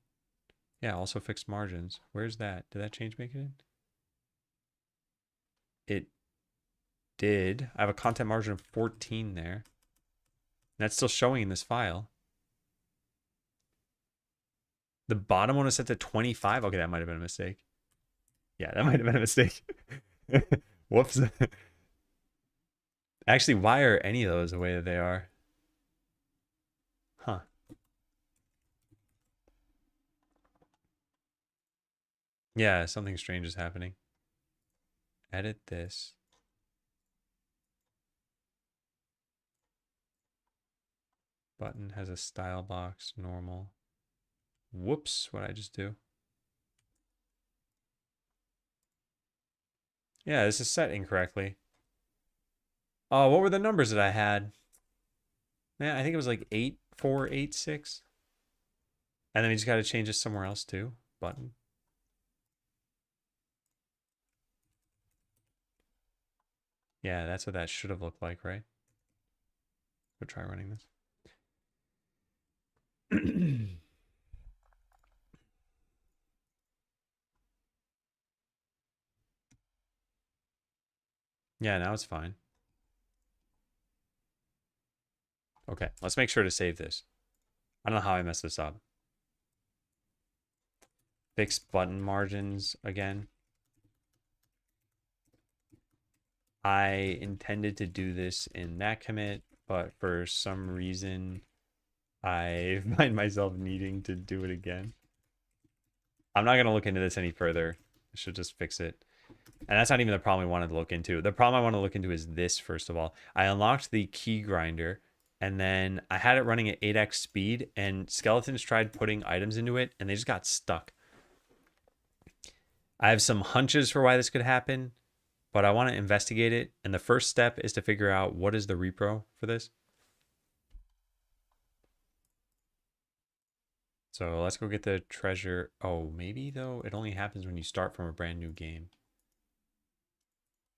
Yeah, also fixed margins. Where's that? Did that change make it in? It did. I have a content margin of 14 there. That's still showing in this file. The bottom one is set to 25. Okay, that might have been a mistake. Yeah, that might have been a mistake. Whoops. Actually, why are any of those the way that they are? Huh. Yeah, something strange is happening. Edit this. Button has a style box, normal. Whoops, what did I just do? Yeah, this is set incorrectly. Oh, what were the numbers that I had? Man, I think it was like 8486. And then we just got to change this somewhere else too. Button. Yeah, that's what that should have looked like, right? We'll try running this. Yeah, now it's fine. Okay, let's make sure to save this. I don't know how I messed this up. Fix button margins again. I intended to do this in that commit, but for some reason, I find myself needing to do it again. I'm not going to look into this any further. I should just fix it. And that's not even the problem I wanted to look into. The problem I want to look into is this, first of all. I unlocked the key grinder, and then I had it running at 8x speed, and skeletons tried putting items into it, and they just got stuck. I have some hunches for why this could happen, but I want to investigate it. And the first step is to figure out what is the repro for this. So let's go get the treasure. Oh, maybe though it only happens when you start from a brand new game.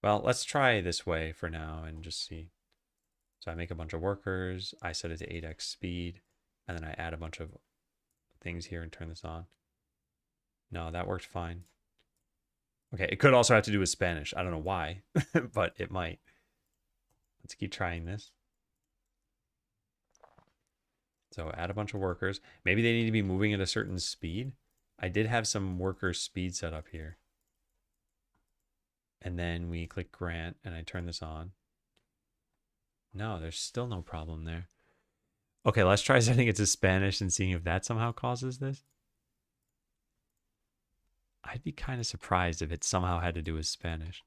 Well, let's try this way for now and just see. So I make a bunch of workers. I set it to 8x speed, and then I add a bunch of things here and turn this on. No, that worked fine. Okay, it could also have to do with Spanish. I don't know why, but it might. Let's keep trying this. So add a bunch of workers. Maybe they need to be moving at a certain speed. I did have some worker speed set up here. And then we click grant and I turn this on. No, there's still no problem there. Okay, let's try setting it to Spanish and seeing if that somehow causes this. I'd be kind of surprised if it somehow had to do with Spanish.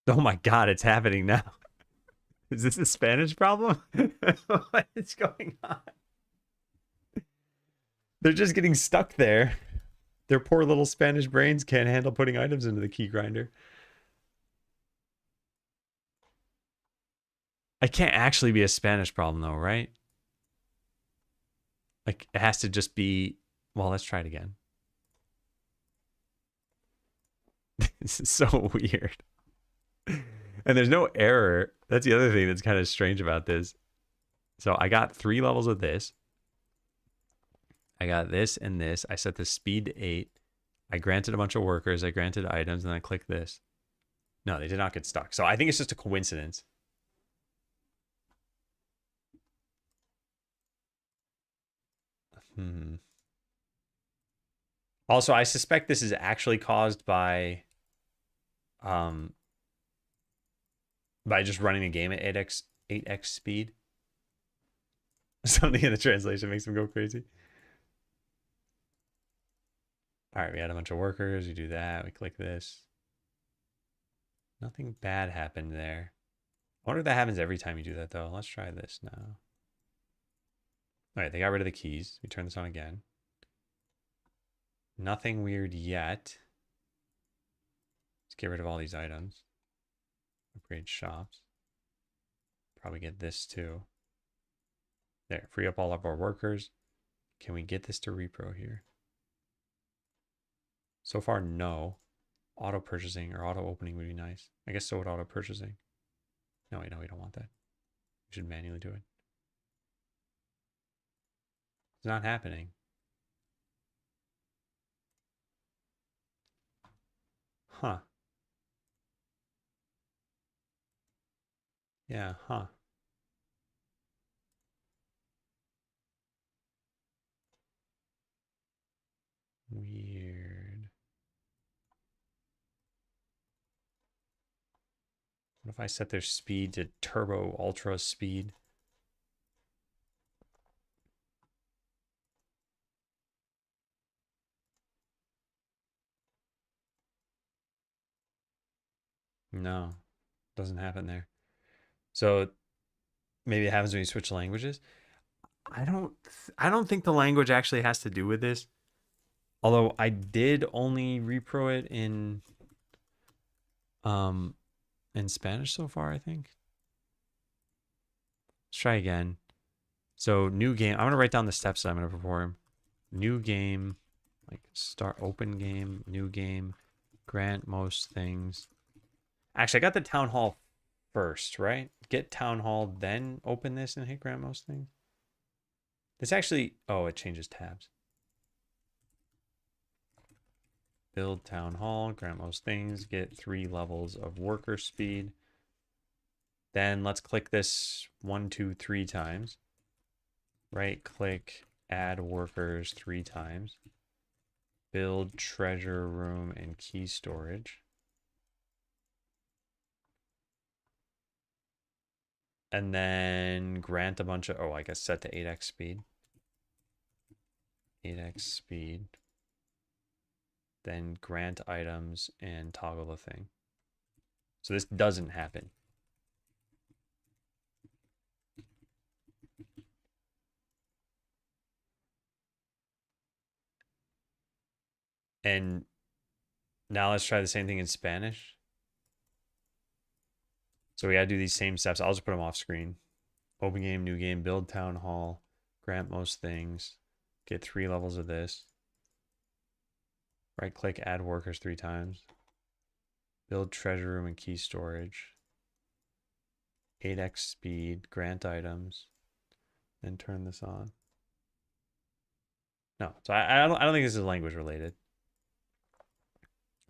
Oh my God, it's happening now. Is this a Spanish problem? What is going on? They're just getting stuck there. Their poor little Spanish brains can't handle putting items into the key grinder. It can't actually be a Spanish problem though, right? Like it has to just be, well, let's try it again. This is so weird. And there's no error. That's the other thing that's kind of strange about this. So I got 3 levels of this. I got this and this. I set the speed to 8. I granted a bunch of workers. I granted items, and I click this. No, they did not get stuck. So I think it's just a coincidence. Also, I suspect this is actually caused by just running the game at 8x speed. Something in the translation makes them go crazy. All right, we had a bunch of workers. We do that. We click this. Nothing bad happened there. I wonder if that happens every time you do that, though. Let's try this now. All right, they got rid of the keys. We turn this on again. Nothing weird yet. Let's get rid of all these items. Upgrade shops. Probably get this too. There, free up all of our workers. Can we get this to repro here? So far, no. Auto purchasing or auto opening would be nice. I guess so would auto purchasing. No, wait, no, we don't want that. We should manually do it. It's not happening. Huh. Yeah, huh. Weird. What if I set their speed to turbo ultra speed? No, doesn't happen there. So maybe it happens when you switch languages. I don't think the language actually has to do with this. Although I did only repro it in Spanish so far, I think. Let's try again. So new game. I'm gonna write down the steps that I'm gonna perform. New game, like start open game, new game, grant most things. Actually, I got the town hall first, right? Get town hall, then open this and hit grant most things. This actually, oh, it changes tabs. Build town hall, grant most things, get 3 levels of worker speed. Then let's click this 1, 2, 3 times. Right click, add workers 3 times. Build treasure room and key storage. And then grant a bunch of, oh, I guess set to 8x speed. 8x speed. Then grant items and toggle the thing. So this doesn't happen. And now let's try the same thing in Spanish. So we got to do these same steps. I'll just put them off screen. Open game, new game, build town hall, grant most things, get 3 levels of this. Right click, add workers 3 times. Build treasure room and key storage. 8x speed, grant items, then turn this on. No, so I don't think this is language related.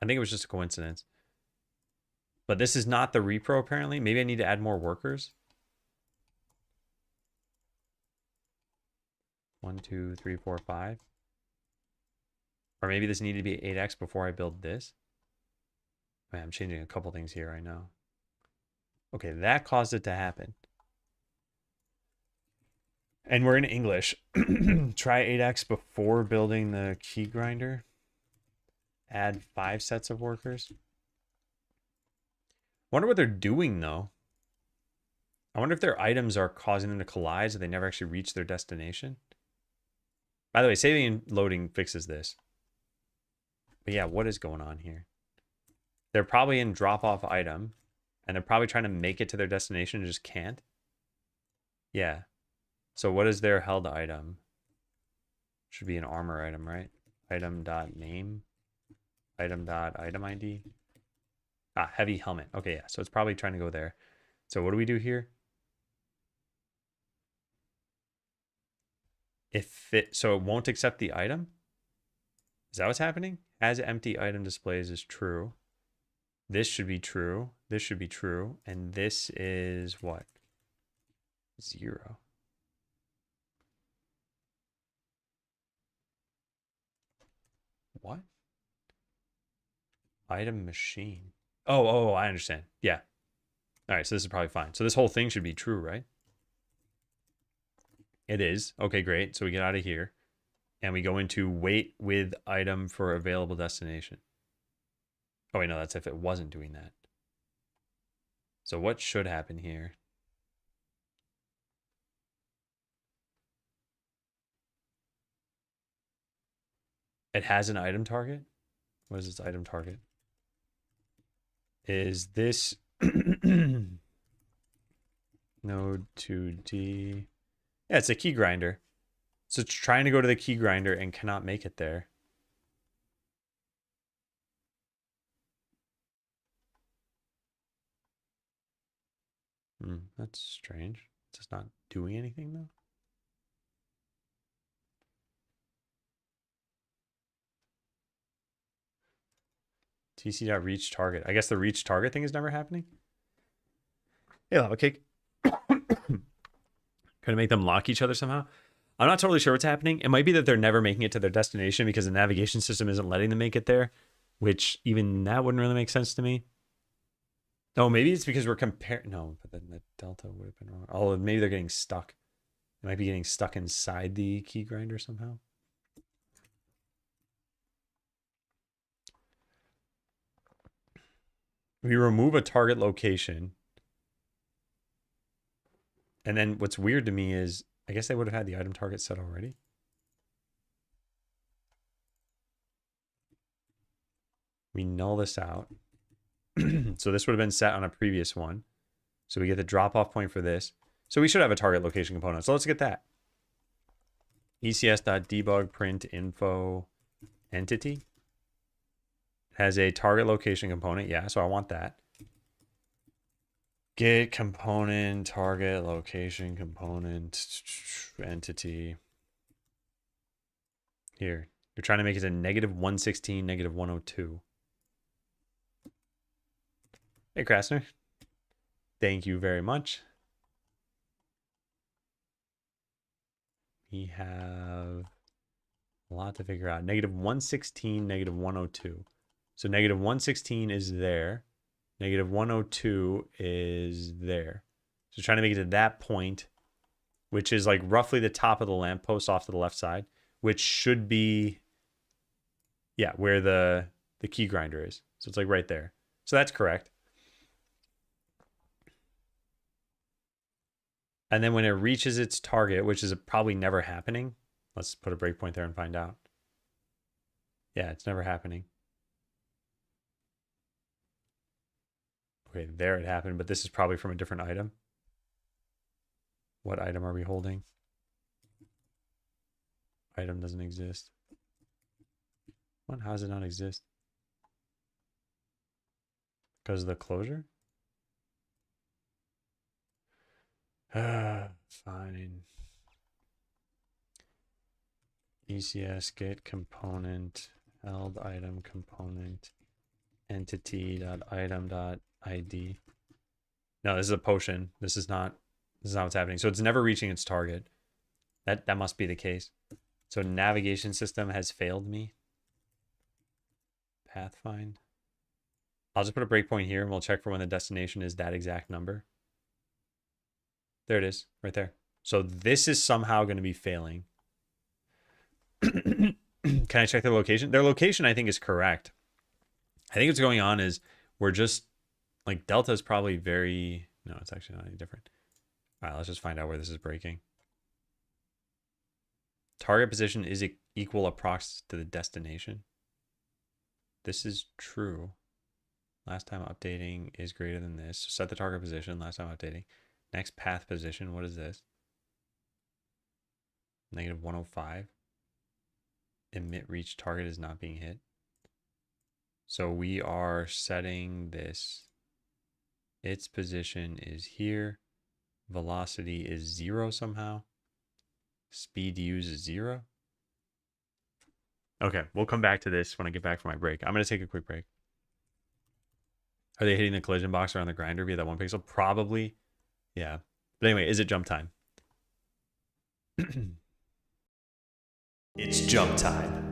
I think it was just a coincidence. But this is not the repro apparently. Maybe I need to add more workers. 1, 2, 3, 4, 5. Or maybe this needed to be 8x before I build this. Man, I'm changing a couple things here, I know. Okay, that caused it to happen. And we're in English. Try 8x before building the key grinder. Add 5 sets of workers. Wonder what they're doing though. I wonder if their items are causing them to collide so they never actually reach their destination. By the way, saving and loading fixes this. But yeah, what is going on here? They're probably in drop-off item, and they're probably trying to make it to their destination and just can't. Yeah. So what is their held item? Should be an armor item, right? Item.name. Item.item ID. Ah, heavy helmet. Okay, yeah. So it's probably trying to go there. So what do we do here? So it won't accept the item? Is that what's happening? As empty item displays is true. This should be true. This should be true. And this is what? 0. What? Item machine. Oh, I understand. Yeah. All right, so this is probably fine. So this whole thing should be true, right? It is. Okay, great. So we get out of here and we go into wait with item for available destination. Oh, wait, no, that's if it wasn't doing that. So what should happen here? It has an item target. What is its item target? Is this node 2D? Yeah, it's a key grinder. So it's trying to go to the key grinder and cannot make it there. That's strange. It's just not doing anything though. TC.reach target. I guess the reach target thing is never happening. Yeah, okay. Gonna make them lock each other somehow. I'm not totally sure what's happening. It might be that they're never making it to their destination because the navigation system isn't letting them make it there, which even that wouldn't really make sense to me. Oh, maybe it's because we're comparing. No, but then the delta would have been wrong. Oh, maybe they're getting stuck. They might be getting stuck inside the key grinder somehow. We remove a target location. And then what's weird to me is, I guess they would have had the item target set already. We null this out. So this would have been set on a previous one. So we get the drop off point for this. So we should have a target location component. So let's get that. ECS.debug print info entity has a target location component. Yeah, so I want that. Get component target location component entity. Here, you're trying to make it a -116, -102. Hey, Krasner. Thank you very much. We have a lot to figure out. -116, -102. So -116 is there. -102 is there. So trying to make it to that point, which is like roughly the top of the lamppost off to the left side, which should be, yeah, where the key grinder is. So it's like right there. So that's correct. And then when it reaches its target, which is probably never happening, let's put a breakpoint there and find out. Yeah, it's never happening. Okay, there it happened, but this is probably from a different item. What item are we holding? Item doesn't exist. What? How does it not exist? Because of the closure? Fine. ECS get component held item component entity.item.id. No, this is a potion. This is not what's happening. So it's never reaching its target. That must be the case. So navigation system has failed me. Pathfind. I'll just put a breakpoint here and we'll check for when the destination is that exact number. There it is, right there. So this is somehow going to be failing. Can I check their location? Their location, I think, is correct. I think what's going on is we're just, like, delta is probably very... No, it's actually not any different. All right, let's just find out where this is breaking. Target position is equal approx to the destination. This is true. Last time updating is greater than this. So set the target position, last time updating. Next path position, what is this? -105. Emit reach target is not being hit. So we are setting this. Its position is here. Velocity is 0 somehow. Speed used is 0. Okay, we'll come back to this when I get back from my break. I'm going to take a quick break. Are they hitting the collision box around the grinder via that 1 pixel? Probably. Yeah. But anyway, is it jump time? It's jump time.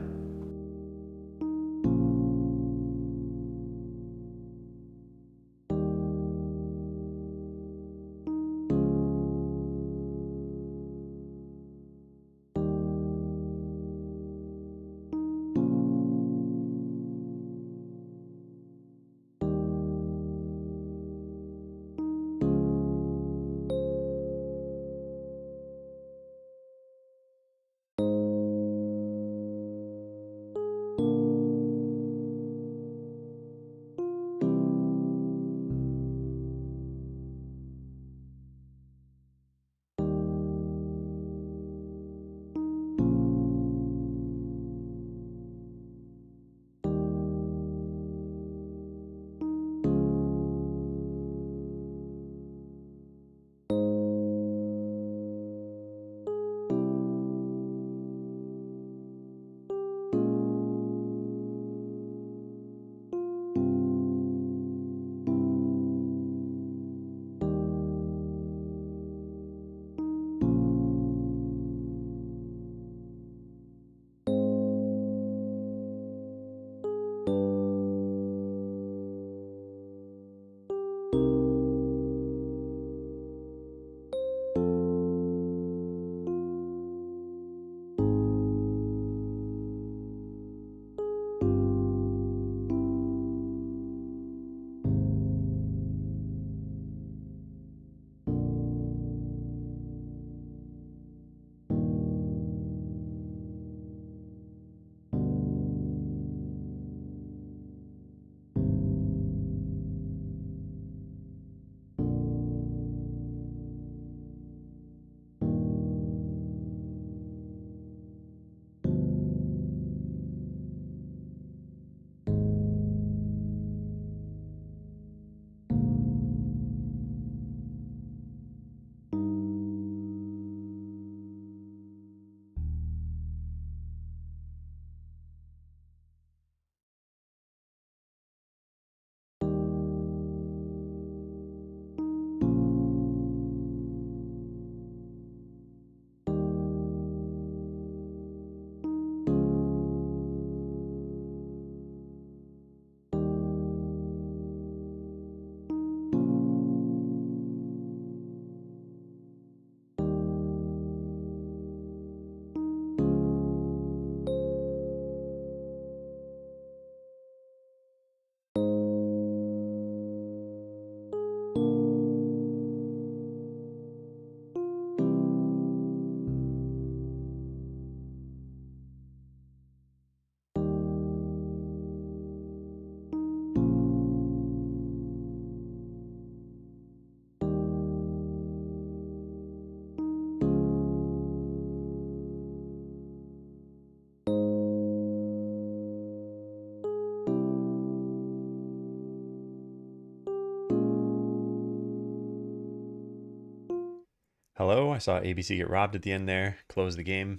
Hello, I saw ABC get robbed at the end there. Close the game.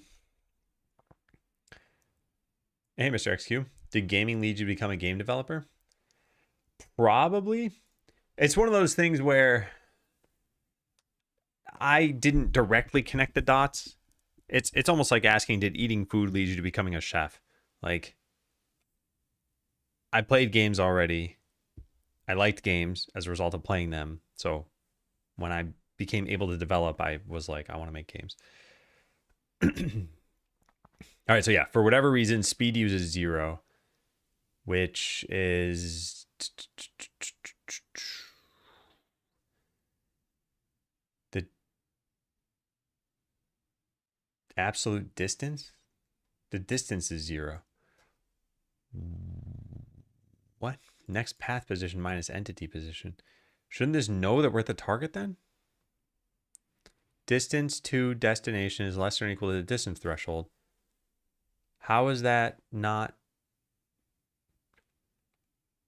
Hey, Mr. XQ. Did gaming lead you to become a game developer? Probably. It's one of those things where I didn't directly connect the dots. It's almost like asking, did eating food lead you to becoming a chef? Like, I played games already. I liked games as a result of playing them. So when I became able to develop, I was like, I want to make games. All right, so yeah, for whatever reason, speed uses 0, which is the absolute distance. The distance is 0. What? Next path position minus entity position. Shouldn't this know that we're at the target then? Distance to destination is less than or equal to the distance threshold. How is that not?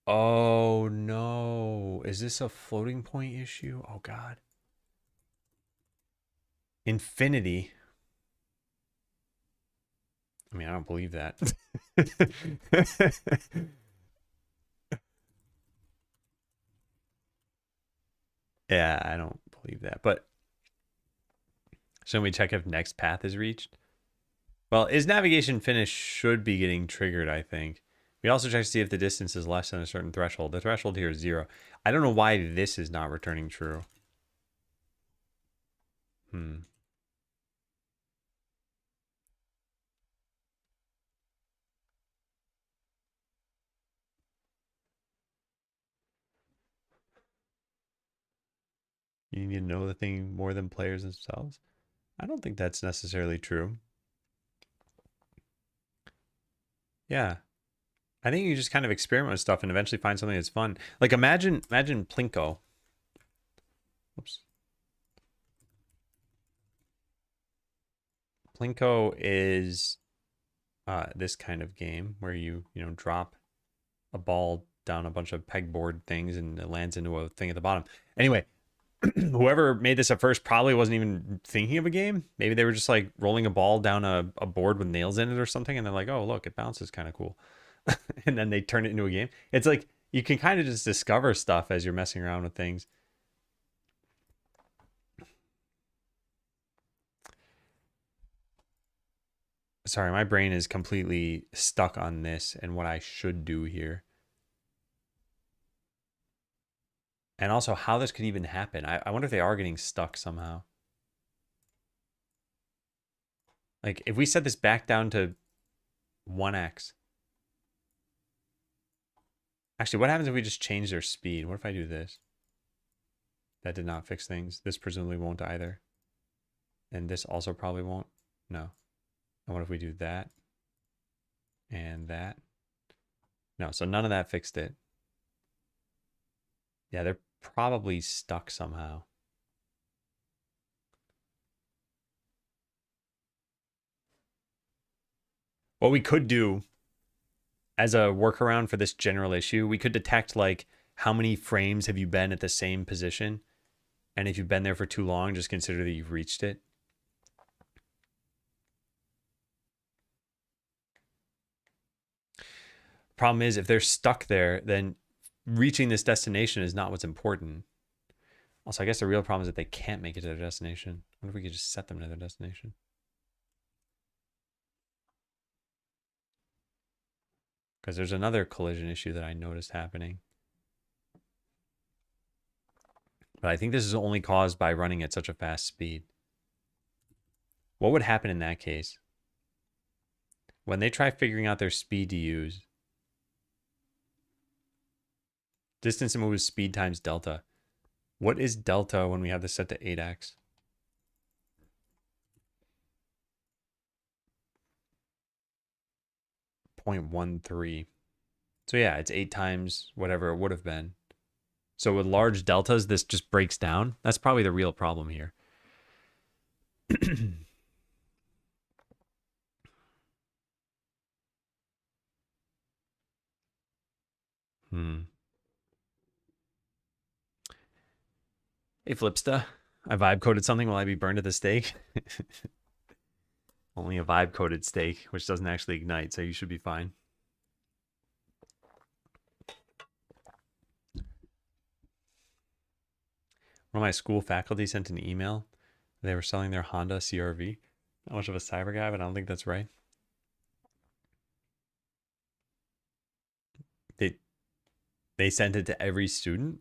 Oh no. Is this a floating point issue? Oh God. Infinity. I mean, I don't believe that. Yeah, I don't believe that. But shouldn't we check if next path is reached? Well, is navigation finished should be getting triggered, I think. We also check to see if the distance is less than a certain threshold. The threshold here is 0. I don't know why this is not returning true. Hmm. You need to know the thing more than players themselves. I don't think that's necessarily true. Yeah. I think you just kind of experiment with stuff and eventually find something that's fun. Like imagine Plinko. Oops. Plinko is this kind of game where you drop a ball down a bunch of pegboard things and it lands into a thing at the bottom. Anyway, whoever made this at first probably wasn't even thinking of a game. Maybe they were just like rolling a ball down a board with nails in it or something, and they're like, oh look, it bounces, kind of cool. And then they turn it into a game. It's like you can kind of just discover stuff as you're messing around with things. Sorry, my brain is completely stuck on this and what I should do here. And also how this could even happen. I wonder if they are getting stuck somehow. Like if we set this back down to 1x. Actually, what happens if we just change their speed? What if I do this? That did not fix things. This presumably won't either. And this also probably won't. No. And what if we do that? And that? No, so none of that fixed it. Yeah, they're probably stuck somehow. What we could do as a workaround for this general issue, we could detect like how many frames have you been at the same position? And if you've been there for too long, just consider that you've reached it. Problem is, if they're stuck there, then reaching this destination is not what's important. Also, I guess the real problem is that they can't make it to their destination. What if we could just set them to their destination? Because there's another collision issue that I noticed happening. But I think this is only caused by running at such a fast speed. What would happen in that case? When they try figuring out their speed to use, distance to move is speed times delta. What is delta when we have this set to 8x? 0.13. So yeah, it's 8 times whatever it would have been. So with large deltas, this just breaks down. That's probably the real problem here. Hey, Flipsta. I vibe coded something. Will I be burned at the stake? Only a vibe coded stake, which doesn't actually ignite, so you should be fine. One of my school faculty sent an email. They were selling their Honda CRV. Not much of a cyber guy, but I don't think that's right. They sent it to every student.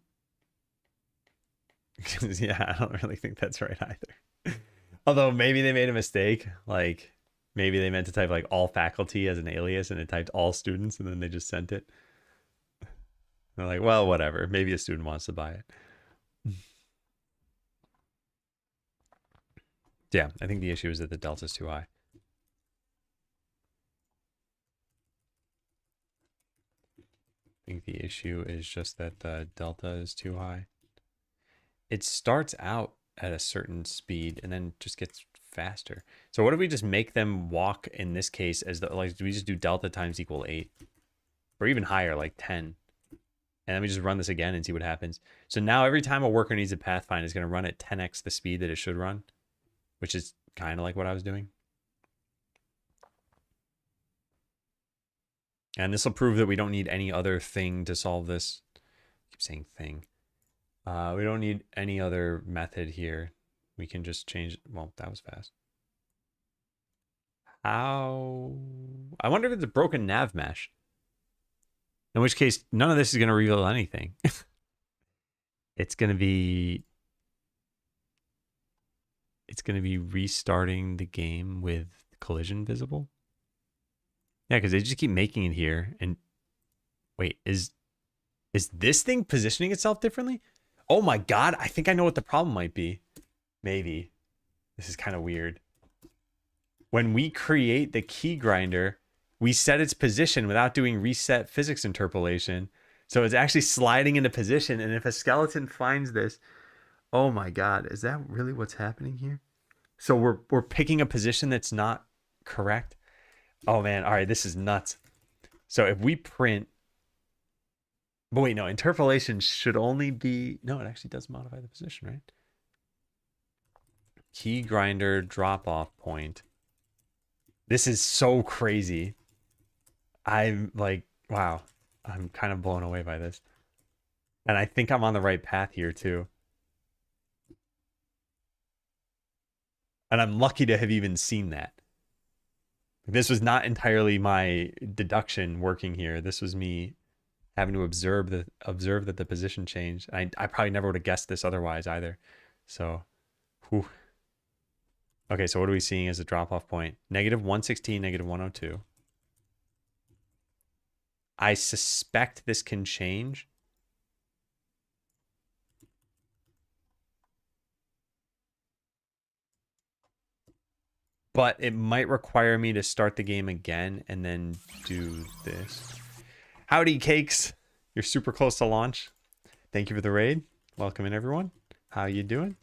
Yeah, I don't really think that's right either. Although maybe they made a mistake. Like maybe they meant to type like all faculty as an alias and it typed all students and then they just sent it. They're like, well, whatever. Maybe a student wants to buy it. Yeah, I think the issue is that the delta is too high. I think the issue is just that the delta is too high. It starts out at a certain speed and then just gets faster. So what if we just make them walk in this case as the, like, do we just do delta times equal 8? Or even higher, like 10? And then we just run this again and see what happens. So now every time a worker needs a pathfind, it's going to run at 10x the speed that it should run, which is kind of like what I was doing. And this will prove that we don't need any other thing to solve this. I keep saying thing. We don't need any other method here. We can just change it. Well, that was fast. How? I wonder if it's a broken nav mesh. In which case, none of this is going to reveal anything. It's going to be restarting the game with collision visible. Yeah, because they just keep making it here. And wait, is this thing positioning itself differently? Oh my God, I think I know what the problem might be. Maybe. This is kind of weird. When we create the key grinder, we set its position without doing reset physics interpolation. So it's actually sliding into position. And if a skeleton finds this, oh my God, is that really what's happening here? So we're picking a position that's not correct. Oh man, all right, this is nuts. So if we print, but wait, no, interpolation should only be, no, it actually does modify the position, right? Key grinder drop off point. This is so crazy. I'm like, wow, I'm kind of blown away by this. And I think I'm on the right path here too. And I'm lucky to have even seen that. This was not entirely my deduction working here. This was me having to observe that the position changed. I probably never would have guessed this otherwise either. So, whew. Okay, so what are we seeing as a drop-off point? -116, -102. I suspect this can change. But it might require me to start the game again and then do this. Howdy, Cakes. You're super close to launch. Thank you for the raid. Welcome in, everyone. How you doing?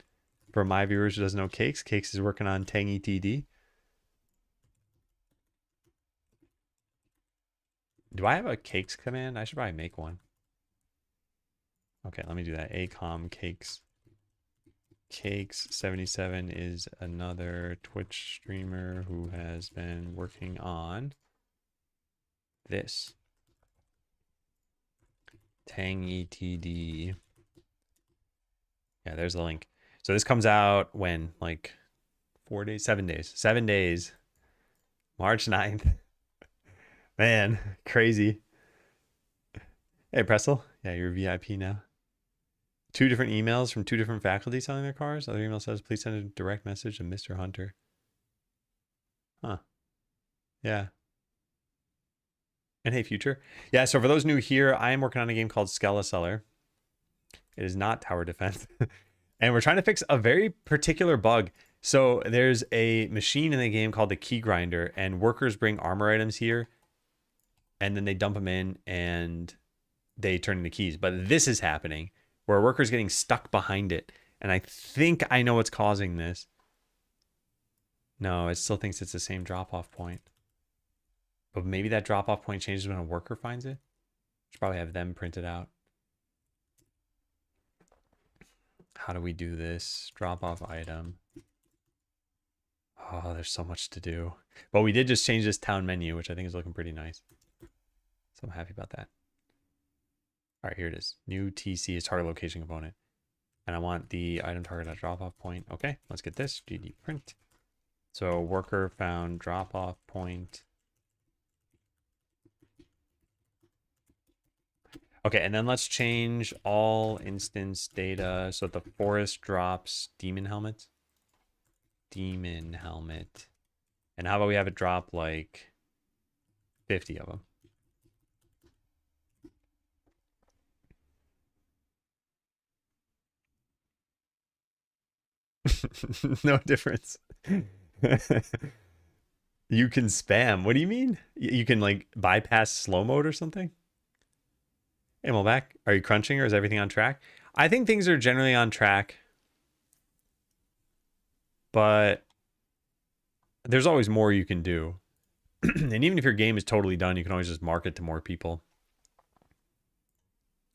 For my viewers who doesn't know Cakes, Cakes is working on Tangy TD. Do I have a Cakes command? I should probably make one. Okay, let me do that. Acom Cakes. Cakes77 is another Twitch streamer who has been working on this. Tangy TD. Yeah, there's the link. So this comes out when? Like 4 days? 7 days. 7 days. March 9th. Man, crazy. Hey, Pressel. Yeah, you're VIP now. 2 different emails from 2 different faculty selling their cars. Other email says, please send a direct message to Mr. Hunter. Huh. Yeah. And hey, future. Yeah, so for those new here, I am working on a game called Skeleseller. It is not tower defense. And we're trying to fix a very particular bug. So there's a machine in the game called the key grinder, and workers bring armor items here, and then they dump them in, and they turn into keys. But this is happening, where a worker's getting stuck behind it. And I think I know what's causing this. No, it still thinks it's the same drop-off point. But maybe that drop-off point changes when a worker finds it. Should probably have them printed out. How do we do this? Drop-off item. Oh, there's so much to do. But we did just change this town menu, which I think is looking pretty nice. So I'm happy about that. All right, here it is. New TC is target location component. And I want the item target at drop-off point. Okay, let's get this. GD print. So worker found drop-off point. Okay, and then let's change all instance data so that the forest drops demon helmets. Demon helmet. And how about we have it drop like 50 of them? No difference. You can spam. What do you mean? You can like bypass slow mode or something? Hey, back. Are you crunching or is everything on track? I think things are generally on track. But there's always more you can do. And even if your game is totally done, you can always just market to more people.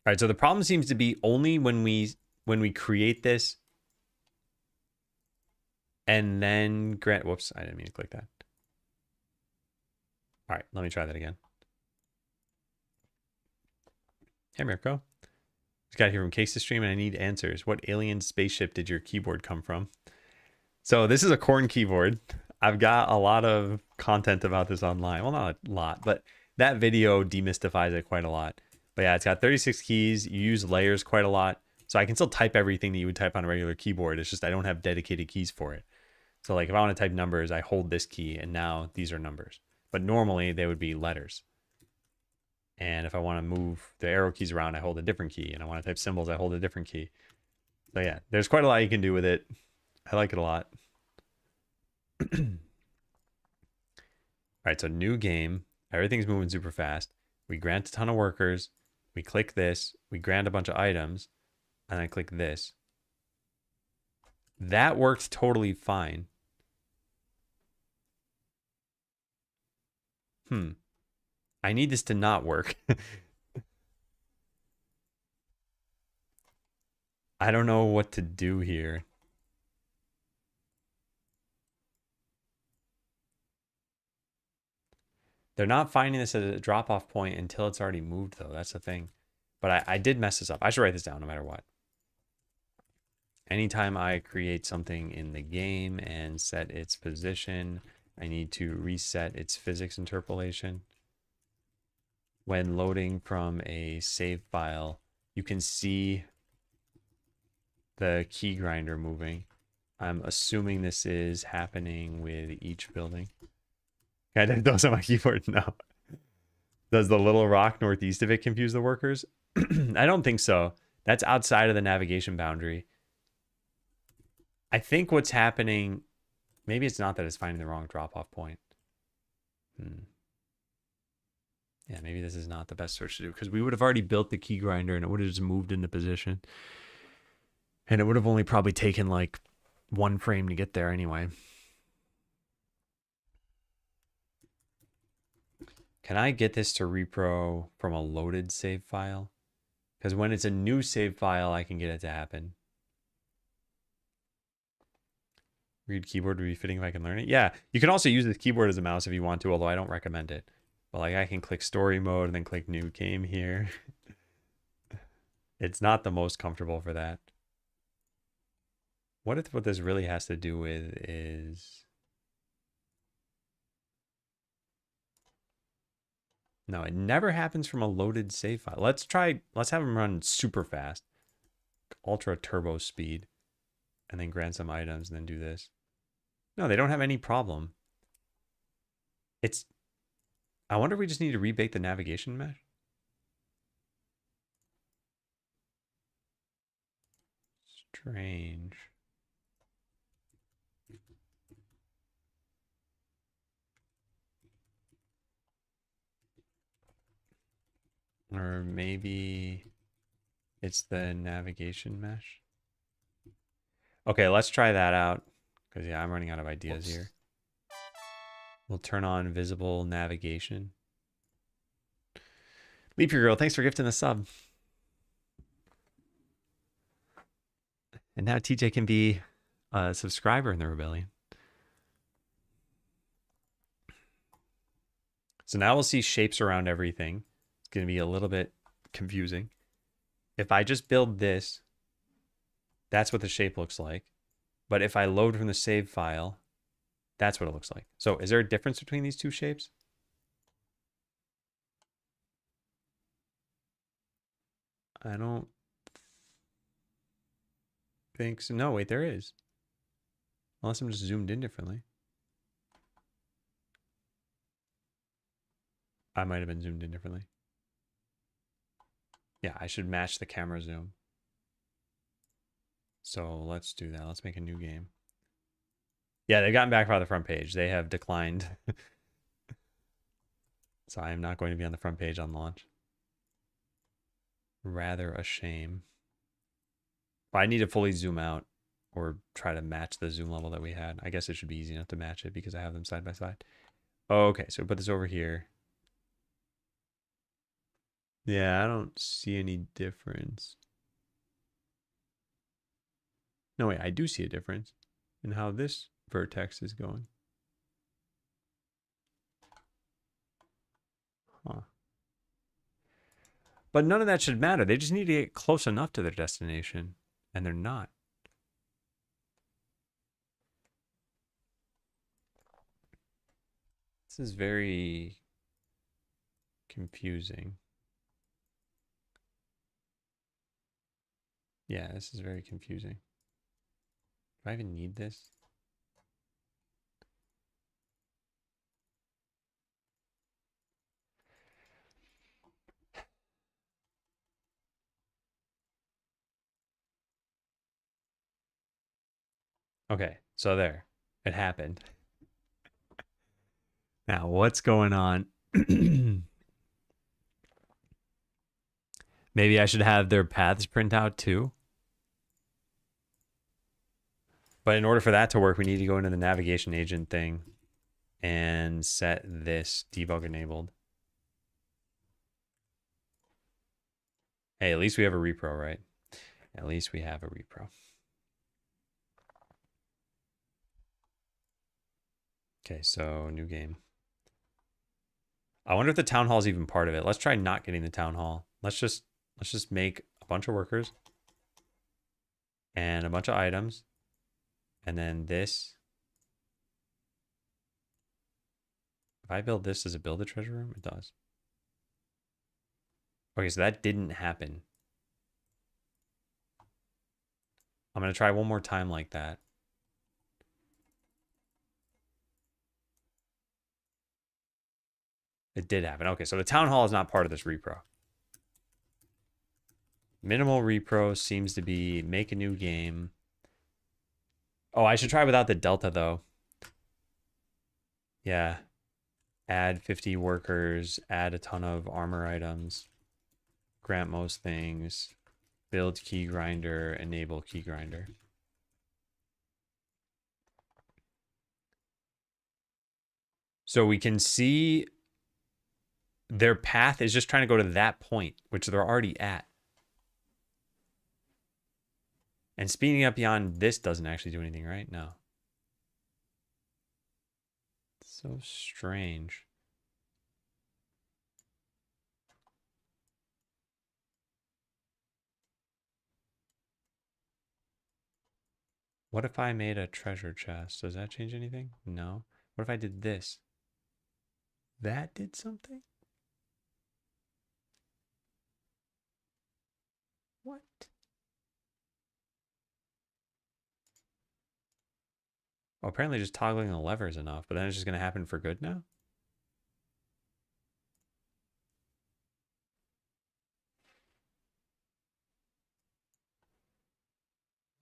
All right, so the problem seems to be only when we create this and then grant. Whoops, I didn't mean to click that. All right, let me try that again. Hey, Mirko. Just got here from Case to Stream, and I need answers. What alien spaceship did your keyboard come from? So this is a Corn keyboard. I've got a lot of content about this online. Well, not a lot, but that video demystifies it quite a lot. But yeah, it's got 36 keys. You use layers quite a lot. So I can still type everything that you would type on a regular keyboard. It's just I don't have dedicated keys for it. So like if I want to type numbers, I hold this key and now these are numbers. But normally they would be letters. And if I want to move the arrow keys around, I hold a different key. And I want to type symbols, I hold a different key. So yeah, there's quite a lot you can do with it. I like it a lot. All right, so new game. Everything's moving super fast. We grant a ton of workers. We click this. We grant a bunch of items. And I click this. That worked totally fine. I need this to not work. I don't know what to do here. They're not finding this as a drop-off point until it's already moved, though. That's the thing. But I did mess this up. I should write this down no matter what. Anytime I create something in the game and set its position, I need to reset its physics interpolation. When loading from a save file, you can see the key grinder moving. I'm assuming this is happening with each building. I did those on my keyboard. No. Does the little rock northeast of it confuse the workers? I don't think so. That's outside of the navigation boundary. I think what's happening, maybe it's not that it's finding the wrong drop-off point. Yeah, maybe this is not the best search to do because we would have already built the key grinder and it would have just moved into position. And it would have only probably taken like one frame to get there anyway. Can I get this to repro from a loaded save file? Because when it's a new save file, I can get it to happen. Read keyboard would be fitting if I can learn it. Yeah, you can also use this keyboard as a mouse if you want to, although I don't recommend it. But like I can click story mode and then click new game here. It's not the most comfortable for that. What if what this really has to do with is... No, it never happens from a loaded save file. Let's have them run super fast. Ultra turbo speed. And then grant some items and then do this. No, they don't have any problem. I wonder if we just need to rebake the navigation mesh. Strange. Or maybe it's the navigation mesh. Okay, let's try that out. Because, yeah, I'm running out of ideas here. We'll turn on visible navigation. Leap Your Girl, thanks for gifting the sub. And now TJ can be a subscriber in the Rebellion. So now we'll see shapes around everything. It's going to be a little bit confusing. If I just build this, that's what the shape looks like. But if I load from the save file, that's what it looks like. So is there a difference between these two shapes? I don't think so. No, wait, there is. Unless I'm just zoomed in differently. I might have been zoomed in differently. Yeah, I should match the camera zoom. So let's do that. Let's make a new game. Yeah, they've gotten back by the front page. They have declined. So I am not going to be on the front page on launch. Rather a shame. But I need to fully zoom out or try to match the zoom level that we had. I guess it should be easy enough to match it because I have them side by side. Okay, so put this over here. Yeah, I don't see any difference. No, wait, I do see a difference in how this vertex is going. Huh. But none of that should matter. They just need to get close enough to their destination, and they're not. This is very confusing. Yeah, this is very confusing. Do I even need this? Okay, so there. It happened. Now, what's going on? Maybe I should have their paths print out too. But in order for that to work, we need to go into the navigation agent thing and set this debug enabled. Hey, at least we have a repro, right? At least we have a repro. Okay, so new game. I wonder if the town hall is even part of it. Let's try not getting the town hall. Let's just make a bunch of workers and a bunch of items. And then this. If I build this, does it build a treasure room? It does. Okay, so that didn't happen. I'm going to try one more time like that. It did happen. Okay, so the town hall is not part of this repro. Minimal repro seems to be make a new game. Oh, I should try without the delta though. Yeah. Add 50 workers, add a ton of armor items, grant most things, build key grinder, enable key grinder. So we can see their path is just trying to go to that point, which they're already at. And speeding up beyond this doesn't actually do anything, right? No. So strange. What if I made a treasure chest? Does that change anything? No. What if I did this? That did something? What? Oh, apparently just toggling the lever is enough, but then it's just going to happen for good now?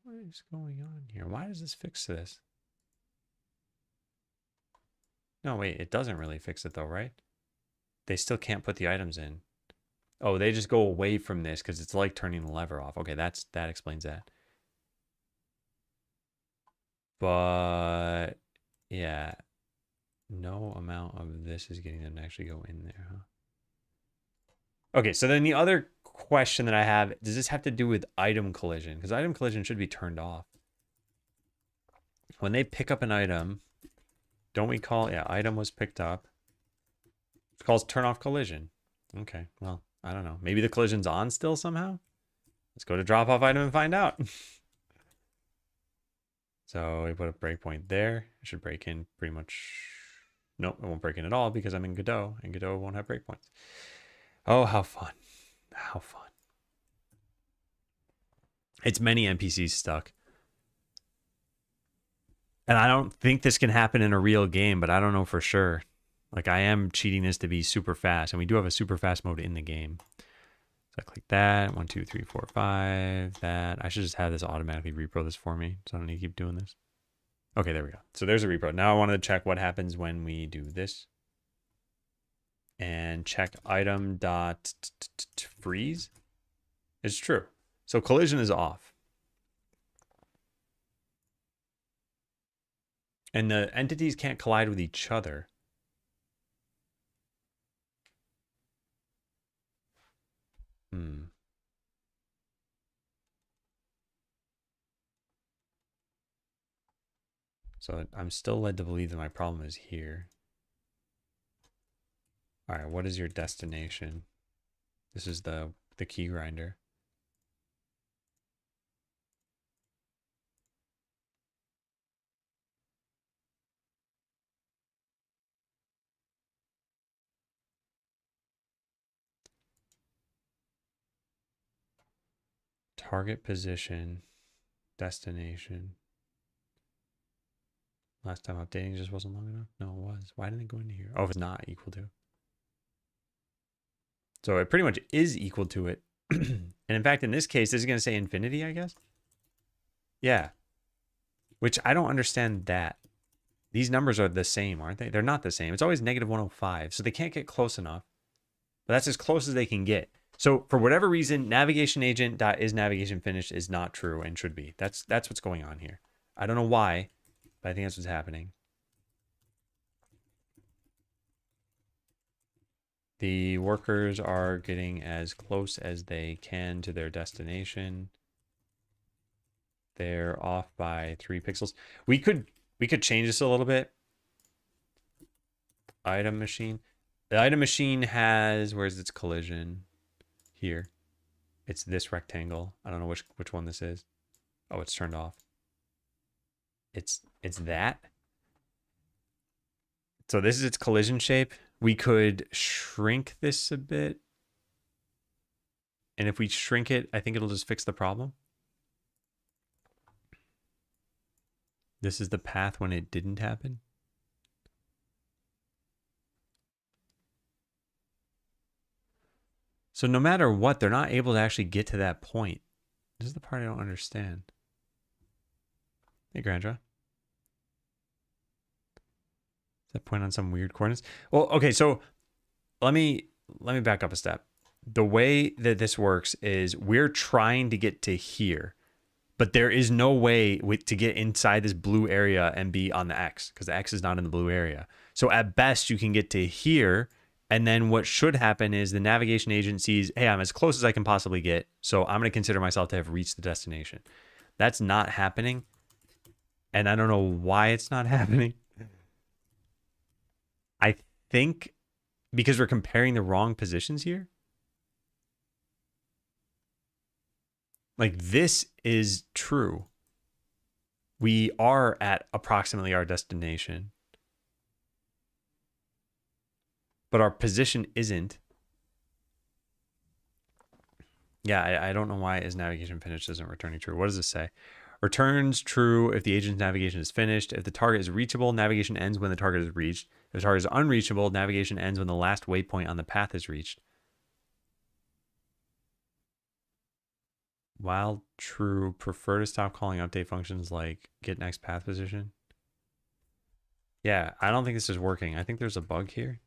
What is going on here? Why does this fix this? No, wait, it doesn't really fix it though, right? They still can't put the items in. Oh, they just go away from this because it's like turning the lever off. Okay, that explains that. But yeah, no amount of this is getting them to actually go in there, huh? Okay, so then the other question that I have, does this have to do with item collision? Because item collision should be turned off. When they pick up an item, don't we call, yeah, item was picked up. It calls turn off collision. Okay, well, I don't know. Maybe the collision's on still somehow? Let's go to drop off item and find out. So we put a breakpoint there. It should break in pretty much. Nope, it won't break in at all because I'm in Godot, and Godot won't have breakpoints. Oh, how fun. How fun. It's many NPCs stuck. And I don't think this can happen in a real game, but I don't know for sure. Like, I am cheating this to be super fast, and we do have a super fast mode in the game. So I click that. 1, 2, 3, 4, 5. That. I should just have this automatically repro this for me, so I don't need to keep doing this. Okay, there we go. So there's a repro. Now I wanted to check what happens when we do this. And check item dot freeze. It's true. So collision is off. And the entities can't collide with each other. So I'm still led to believe that my problem is here. All right, what is your destination? This is the key grinder. Target position, destination. Last time updating just wasn't long enough. No, it was. Why didn't it go into here? Oh, it's not equal to. So it pretty much is equal to it. And in fact, in this case, this is going to say infinity, I guess. Yeah. Which I don't understand that. These numbers are the same, aren't they? They're not the same. It's always negative 105. So they can't get close enough. But that's as close as they can get. So for whatever reason, navigation agent dot is navigation finished is not true and should be. That's what's going on here. I don't know why, but I think that's what's happening. The workers are getting as close as they can to their destination. They're off by 3 pixels. We could change this a little bit. Item machine. The item machine has, where's its collision? Here. It's this rectangle. I don't know which one this is. Oh, it's turned off. It's that. So this is its collision shape. We could shrink this a bit. And if we shrink it, I think it'll just fix the problem. This is the path when it didn't happen. So no matter what, they're not able to actually get to that point. This is the part I don't understand. Hey, Grandra. Does that point on some weird coordinates? Well, okay, so let me back up a step. The way that this works is we're trying to get to here, but there is no way to get inside this blue area and be on the X because the X is not in the blue area. So at best, you can get to here. And then what should happen is the navigation agent sees, hey, I'm as close as I can possibly get. So I'm going to consider myself to have reached the destination. That's not happening. And I don't know why it's not happening. I think because we're comparing the wrong positions here. Like this is true. We are at approximately our destination. But our position isn't. Yeah, I don't know why is navigation finished isn't returning true. What does this say? Returns true if the agent's navigation is finished. If the target is reachable, navigation ends when the target is reached. If the target is unreachable, navigation ends when the last waypoint on the path is reached. While true, prefer to stop calling update functions like get next path position. Yeah, I don't think this is working. I think there's a bug here.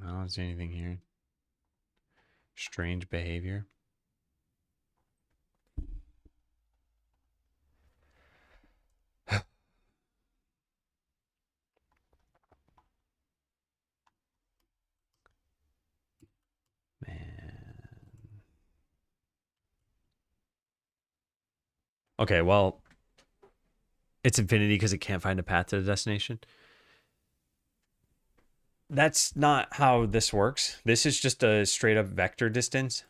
I don't see anything here. Strange behavior. Man. Okay, well, it's infinity because it can't find a path to the destination. That's not how this works. This is just a straight up vector distance.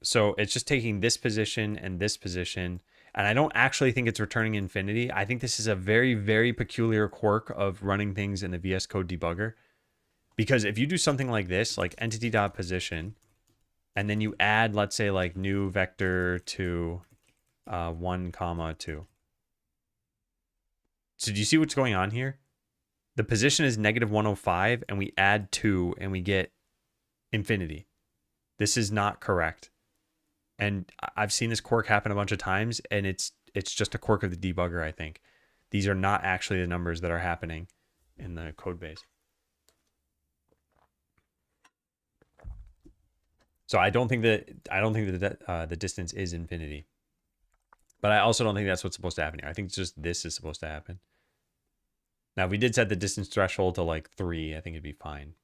So it's just taking this position and this position. And I don't actually think it's returning infinity. I think this is a very, very peculiar quirk of running things in the VS Code debugger. Because if you do something like this, like entity.position, and then you add, let's say, like new vector to 1, 2. So do you see what's going on here? The position is negative 105, and we add 2, and we get infinity. This is not correct. And I've seen this quirk happen a bunch of times, and it's just a quirk of the debugger, I think. These are not actually the numbers that are happening in the code base. So I don't think that the distance is infinity. But I also don't think that's what's supposed to happen here. I think just this is supposed to happen. Now, if we did set the distance threshold to like 3, I think it'd be fine.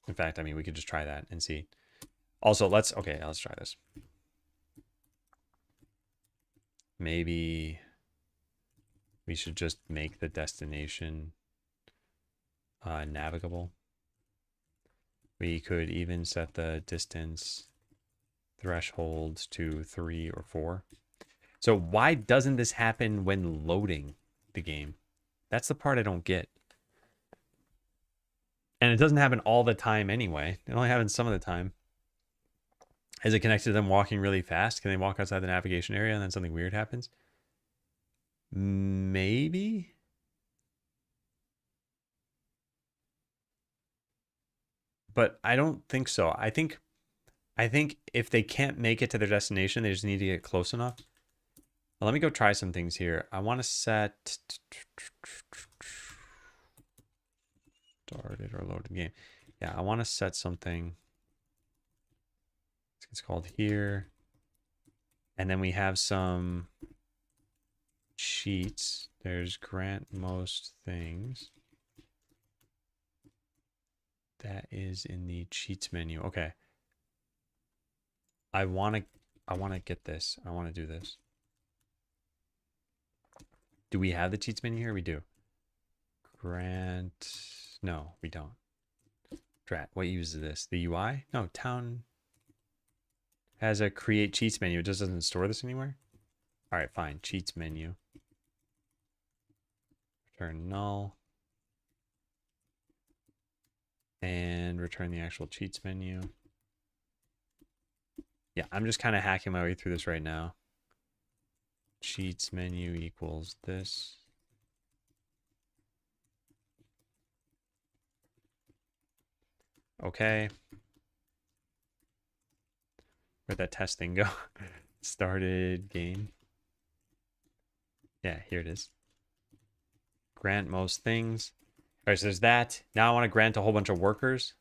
In fact, I mean, we could just try that and see. Also, let's try this. Maybe we should just make the destination navigable. We could even set the distance thresholds to 3 or 4. So why doesn't this happen when loading the game? That's the part I don't get. And it doesn't happen all the time anyway. It only happens some of the time. Is it connected to them walking really fast? Can they walk outside the navigation area and then something weird happens? Maybe? But I don't think so. I think if they can't make it to their destination, they just need to get close enough. Well, let me go try some things here. I want to set started or loaded game. Yeah, I want to set something. It's called here. And then we have some cheats. There's grant most things. That is in the cheats menu. Okay. I want to get this. I want to do this. Do we have the cheats menu here? We do. Grant. No, we don't. Drat. What uses this? The UI? No, town has a create cheats menu. It just doesn't store this anywhere. All right, fine. Cheats menu. Return null. And return the actual cheats menu. Yeah, I'm just kind of hacking my way through this right now. Cheats menu equals this. Okay. Where'd that test thing go? Started game. Yeah, here it is. Grant most things. All right, so there's that. Now I want to grant a whole bunch of workers.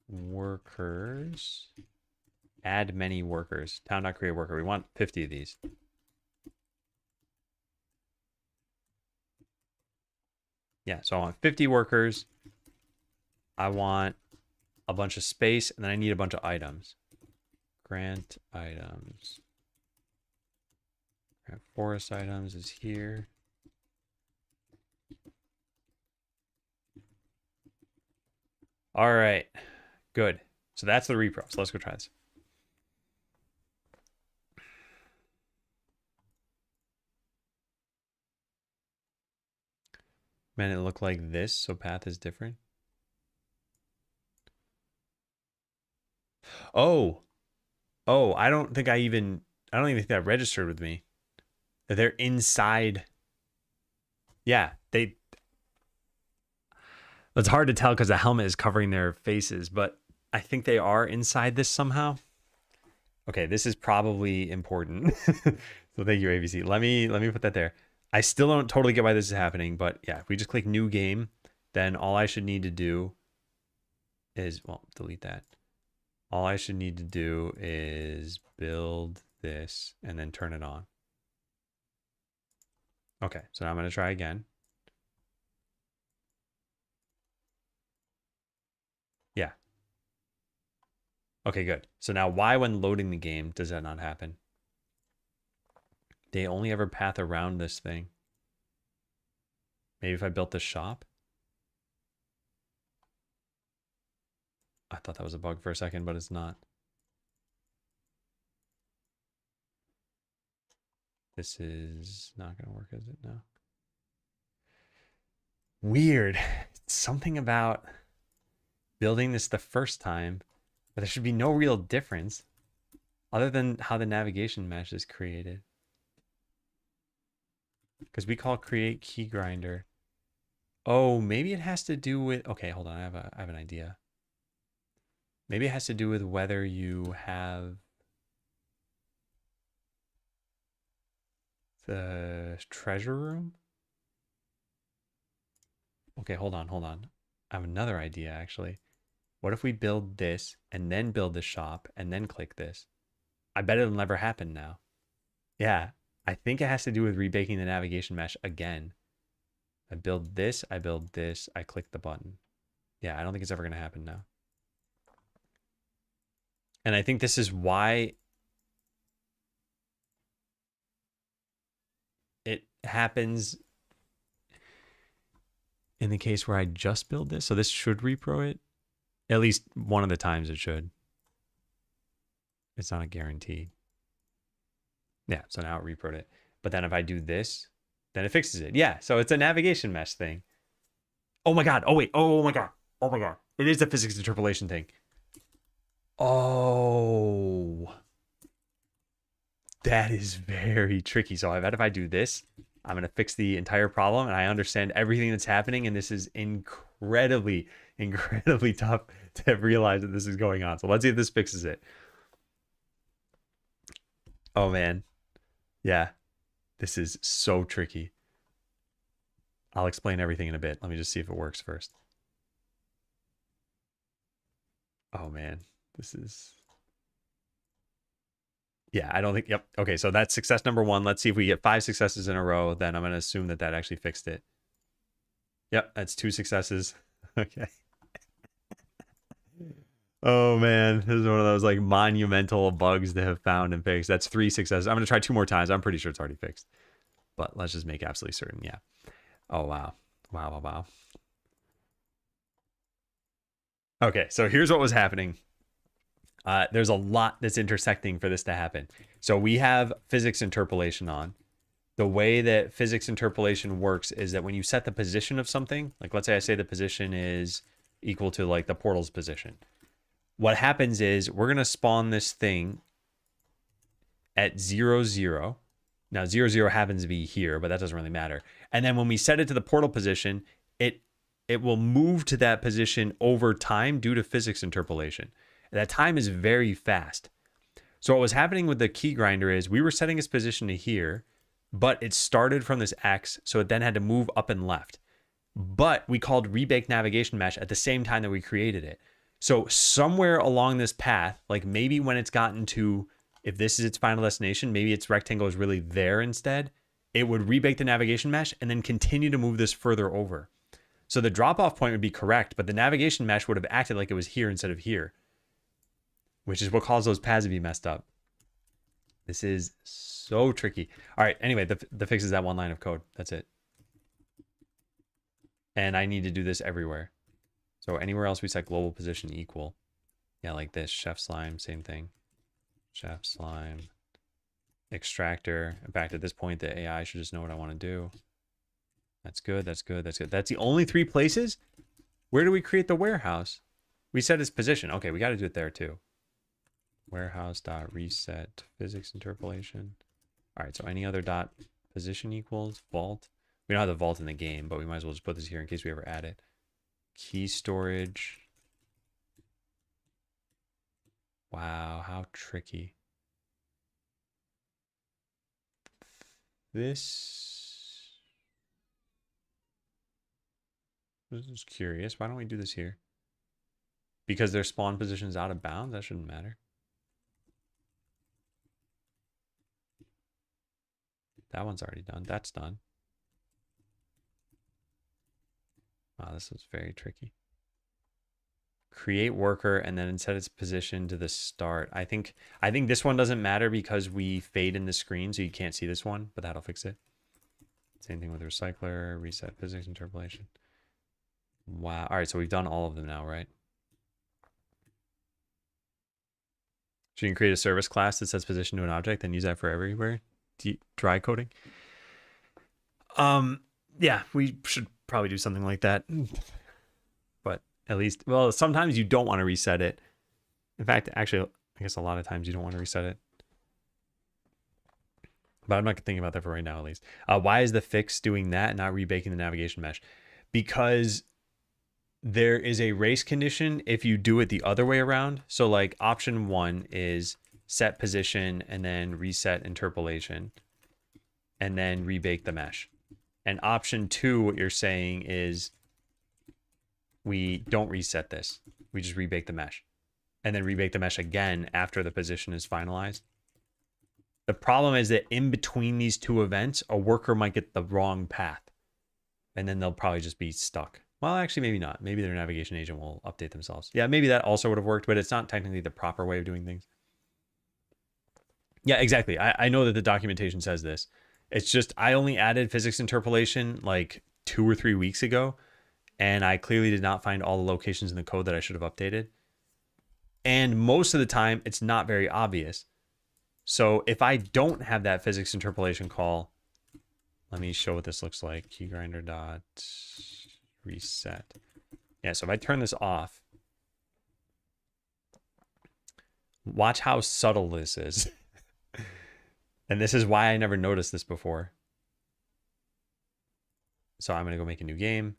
Workers. Add many workers. Town.create worker. We want 50 of these. Yeah, so I want 50 workers. I want a bunch of space, and then I need a bunch of items. Grant items. Grant forest items is here. All right, good. So that's the repro. So let's go try this. Man, it looked like this, so path is different. Oh, I don't even think that registered with me. That they're inside. Yeah, it's hard to tell because the helmet is covering their faces, but I think they are inside this somehow. Okay, this is probably important. So thank you, ABC. Let me put that there. I still don't totally get why this is happening, but yeah, if we just click new game, then all I should need to do is, well, delete that. All I should need to do is build this and then turn it on. Okay, so now I'm going to try again. Yeah. Okay, good. So now why when loading the game does that not happen? They only ever path around this thing. Maybe if I built the shop? I thought that was a bug for a second, but it's not. This is not going to work, is it? No. Weird. It's something about building this the first time, but there should be no real difference other than how the navigation mesh is created. Because we call create key grinder. Oh, maybe it has to do with, okay, hold on. I have an idea. Maybe it has to do with whether you have the treasure room. Okay, hold on. I have another idea actually. What if we build this and then build the shop and then click this? I bet it'll never happen now. Yeah, I think it has to do with rebaking the navigation mesh again. I build this, I click the button. Yeah, I don't think it's ever going to happen now. And I think this is why it happens in the case where I just build this. So this should repro it. At least one of the times it should. It's not a guarantee. Yeah, so now it reproed it. But then if I do this, then it fixes it. Yeah, so it's a navigation mesh thing. Oh my God. Oh wait. Oh my God. Oh my God. It is the physics interpolation thing. Oh. That is very tricky. So I bet if I do this, I'm going to fix the entire problem, and I understand everything that's happening, and this is incredibly tough to realize that this is going on. So let's see if this fixes it. Oh man. Yeah. This is so tricky. I'll explain everything in a bit. Let me just see if it works first. Oh man. This is... Yeah, I don't think... Yep. Okay, so that's success number 1. Let's see if we get 5 successes in a row. Then I'm going to assume that that actually fixed it. Yep, that's 2 successes. Okay. Oh man, this is one of those like monumental bugs to have found and fixed. That's 3 successes. I'm going to try 2 more times. I'm pretty sure it's already fixed. But let's just make absolutely certain. Yeah. Oh, wow. Wow. Okay, so here's what was happening. There's a lot that's intersecting for this to happen. So we have physics interpolation on. The way that physics interpolation works is that when you set the position of something, like let's say I say the position is equal to like the portal's position. What happens is we're going to spawn this thing at 0, 0. Now 0, 0 happens to be here, but that doesn't really matter. And then when we set it to the portal position, it will move to that position over time due to physics interpolation. And that time is very fast. So what was happening with the key grinder is we were setting its position to here, but it started from this X, so it then had to move up and left. But we called rebake navigation mesh at the same time that we created it. So somewhere along this path, like maybe when it's gotten to, if this is its final destination, maybe its rectangle is really there instead, it would rebake the navigation mesh and then continue to move this further over. So the drop-off point would be correct, but the navigation mesh would have acted like it was here instead of here, which is what caused those paths to be messed up. This is so tricky. All right, anyway, the fix is that 1 line of code. That's it. And I need to do this everywhere. So anywhere else we set global position equal. Yeah, like this. Chef slime, same thing. Chef slime. Extractor. In fact, at this point, the AI should just know what I want to do. That's good. That's good. That's good. That's the only 3 places? Where do we create the warehouse? We set its position. Okay, we got to do it there too. Warehouse.reset physics interpolation. All right, so any other dot position equals vault. We don't have the vault in the game, but we might as well just put this here in case we ever add it. Key storage. Wow, how tricky. This is curious. Why don't we do this here? Because their spawn position is out of bounds? That shouldn't matter. That one's already done. That's done. Wow, this is very tricky. Create worker and then set its position to the start. I think this one doesn't matter because we fade in the screen, so you can't see this one, but that'll fix it. Same thing with recycler, reset physics interpolation. Wow. All right, so we've done all of them now, right? So you can create a service class that sets position to an object, then use that for everywhere. Dry coding. Yeah, we should probably do something like that. But at least, well, sometimes you don't want to reset it. In fact, actually, I guess a lot of times you don't want to reset it. But I'm not thinking about that for right now, at least. Why is the fix doing that and not rebaking the navigation mesh? Because there is a race condition if you do it the other way around. So like option 1 is set position and then reset interpolation and then rebake the mesh. And option 2, what you're saying is we don't reset this. we just rebake the mesh and then rebake the mesh again after the position is finalized. The problem is that in between these two events, a worker might get the wrong path and then they'll probably just be stuck. Well, actually, maybe not. Maybe their navigation agent will update themselves. Yeah, maybe that also would have worked, but it's not technically the proper way of doing things. Yeah, exactly. I know that the documentation says this. It's just I only added physics interpolation like 2 or 3 weeks ago, and I clearly did not find all the locations in the code that I should have updated. And most of the time, it's not very obvious. So if I don't have that physics interpolation call, let me show what this looks like. Keygrinder dot reset. Yeah, so if I turn this off, watch how subtle this is. And this is why I never noticed this before. So I'm going to go make a new game.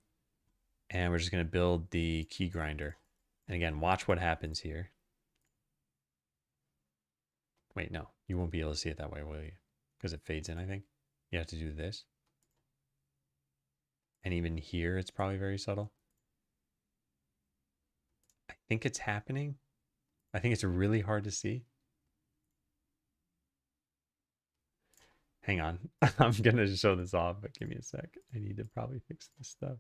And we're just going to build the key grinder. And again, watch what happens here. Wait, no. You won't be able to see it that way, will you? Because it fades in, I think. You have to do this. And even here, it's probably very subtle. I think it's happening. I think it's really hard to see. Hang on. I'm going to show this off, but give me a sec. I need to probably fix this stuff.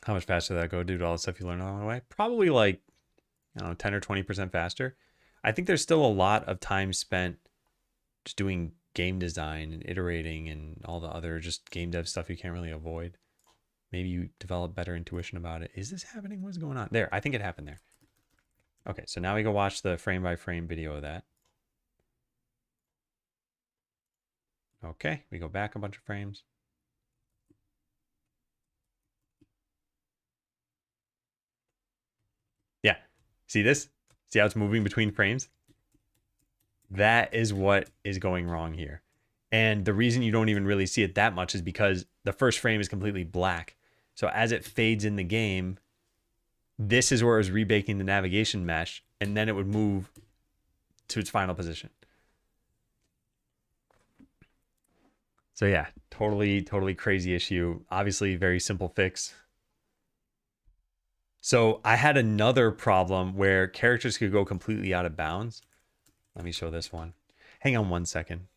How much faster did that go due to all the stuff you learned along the way? Probably like, I don't know, 10 or 20% faster. I think there's still a lot of time spent just doing game design and iterating and all the other just game dev stuff you can't really avoid. Maybe you develop better intuition about it. Is this happening? What's going on? There, I think it happened there. Okay, so now we go watch the frame by frame video of that. Okay, we go back a bunch of frames. Yeah, see this? See how it's moving between frames? That is what is going wrong here. And the reason you don't even really see it that much is because the first frame is completely black. So as it fades in the game, this is where it was rebaking the navigation mesh, and then it would move to its final position. So yeah, totally crazy issue. Obviously, very simple fix. So I had another problem where characters could go completely out of bounds. Let me show this one. Hang on one second.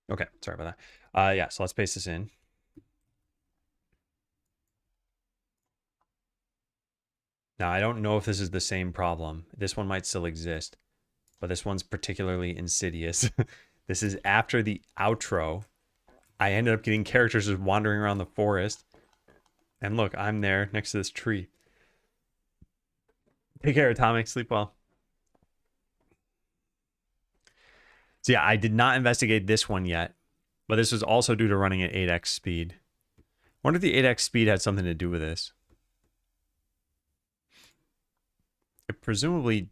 Okay, sorry about that. Yeah, so let's paste this in. Now, I don't know if this is the same problem. This one might still exist, but this one's particularly insidious. This is after the outro. I ended up getting characters just wandering around the forest. And look, I'm there next to this tree. Take care, Atomic. Sleep well. So yeah, I did not investigate this one yet, but this was also due to running at 8x speed. I wonder if the 8x speed had something to do with this. It presumably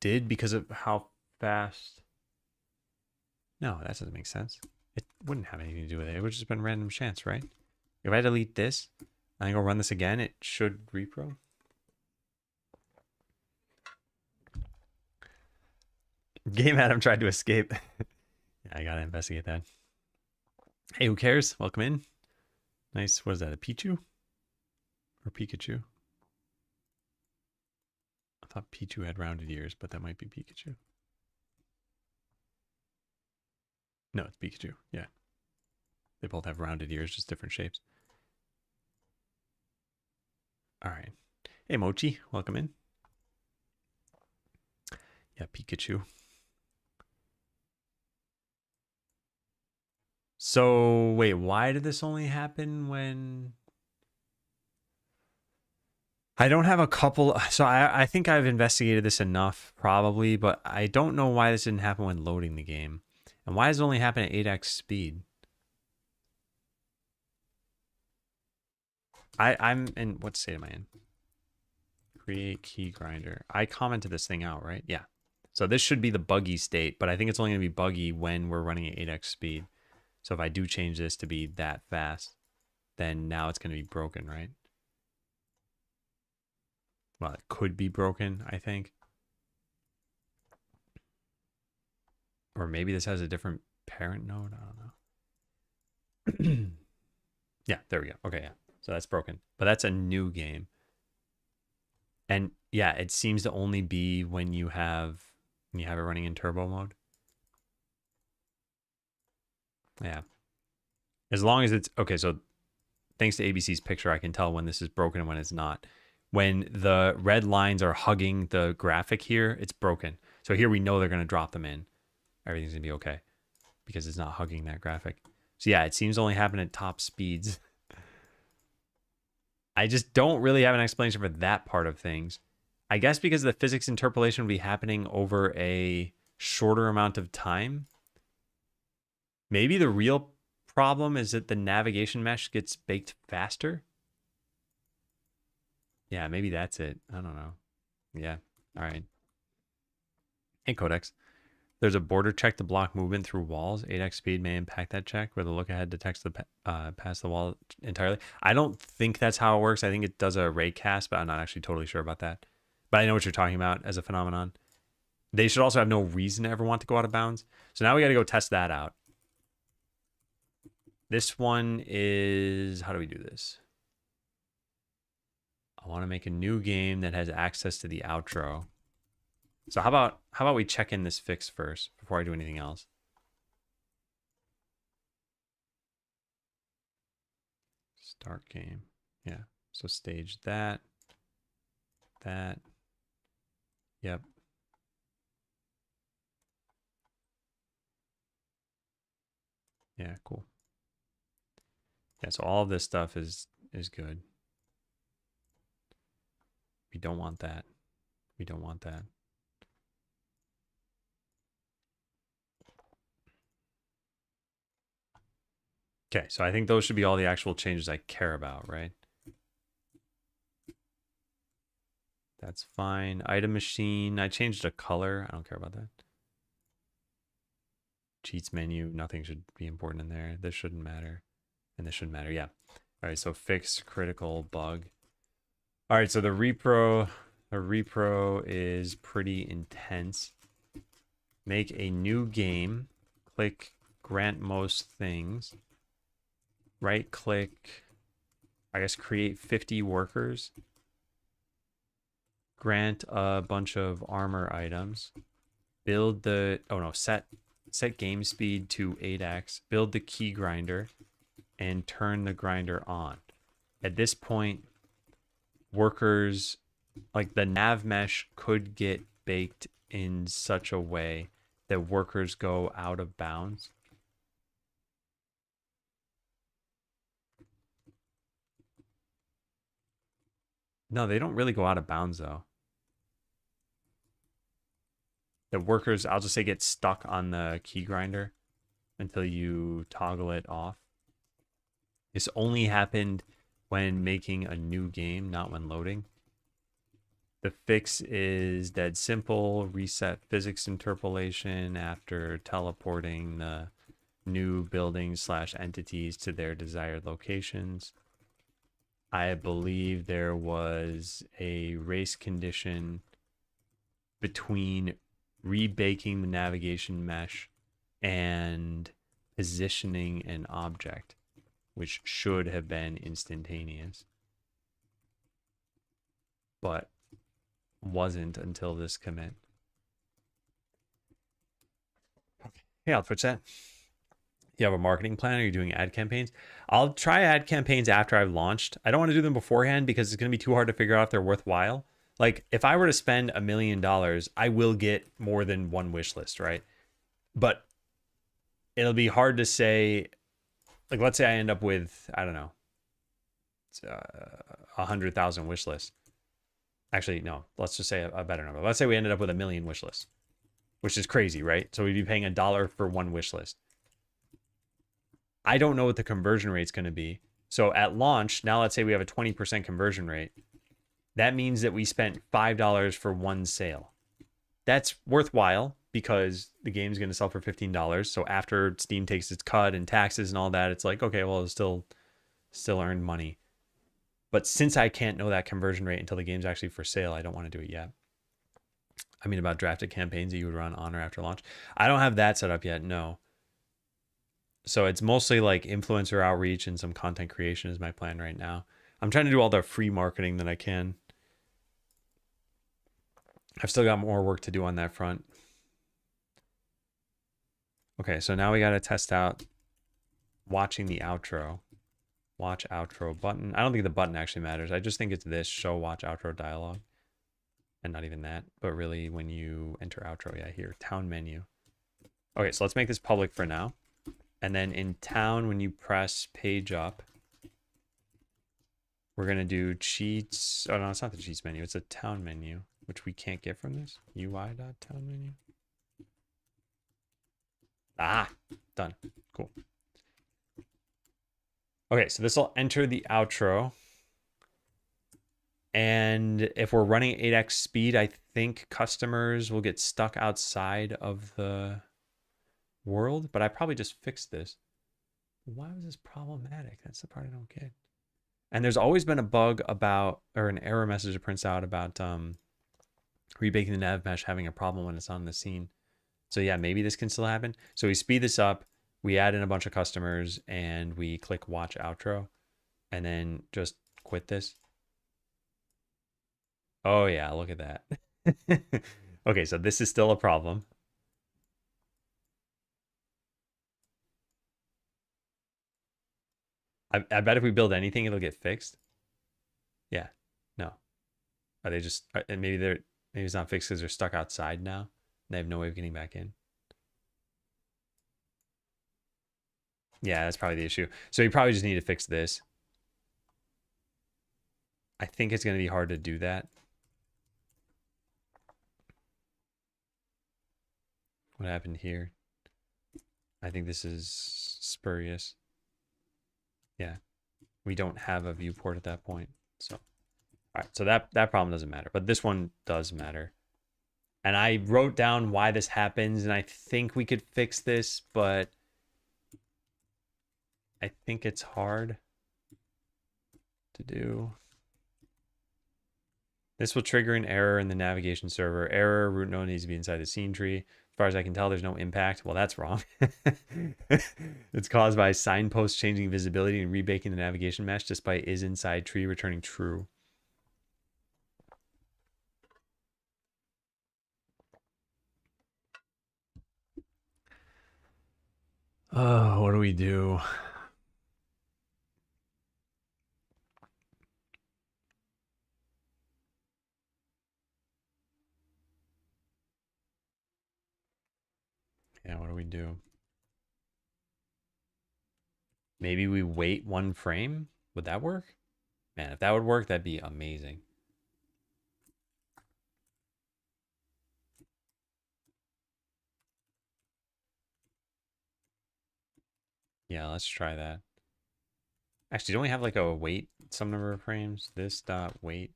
did because of how fast. No, that doesn't make sense. It wouldn't have anything to do with it. It would have just been random chance, right? If I delete this and I go run this again, it should repro. Game Adam tried to escape. Yeah, I gotta investigate that. Hey, who cares? Welcome in. Nice. What is that? A Pichu? Or Pikachu? I thought Pichu had rounded ears, but that might be Pikachu. No, it's Pikachu. Yeah. They both have rounded ears, just different shapes. All right. Hey, Mochi. Welcome in. Yeah, Pikachu. So, wait, why did this only happen when... I don't have a couple... So I think I've investigated this enough, probably, but I don't know why this didn't happen when loading the game. And why does it only happen at 8x speed? I'm in... What state am I in? Create key grinder. I commented this thing out, right? Yeah. So this should be the buggy state, but I think it's only going to be buggy when we're running at 8x speed. So if I do change this to be that fast, then now it's going to be broken, right? Well, it could be broken, I think. Or maybe this has a different parent node. I don't know. Yeah, there we go. Okay, yeah. So that's broken. But that's a new game. And yeah, it seems to only be when you have it running in turbo mode. Yeah. As long as it's okay, so thanks to ABC's picture, I can tell when this is broken and when it's not. When the red lines are hugging the graphic here, it's broken. So here we know they're going to drop them in. Everything's going to be okay because it's not hugging that graphic. So yeah, it seems to only happen at top speeds. I just don't really have an explanation for that part of things. I guess because the physics interpolation would be happening over a shorter amount of time. Maybe the real problem is that the navigation mesh gets baked faster. Yeah, maybe that's it. I don't know. Yeah. All right. Hey, Codex. There's a border check to block movement through walls. 8x speed may impact that check, where the look ahead detects the past the wall entirely. I don't think that's how it works. I think it does a ray cast, but I'm not actually totally sure about that. But I know what you're talking about as a phenomenon. They should also have no reason to ever want to go out of bounds. So now we got to go test that out. This one is, how do we do this? I want to make a new game that has access to the outro. So how about we check in this fix first before I do anything else? Start game. Yeah. So stage that. Yep. Yeah, cool. Yeah, so all of this stuff is good. We don't want that. We don't want that. Okay, so I think those should be all the actual changes I care about, right? That's fine. Item machine, I changed a color. I don't care about that. Cheats menu, nothing should be important in there. This shouldn't matter. And this shouldn't matter, yeah. All right, so fix critical bug. All right, so the repro is pretty intense. Make a new game. Click grant most things. Right click, I guess create 50 workers. Grant a bunch of armor items. Build the, set game speed to 8x. Build the key grinder and turn the grinder on. At this point, workers, like the nav mesh could get baked in such a way that workers go out of bounds. No, they don't really go out of bounds though. The workers, I'll just say, get stuck on the key grinder until you toggle it off. This only happened when making a new game, not when loading. The fix is dead simple. Reset physics interpolation after teleporting the new buildings / entities to their desired locations. I believe there was a race condition between rebaking the navigation mesh and positioning an object, which should have been instantaneous, but wasn't until this commit. Okay. Yeah, I'll switch that. You have a marketing plan? Are you doing ad campaigns? I'll try ad campaigns after I've launched. I don't want to do them beforehand because it's going to be too hard to figure out if they're worthwhile. Like if I were to spend $1 million, I will get more than one wish list, right? But it'll be hard to say, like, let's say I end up with, I don't know, 100,000 wish lists. Actually, no, let's just say a better number. Let's say we ended up with 1 million wish lists, which is crazy, right? So we'd be paying $1 for one wish list. I don't know what the conversion rate is going to be. So at launch, now let's say we have a 20% conversion rate. That means that we spent $5 for one sale. That's worthwhile because the game's going to sell for $15. So after Steam takes its cut and taxes and all that, it's like, okay, well, it's still earned money. But since I can't know that conversion rate until the game's actually for sale, I don't want to do it yet. I mean, about drafted campaigns that you would run on or after launch. I don't have that set up yet, no. So it's mostly like influencer outreach and some content creation is my plan right now. I'm trying to do all the free marketing that I can. I've still got more work to do on that front. Okay, so now we got to test out watching the outro. Watch outro button. I don't think the button actually matters. I just think it's this show watch outro dialogue. And not even that, but really when you enter outro, yeah, here, town menu. Okay, so let's make this public for now. And then in town, when you press page up, we're going to do cheats. Oh, no, it's not the cheats menu. It's a town menu, which we can't get from this. UI.town menu. Ah, done. Cool. Okay, so this will enter the outro. And if we're running 8x speed, I think customers will get stuck outside of the world, but I probably just fixed this. Why was this problematic? That's the part I don't get. And there's always been a bug about, or an error message that prints out about rebaking the nav mesh having a problem when it's on the scene. So yeah, maybe this can still happen. So we speed this up, we add in a bunch of customers, and we click watch outro, and then just quit this. Oh yeah, look at that. Okay, so this is still a problem. I bet if we build anything, it'll get fixed. Yeah, no. Are they just, and maybe it's not fixed because they're stuck outside now. They have no way of getting back in. Yeah, that's probably the issue. So you probably just need to fix this. I think it's going to be hard to do that. What happened here? I think this is spurious. Yeah, we don't have a viewport at that point. So, all right, so that problem doesn't matter, but this one does matter. And I wrote down why this happens, and I think we could fix this, but I think it's hard to do. This will trigger an error in the navigation server. Error, root node needs to be inside the scene tree. As far as I can tell, there's no impact. Well, that's wrong. It's caused by signpost changing visibility and rebaking the navigation mesh despite is inside tree returning true. Oh, what do we do? Yeah, what do we do? Maybe we wait one frame? Would that work? Man, if that would work, that'd be amazing. Yeah, let's try that. Actually, don't we have like a wait some number of frames? This dot wait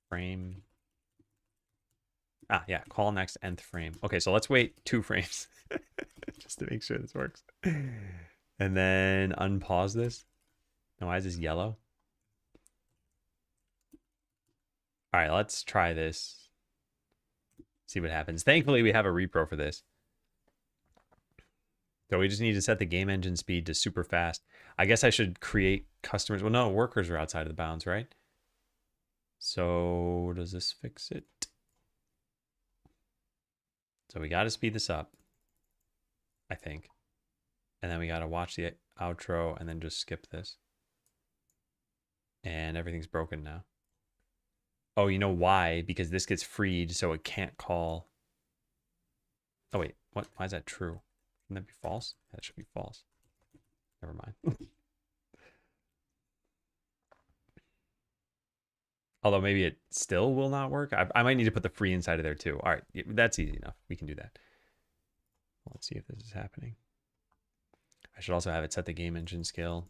frame. Ah, yeah, call next nth frame. Okay, so let's wait 2 frames just to make sure this works. And then unpause this. Now, why is this yellow? All right, let's try this. See what happens. Thankfully, we have a repro for this. So we just need to set the game engine speed to super fast. I guess I should create customers. Well, no, workers are outside of the bounds, right? So does this fix it? So we got to speed this up, I think. And then we got to watch the outro and then just skip this. And everything's broken now. Oh, you know why? Because this gets freed, so it can't call. Oh, wait. What? Why is that true? Shouldn't that be false? That should be false. Never mind. Although maybe it still will not work. I might need to put the free inside of there too. All right, that's easy enough. We can do that. Let's see if this is happening. I should also have it set the game engine scale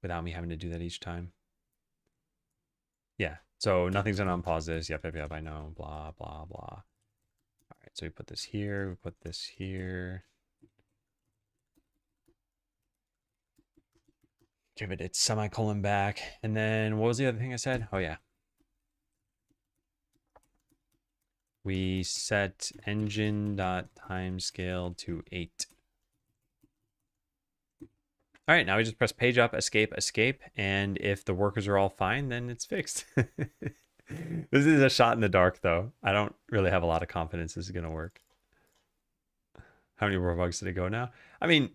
without me having to do that each time. Yeah, so nothing's gonna unpause this. Yep, I know. Blah, blah, blah. All right, so we put this here. We put this here. Give it its semicolon back. And then what was the other thing I said? Oh, yeah. We set engine.timescale to 8. All right, now we just press page up, escape, escape. And if the workers are all fine, then it's fixed. This is a shot in the dark, though. I don't really have a lot of confidence this is going to work. How many more bugs did it go now? I mean,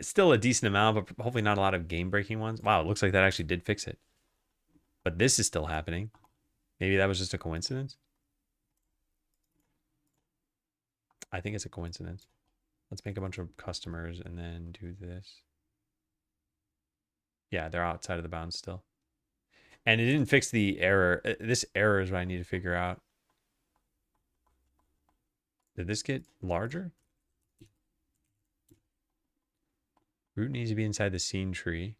still a decent amount, but hopefully not a lot of game-breaking ones. Wow, it looks like that actually did fix it. But this is still happening. Maybe that was just a coincidence. I think it's a coincidence. Let's make a bunch of customers and then do this. Yeah, they're outside of the bounds still. And it didn't fix the error. This error is what I need to figure out. Did this get larger? Root needs to be inside the scene tree.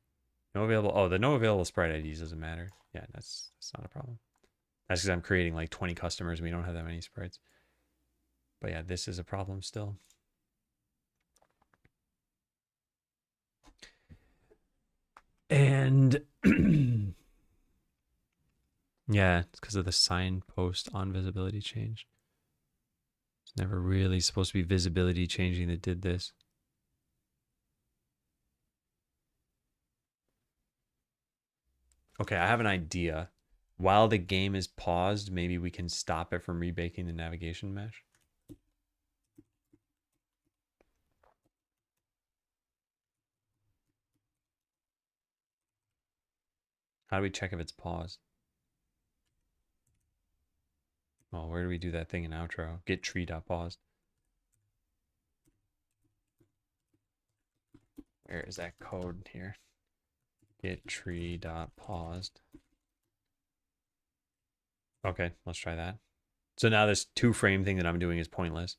No available. Oh, the no available sprite IDs doesn't matter. Yeah, that's not a problem. That's because I'm creating like 20 customers and we don't have that many sprites. But yeah, this is a problem still. And yeah, it's because of the signpost on visibility change. It's never really supposed to be visibility changing that did this. Okay, I have an idea. While the game is paused, maybe we can stop it from rebaking the navigation mesh. How do we check if it's paused? Oh, where do we do that thing in outro? Get tree.paused. Where is that code here? Get tree.paused. Okay, let's try that. So now this 2-frame thing that I'm doing is pointless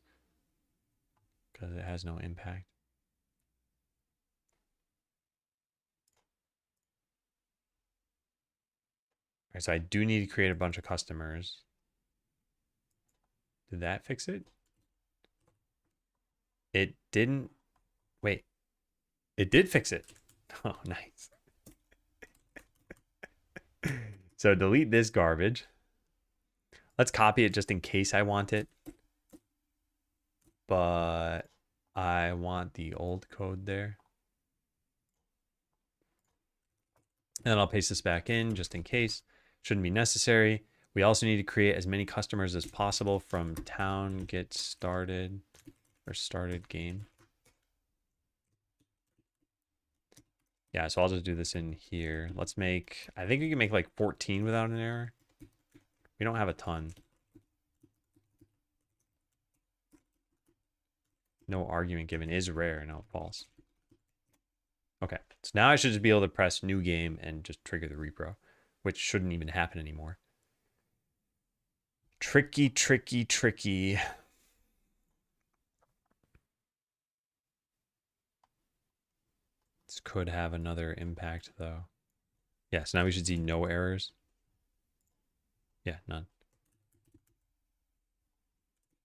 because it has no impact. All right, so I do need to create a bunch of customers. Did that fix it? It didn't. Wait. It did fix it. Oh, nice. So delete this garbage. Let's copy it just in case I want it. But I want the old code there. And I'll paste this back in just in case. Shouldn't be necessary. We also need to create as many customers as possible from town get started or started game. Yeah, so I'll just do this in here. Let's make, I think we can make like 14 without an error. We don't have a ton. No argument given is rare, no false. Okay, so now I should just be able to press new game and just trigger the repro, which shouldn't even happen anymore. Tricky, tricky, tricky. This could have another impact though. Yeah, so now we should see no errors. Yeah, none.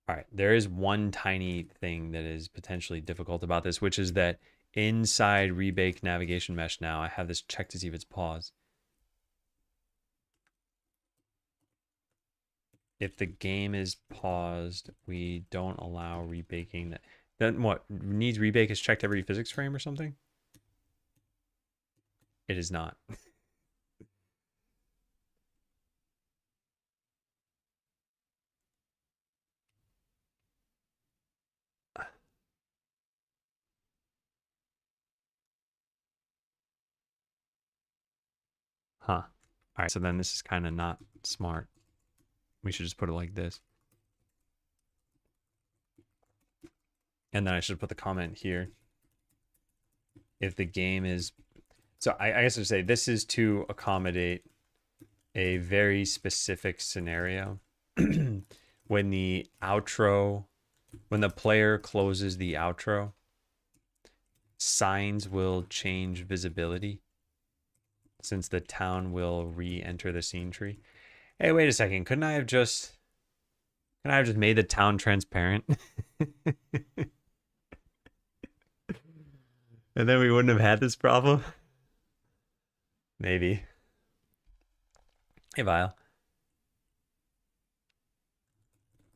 All right, there is one tiny thing that is potentially difficult about this, which is that inside rebake navigation mesh now, I have this check to see if it's paused. If the game is paused, we don't allow rebaking. Then what? Needs rebake is checked every physics frame or something? It is not. Huh. All right, so then this is kind of not smart. We should just put it like this. And then I should put the comment here. If the game is... So I guess I should say this is to accommodate a very specific scenario. When the outro... When the player closes the outro, signs will change visibility since the town will re-enter the scene tree. Hey, wait a second. Couldn't I have just made the town transparent? And then we wouldn't have had this problem. Maybe. Hey, Vile.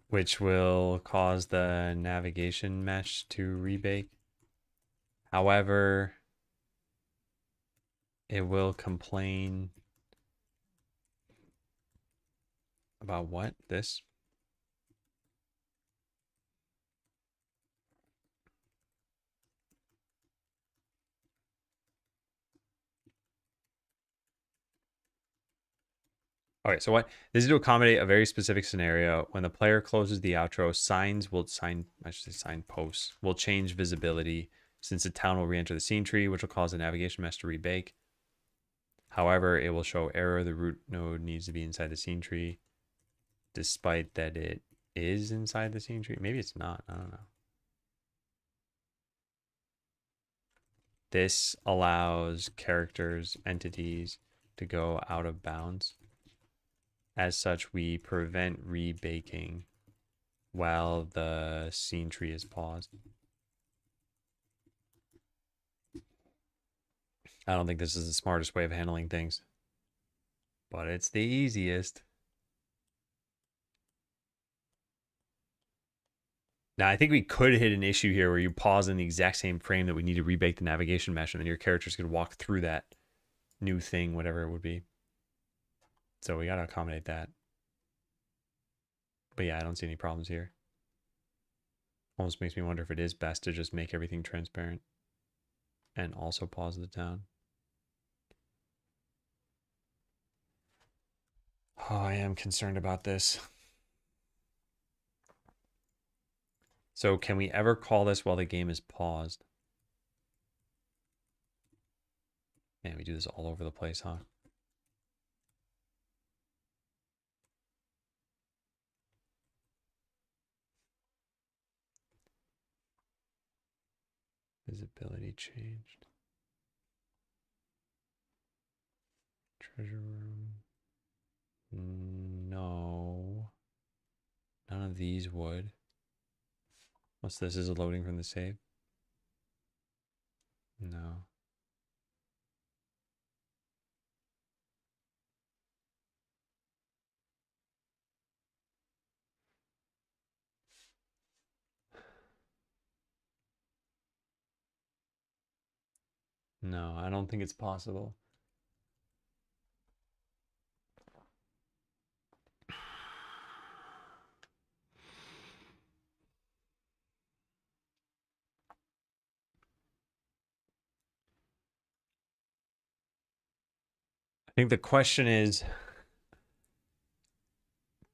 Which will cause the navigation mesh to rebake. However, it will complain about what? This? Okay, so what this is to accommodate a very specific scenario. When the player closes the outro, sign posts will change visibility since the town will re-enter the scene tree, which will cause the navigation mesh to rebake. However, it will show error. The root node needs to be inside the scene tree, despite that it is inside the scene tree. Maybe it's not. I don't know. This allows characters, entities to go out of bounds. As such, we prevent rebaking while the scene tree is paused. I don't think this is the smartest way of handling things, but it's the easiest. Now, I think we could hit an issue here where you pause in the exact same frame that we need to rebake the navigation mesh, and then your characters could walk through that new thing, whatever it would be. So we got to accommodate that. But yeah, I don't see any problems here. Almost makes me wonder if it is best to just make everything transparent and also pause the town. Oh, I am concerned about this. So can we ever call this while the game is paused? Man, we do this all over the place, huh? Visibility changed. Treasure room. No. None of these would. What's this? Is it loading from the save? No. No, I don't think it's possible. I think the question is,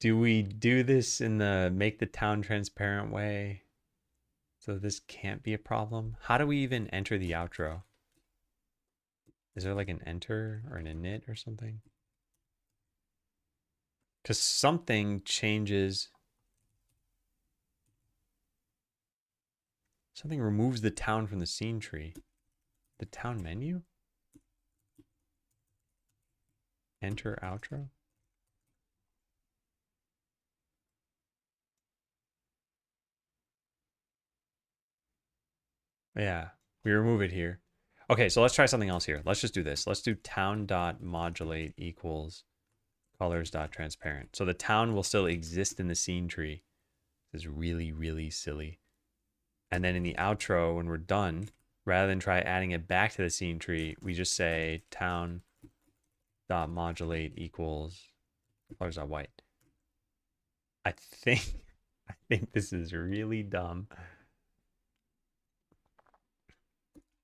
do we do this in the make the town transparent way so this can't be a problem? How do we even enter the outro? Is there like an enter or an init or something? Because something changes. Something removes the town from the scene tree. The town menu? Enter outro? Yeah, we remove it here. Okay, so let's try something else here. Let's just do this. Let's do town.modulate equals colors.transparent. So the town will still exist in the scene tree. This is really, really silly. And then in the outro, when we're done, rather than try adding it back to the scene tree, we just say town.modulate equals colors.white. I think this is really dumb.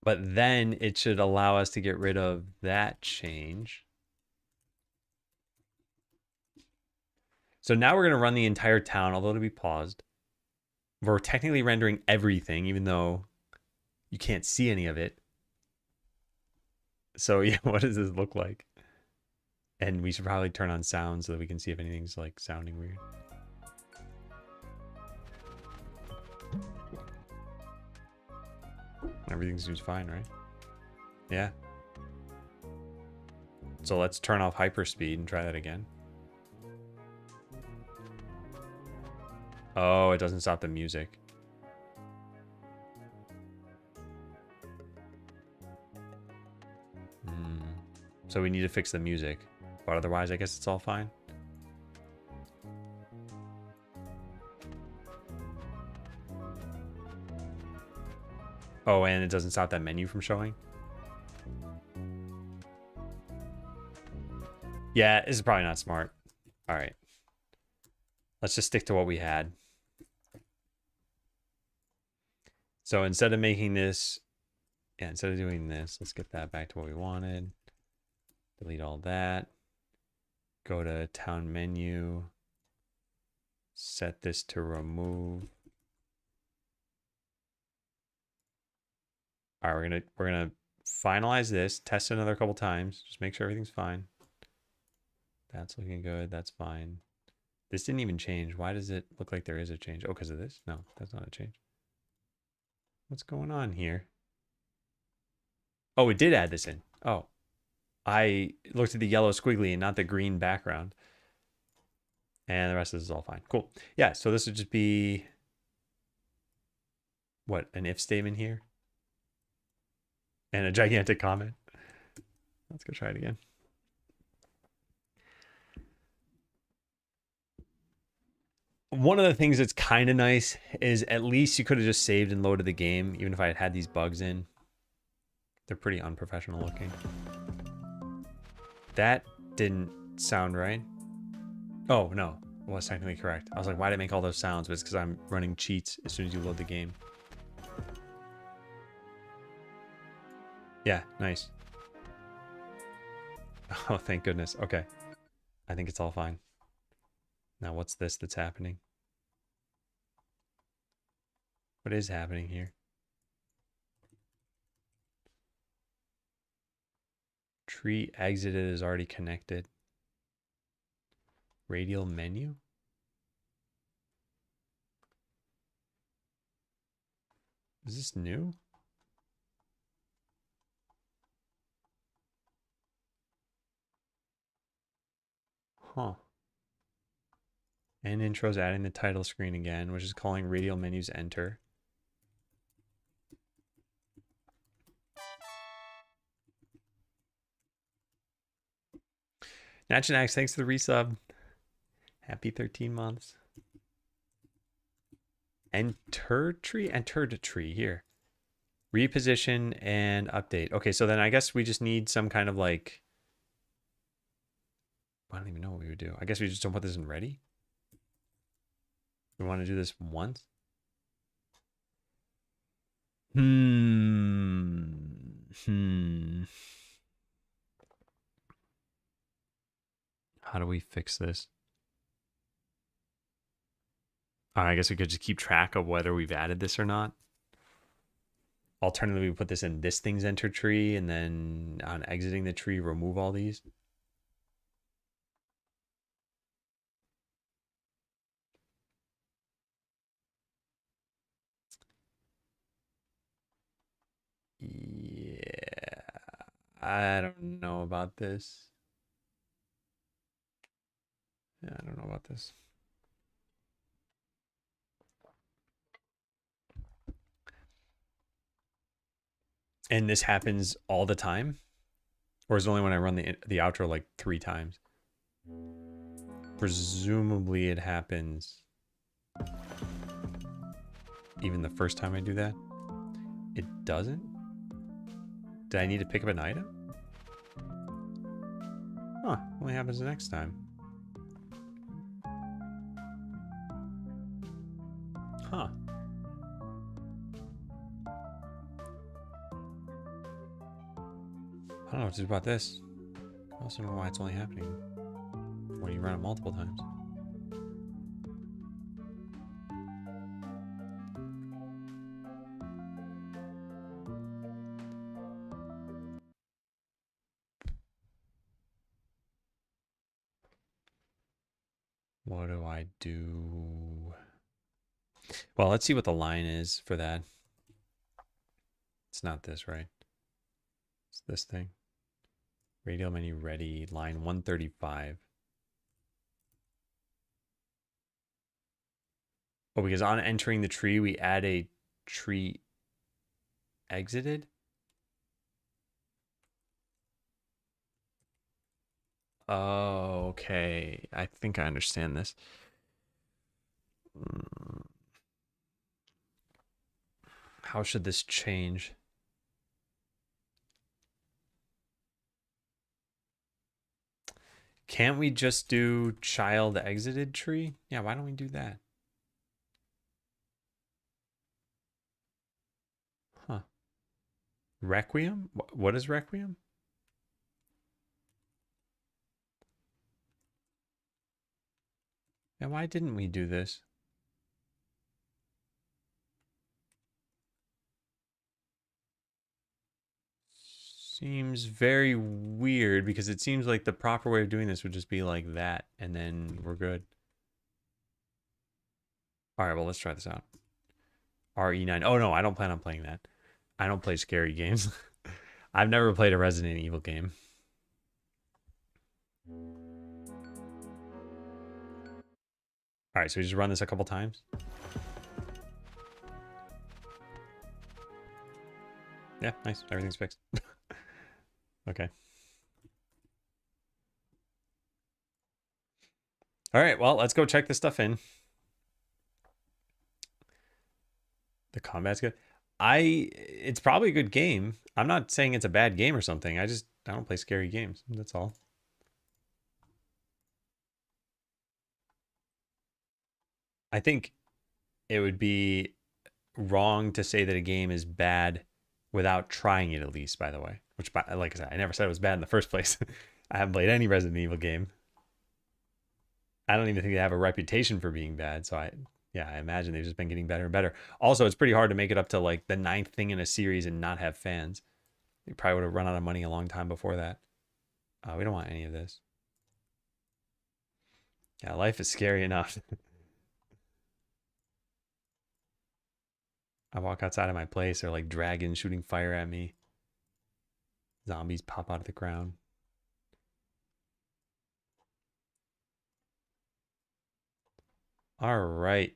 But then it should allow us to get rid of that change. So now we're going to run the entire town, although it'll be paused. We're technically rendering everything, even though you can't see any of it. So yeah, what does this look like? And we should probably turn on sound so that we can see if anything's like sounding weird. Everything seems fine, right? Yeah. So let's turn off hyperspeed and try that again. Oh, it doesn't stop the music. So So we need to fix the music. But otherwise, I guess it's all fine. Oh, and it doesn't stop that menu from showing? Yeah, this is probably not smart. All right. Let's just stick to what we had. So instead of making this, yeah, instead of doing this, let's get that back to what we wanted. Delete all that. Go to town menu. Set this to remove. All right, we're gonna finalize this, test it another couple times, just make sure everything's fine. That's looking good. That's fine. This didn't even change. Why does it look like there is a change? Oh, because of this? No, that's not a change. What's going on here? Oh, it did add this in. Oh, I looked at the yellow squiggly and not the green background. And the rest of this is all fine. Cool. Yeah, so this would just be, what, an if statement here? And a gigantic comment. Let's go try it again. One of the things that's kind of nice is at least you could have just saved and loaded the game, even if I had had these bugs in. They're pretty unprofessional looking. That didn't sound right. Oh, no. It was technically correct. I was like, why did it make all those sounds? But it's because I'm running cheats as soon as you load the game. Yeah, nice. Oh, thank goodness. Okay. I think it's all fine. Now, what's this that's happening? What is happening here? Tree exited is already connected. Radial menu? Is this new? Huh. And intro's adding the title screen again, which is calling radial menus enter. Natchanax, thanks for the resub. Happy 13 months. Enter tree here. Reposition and update. Okay, so then I guess we just need some kind of like, I don't even know what we would do. I guess we just don't put this in ready. We want to do this once. How do we fix this? I guess we could just keep track of whether we've added this or not. Alternatively, we put this in this thing's enter tree, and then on exiting the tree, remove all these. Yeah, I don't know about this. Yeah, I don't know about this. And this happens all the time? Or is it only when I run the outro like 3 times? Presumably it happens even the first time I do that. It doesn't? Did I need to pick up an item? Huh, only happens the next time. Huh. I don't know what to do about this. I also don't know why it's only happening when you run it multiple times. What do I do? Well, let's see what the line is for that. It's not this, right? It's this thing. Radial menu ready, line 135. Oh, because on entering the tree, we add a tree exited? Oh, okay. I think I understand this. How should this change? Can't we just do child exited tree? Yeah, why don't we do that? Huh. Requiem? What is Requiem? And why didn't we do this? Seems very weird because it seems like the proper way of doing this would just be like that and then we're good. All right, well, let's try this out. RE9. Oh, no, I don't plan on playing that. I don't play scary games. I've never played a Resident Evil game. All right, so we just run this a couple times. Yeah, nice. Everything's fixed. Okay. All right, well, let's go check this stuff in. The combat's good. It's probably a good game. I'm not saying it's a bad game or something. I don't play scary games. That's all. I think it would be wrong to say that a game is bad without trying it at least, by the way. Which, like I said, I never said it was bad in the first place. I haven't played any Resident Evil game. I don't even think they have a reputation for being bad. So yeah, I imagine they've just been getting better and better. Also, it's pretty hard to make it up to like the 9th thing in a series and not have fans. They probably would have run out of money a long time before that. We don't want any of this. Yeah, life is scary enough. I walk outside of my place, they're like dragons shooting fire at me. Zombies pop out of the ground. All right.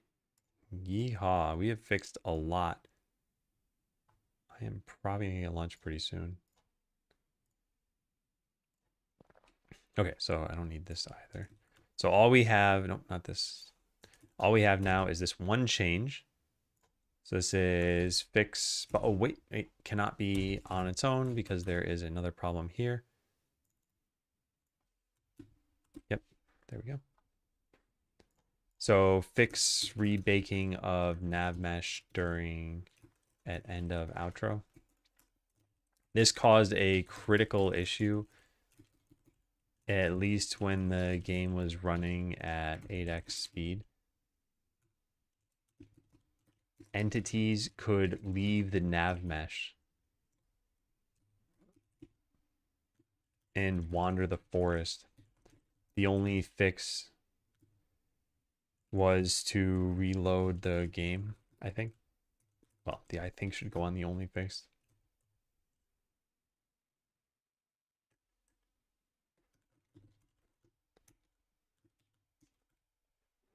Yeehaw. We have fixed a lot. I am probably going to get lunch pretty soon. Okay, so I don't need this either. So all we have, nope, not this. All we have now is this one change. So this is fix, but oh wait, it cannot be on its own because there is another problem here. Yep, there we go. So fix rebaking of nav mesh during at end of outro. This caused a critical issue, at least when the game was running at 8x speed. Entities could leave the nav mesh and wander the forest. The only fix was to reload the game, I think. Well, the I think should go on the only fix.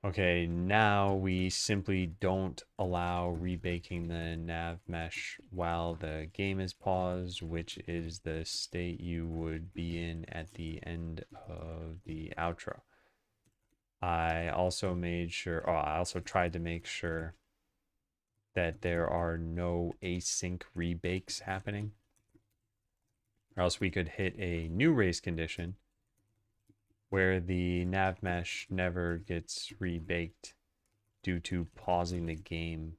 Okay, now we simply don't allow rebaking the nav mesh while the game is paused, which is the state you would be in at the end of the outro. I also made sure, I also tried to make sure that there are no async rebakes happening, or else we could hit a new race condition where the nav mesh never gets rebaked due to pausing the game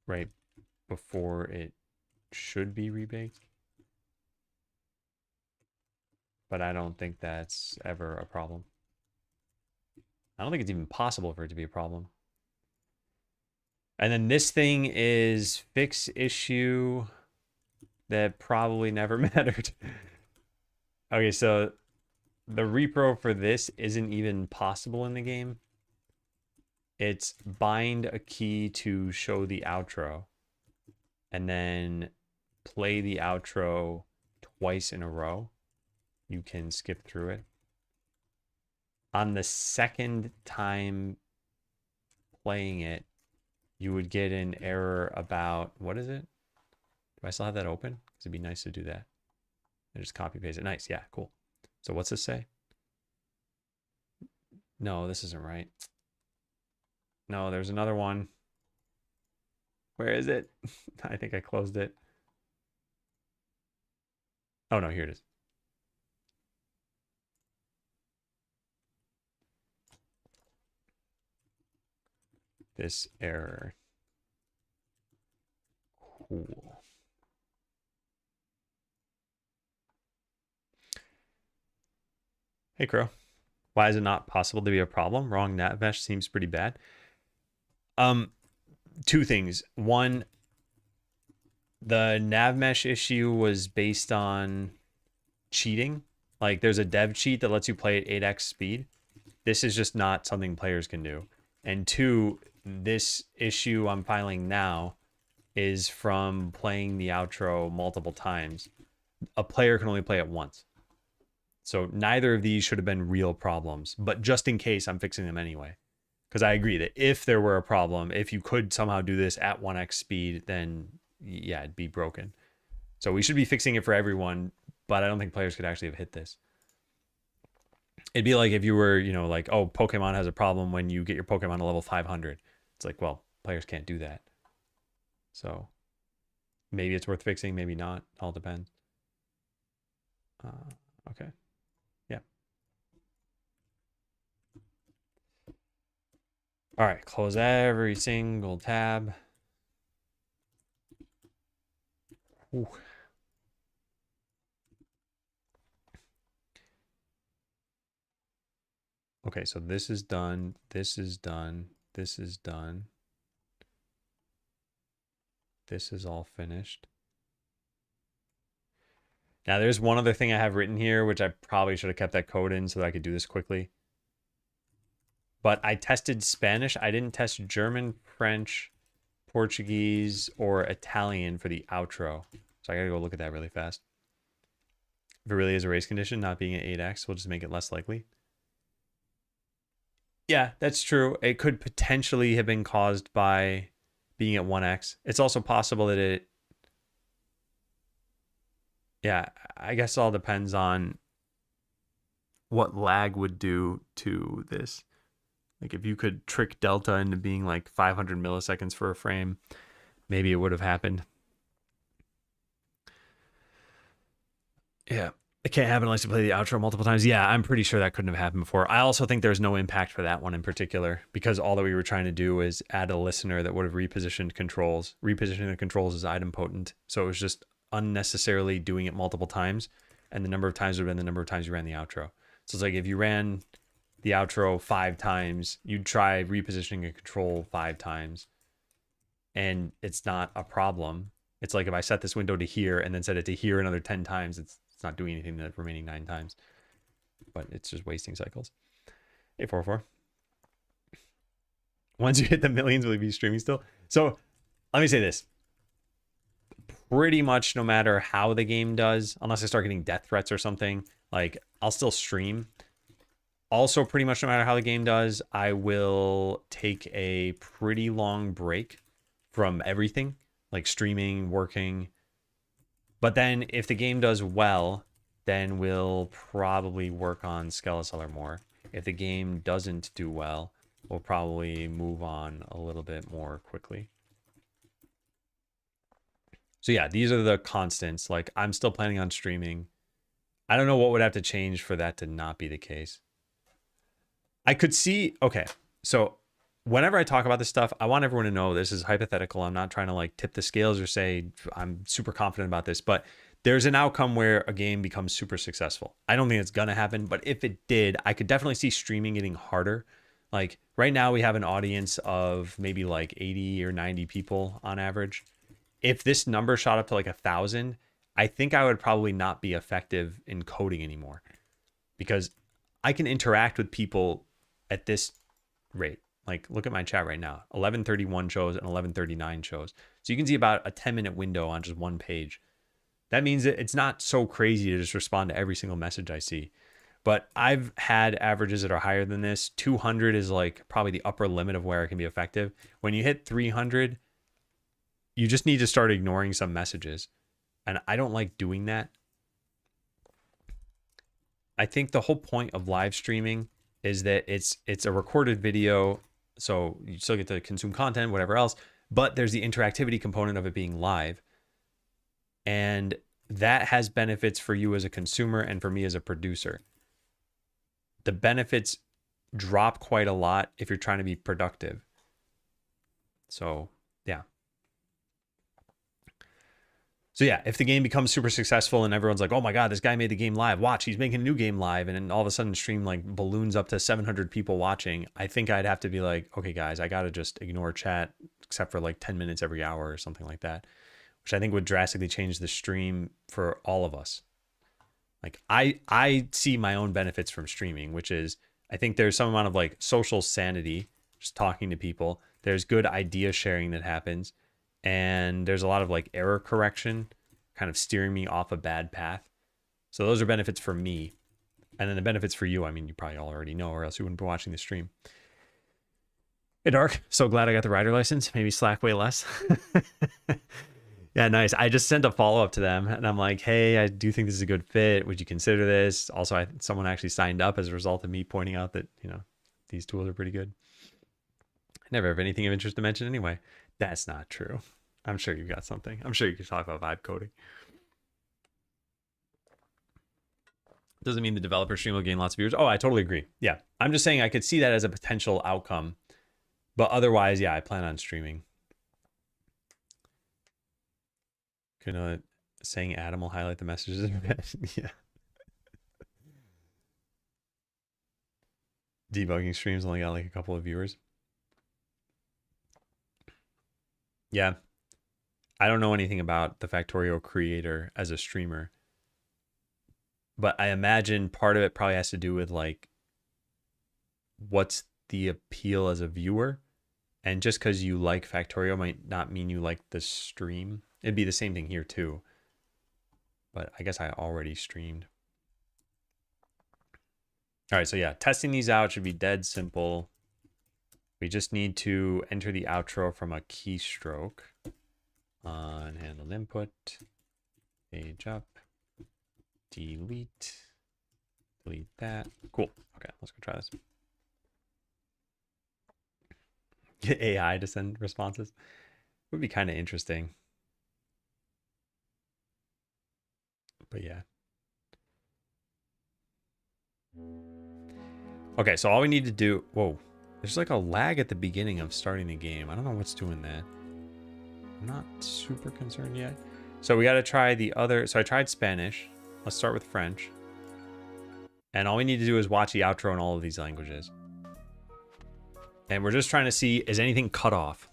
right before it should be rebaked. But I don't think that's ever a problem. I don't think it's even possible for it to be a problem. And then this thing is fix issue that probably never mattered. Okay, so the repro for this isn't even possible in the game. It's bind a key to show the outro and then play the outro twice in a row. You can skip through it. On the second time playing it, you would get an error about, what is it? Do I still have that open? Because it'd be nice to do that. I just copy paste it. Nice, yeah, cool. So what's this say? No, this isn't right. No, there's another one. Where is it? I think I closed it. Oh no, here it is. This error. Cool. Hey, Crow. Why is it not possible to be a problem? Wrong nav mesh seems pretty bad. Two things. One, the nav mesh issue was based on cheating. Like there's a dev cheat that lets you play at 8x speed. This is just not something players can do. And two, this issue I'm filing now is from playing the outro multiple times. A player can only play it once. So neither of these should have been real problems, but just in case, I'm fixing them anyway. Because I agree that if there were a problem, if you could somehow do this at 1x speed, then yeah, it'd be broken. So we should be fixing it for everyone, but I don't think players could actually have hit this. It'd be like if you were, you know, like, oh, Pokemon has a problem when you get your Pokemon to level 500. It's like, well, players can't do that. So maybe it's worth fixing, maybe not. All depends. Okay. Yeah. All right. Close every single tab. Ooh. Okay, so this is done. This is done. This is done. This is all finished. Now there's one other thing I have written here, which I probably should have kept that code in so that I could do this quickly. But I tested Spanish. I didn't test German, French, Portuguese, or Italian for the outro. So I gotta go look at that really fast. If it really is a race condition, not being at 8x will just make it less likely. Yeah, that's true. It could potentially have been caused by being at 1x. It's also possible that it... Yeah, I guess it all depends on what lag would do to this. Like if you could trick Delta into being like 500 milliseconds for a frame, maybe it would have happened. Yeah, it can't happen unless you play the outro multiple times. Yeah, I'm pretty sure that couldn't have happened before. I also think there's no impact for that one in particular because all that we were trying to do is add a listener that would have repositioned controls. Repositioning the controls is idempotent, so it was just unnecessarily doing it multiple times, and the number of times would have been the number of times you ran the outro. So it's like if you ran the outro 5 times, you'd try repositioning a control 5 times, and it's not a problem. It's like if I set this window to here and then set it to here another 10 times, it's not doing anything the remaining 9 times, but it's just wasting cycles. 844. Once you hit the millions, will you be streaming still? So let me say this. Pretty much no matter how the game does, unless I start getting death threats or something, like I'll still stream. Also, pretty much no matter how the game does, I will take a pretty long break from everything, like streaming, working. But then if the game does well, then we'll probably work on Skeleseller more. If the game doesn't do well, we'll probably move on a little bit more quickly. So yeah, these are the constants. Like I'm still planning on streaming. I don't know what would have to change for that to not be the case. I could see, okay, so whenever I talk about this stuff, I want everyone to know this is hypothetical. I'm not trying to like tip the scales or say I'm super confident about this, but there's an outcome where a game becomes super successful. I don't think it's gonna happen, but if it did, I could definitely see streaming getting harder. Like right now we have an audience of maybe like 80 or 90 people on average. If this number shot up to like 1,000, I think I would probably not be effective in coding anymore because I can interact with people at this rate. Like look at my chat right now, 1131 shows and 1139 shows. So you can see about a 10-minute window on just one page. That means that it's not so crazy to just respond to every single message I see. But I've had averages that are higher than this. 200 is like probably the upper limit of where it can be effective. When you hit 300, you just need to start ignoring some messages. And I don't like doing that. I think the whole point of live streaming is that it's a recorded video, so you still get to consume content, whatever else, but there's the interactivity component of it being live. And that has benefits for you as a consumer and for me as a producer. The benefits drop quite a lot if you're trying to be productive. So, yeah. So yeah, if the game becomes super successful and everyone's like, oh my God, this guy made the game live. Watch, he's making a new game live. And then all of a sudden stream like balloons up to 700 people watching. I think I'd have to be like, okay, guys, I got to just ignore chat except for like 10 minutes every hour or something like that, which I think would drastically change the stream for all of us. Like I see my own benefits from streaming, which is I think there's some amount of like social sanity, just talking to people. There's good idea sharing that happens. And there's a lot of like error correction, kind of steering me off a bad path. So those are benefits for me. And then the benefits for you, I mean, you probably already know, or else you wouldn't be watching the stream. Hey, Dark. So glad I got the rider license. Maybe slack way less. Yeah, nice. I just sent a follow-up to them, and I'm like, hey, I do think this is a good fit. Would you consider this? Also, someone actually signed up as a result of me pointing out that, you know, these tools are pretty good. I never have anything of interest to mention anyway. That's not true. I'm sure you've got something. I'm sure you could talk about vibe coding. Doesn't mean the developer stream will gain lots of viewers. Oh, I totally agree. Yeah. I'm just saying I could see that as a potential outcome. But otherwise, yeah, I plan on streaming. Saying Adam will highlight the messages. Yeah. Debugging streams only got like a couple of viewers. Yeah. I don't know anything about the Factorio creator as a streamer, but I imagine part of it probably has to do with like, what's the appeal as a viewer? And just because you like Factorio might not mean you like the stream. It'd be the same thing here too. But I guess I already streamed. All right, so yeah, testing these out should be dead simple. We just need to enter the outro from a keystroke. Unhandled input, page up, delete that. Cool. Okay, let's go try this. Get AI to send responses. Would be kind of interesting. But yeah. Okay, so all we need to do... Whoa. There's like a lag at the beginning of starting the game. I don't know what's doing that. I'm not super concerned yet. So we got to try the other... So I tried Spanish. Let's start with French. And all we need to do is watch the outro in all of these languages. And we're just trying to see, is anything cut off?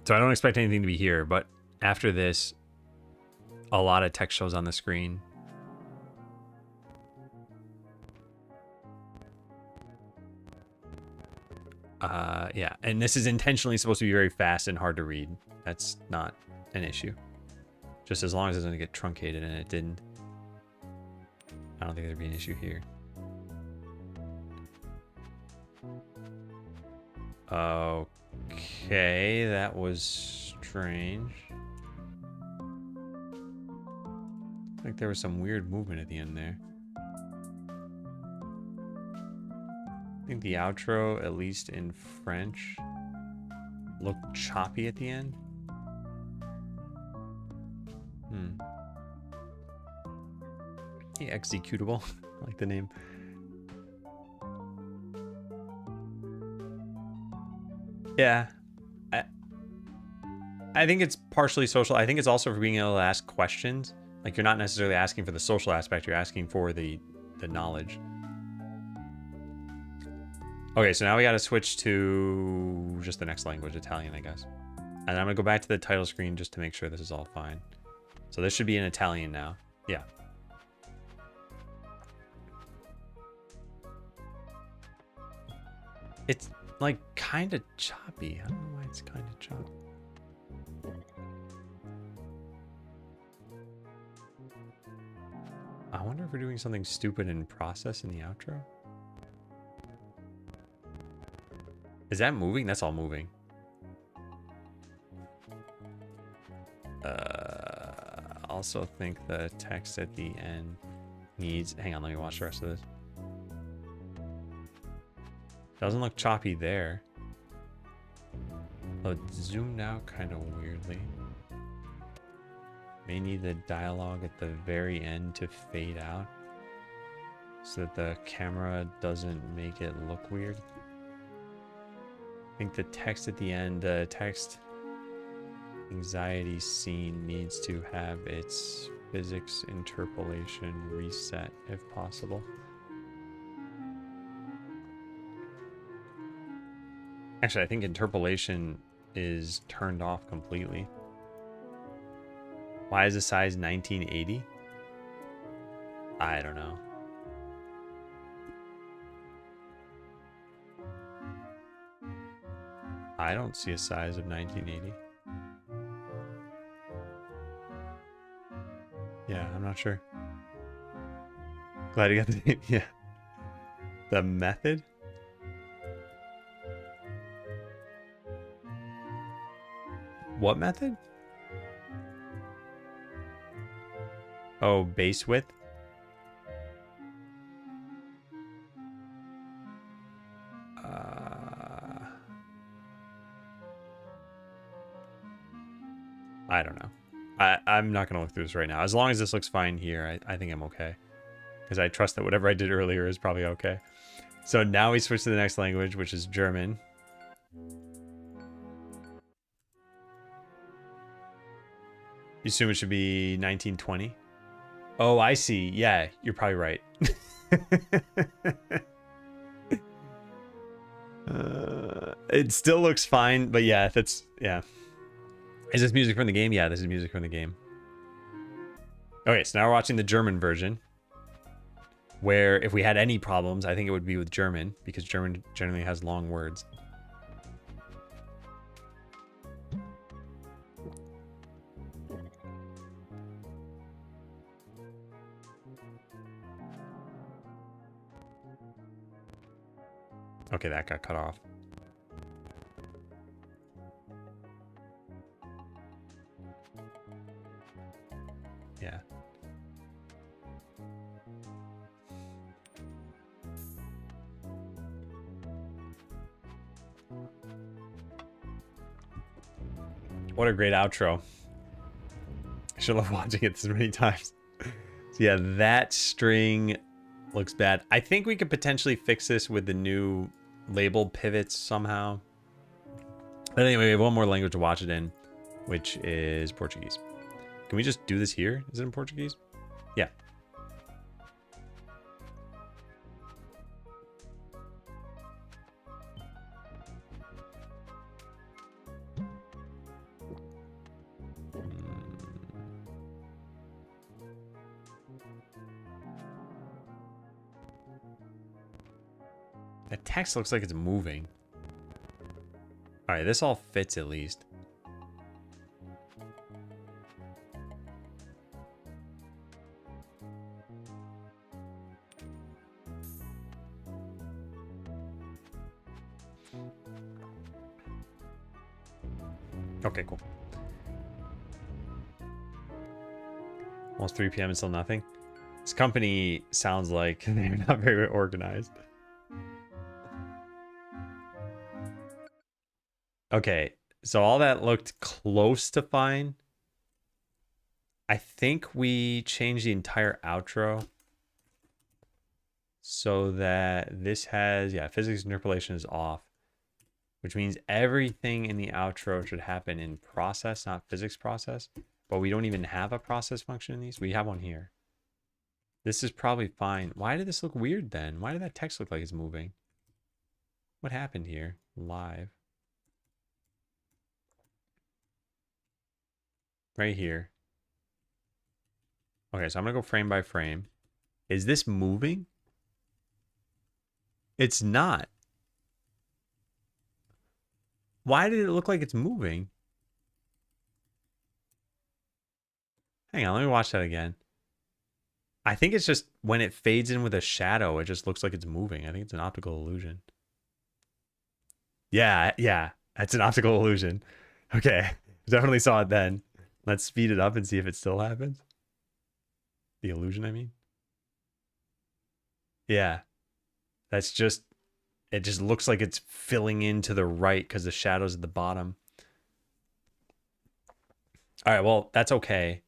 So I don't expect anything to be here, but after this, a lot of text shows on the screen. Yeah, and this is intentionally supposed to be very fast and hard to read. That's not an issue. Just as long as it doesn't get truncated, and it didn't. I don't think there'd be an issue here. Okay, that was strange. Like there was some weird movement at the end there. I think the outro, at least in French, looked choppy at the end. Yeah, executable, I like the name. Yeah, I think it's partially social. I think it's also for being able to ask questions. Like you're not necessarily asking for the social aspect, you're asking for the knowledge. Okay, so now we got to switch to just the next language, Italian, I guess. And I'm going to go back to the title screen just to make sure this is all fine. So this should be in Italian now. Yeah. It's like kind of choppy. I don't know why it's kind of choppy. I wonder if we're doing something stupid in process in the outro. Is that moving? That's all moving. Also think the text at the end needs... Hang on, let me watch the rest of this. Doesn't look choppy there. Oh, it's zoomed out kind of weirdly. May need the dialogue at the very end to fade out so that the camera doesn't make it look weird. I think the text at the end, the text anxiety scene needs to have its physics interpolation reset if possible. Actually, I think interpolation is turned off completely. Why is the size 1980? I don't know. I don't see a size of 1980. Yeah, I'm not sure. Glad you got the... Yeah. The method? What method? Oh, base width? I don't know. I'm not going to look through this right now. As long as this looks fine here, I think I'm okay. Because I trust that whatever I did earlier is probably okay. So now we switch to the next language, which is German. You assume it should be 1920? Oh, I see. Yeah, you're probably right. It still looks fine, but yeah, that's... Yeah. Is this music from the game? Yeah, this is music from the game. Okay, so now we're watching the German version. Where if we had any problems, I think it would be with German, because German generally has long words. Okay, that got cut off. Yeah. What a great outro. I should love watching it this many times. So yeah, that string looks bad. I think we could potentially fix this with the new label pivots somehow. But anyway, we have one more language to watch it in, which is Portuguese. Can we just do this here? Is it in Portuguese? Yeah. The text looks like it's moving. All right, this all fits at least. Okay, cool. Almost 3 p.m. and still nothing. This company sounds like they're not very organized. Okay, so all that looked close to fine. I think we changed the entire outro so that this has, yeah, physics interpolation is off, which means everything in the outro should happen in process, not physics process. But we don't even have a process function in these. We have one here. This is probably fine. Why did this look weird then? Why did that text look like it's moving? What happened here? Live. Right here. Okay, so I'm going to go frame by frame. Is this moving? It's not. Why did it look like it's moving? Hang on, let me watch that again. I think it's just when it fades in with a shadow, it just looks like it's moving. I think it's an optical illusion. Yeah, that's an optical illusion. Okay, definitely saw it then. Let's speed it up and see if it still happens. The illusion, I mean. Yeah. That's just, it just looks like it's filling in to the right because the shadow's at the bottom. All right, well, that's okay.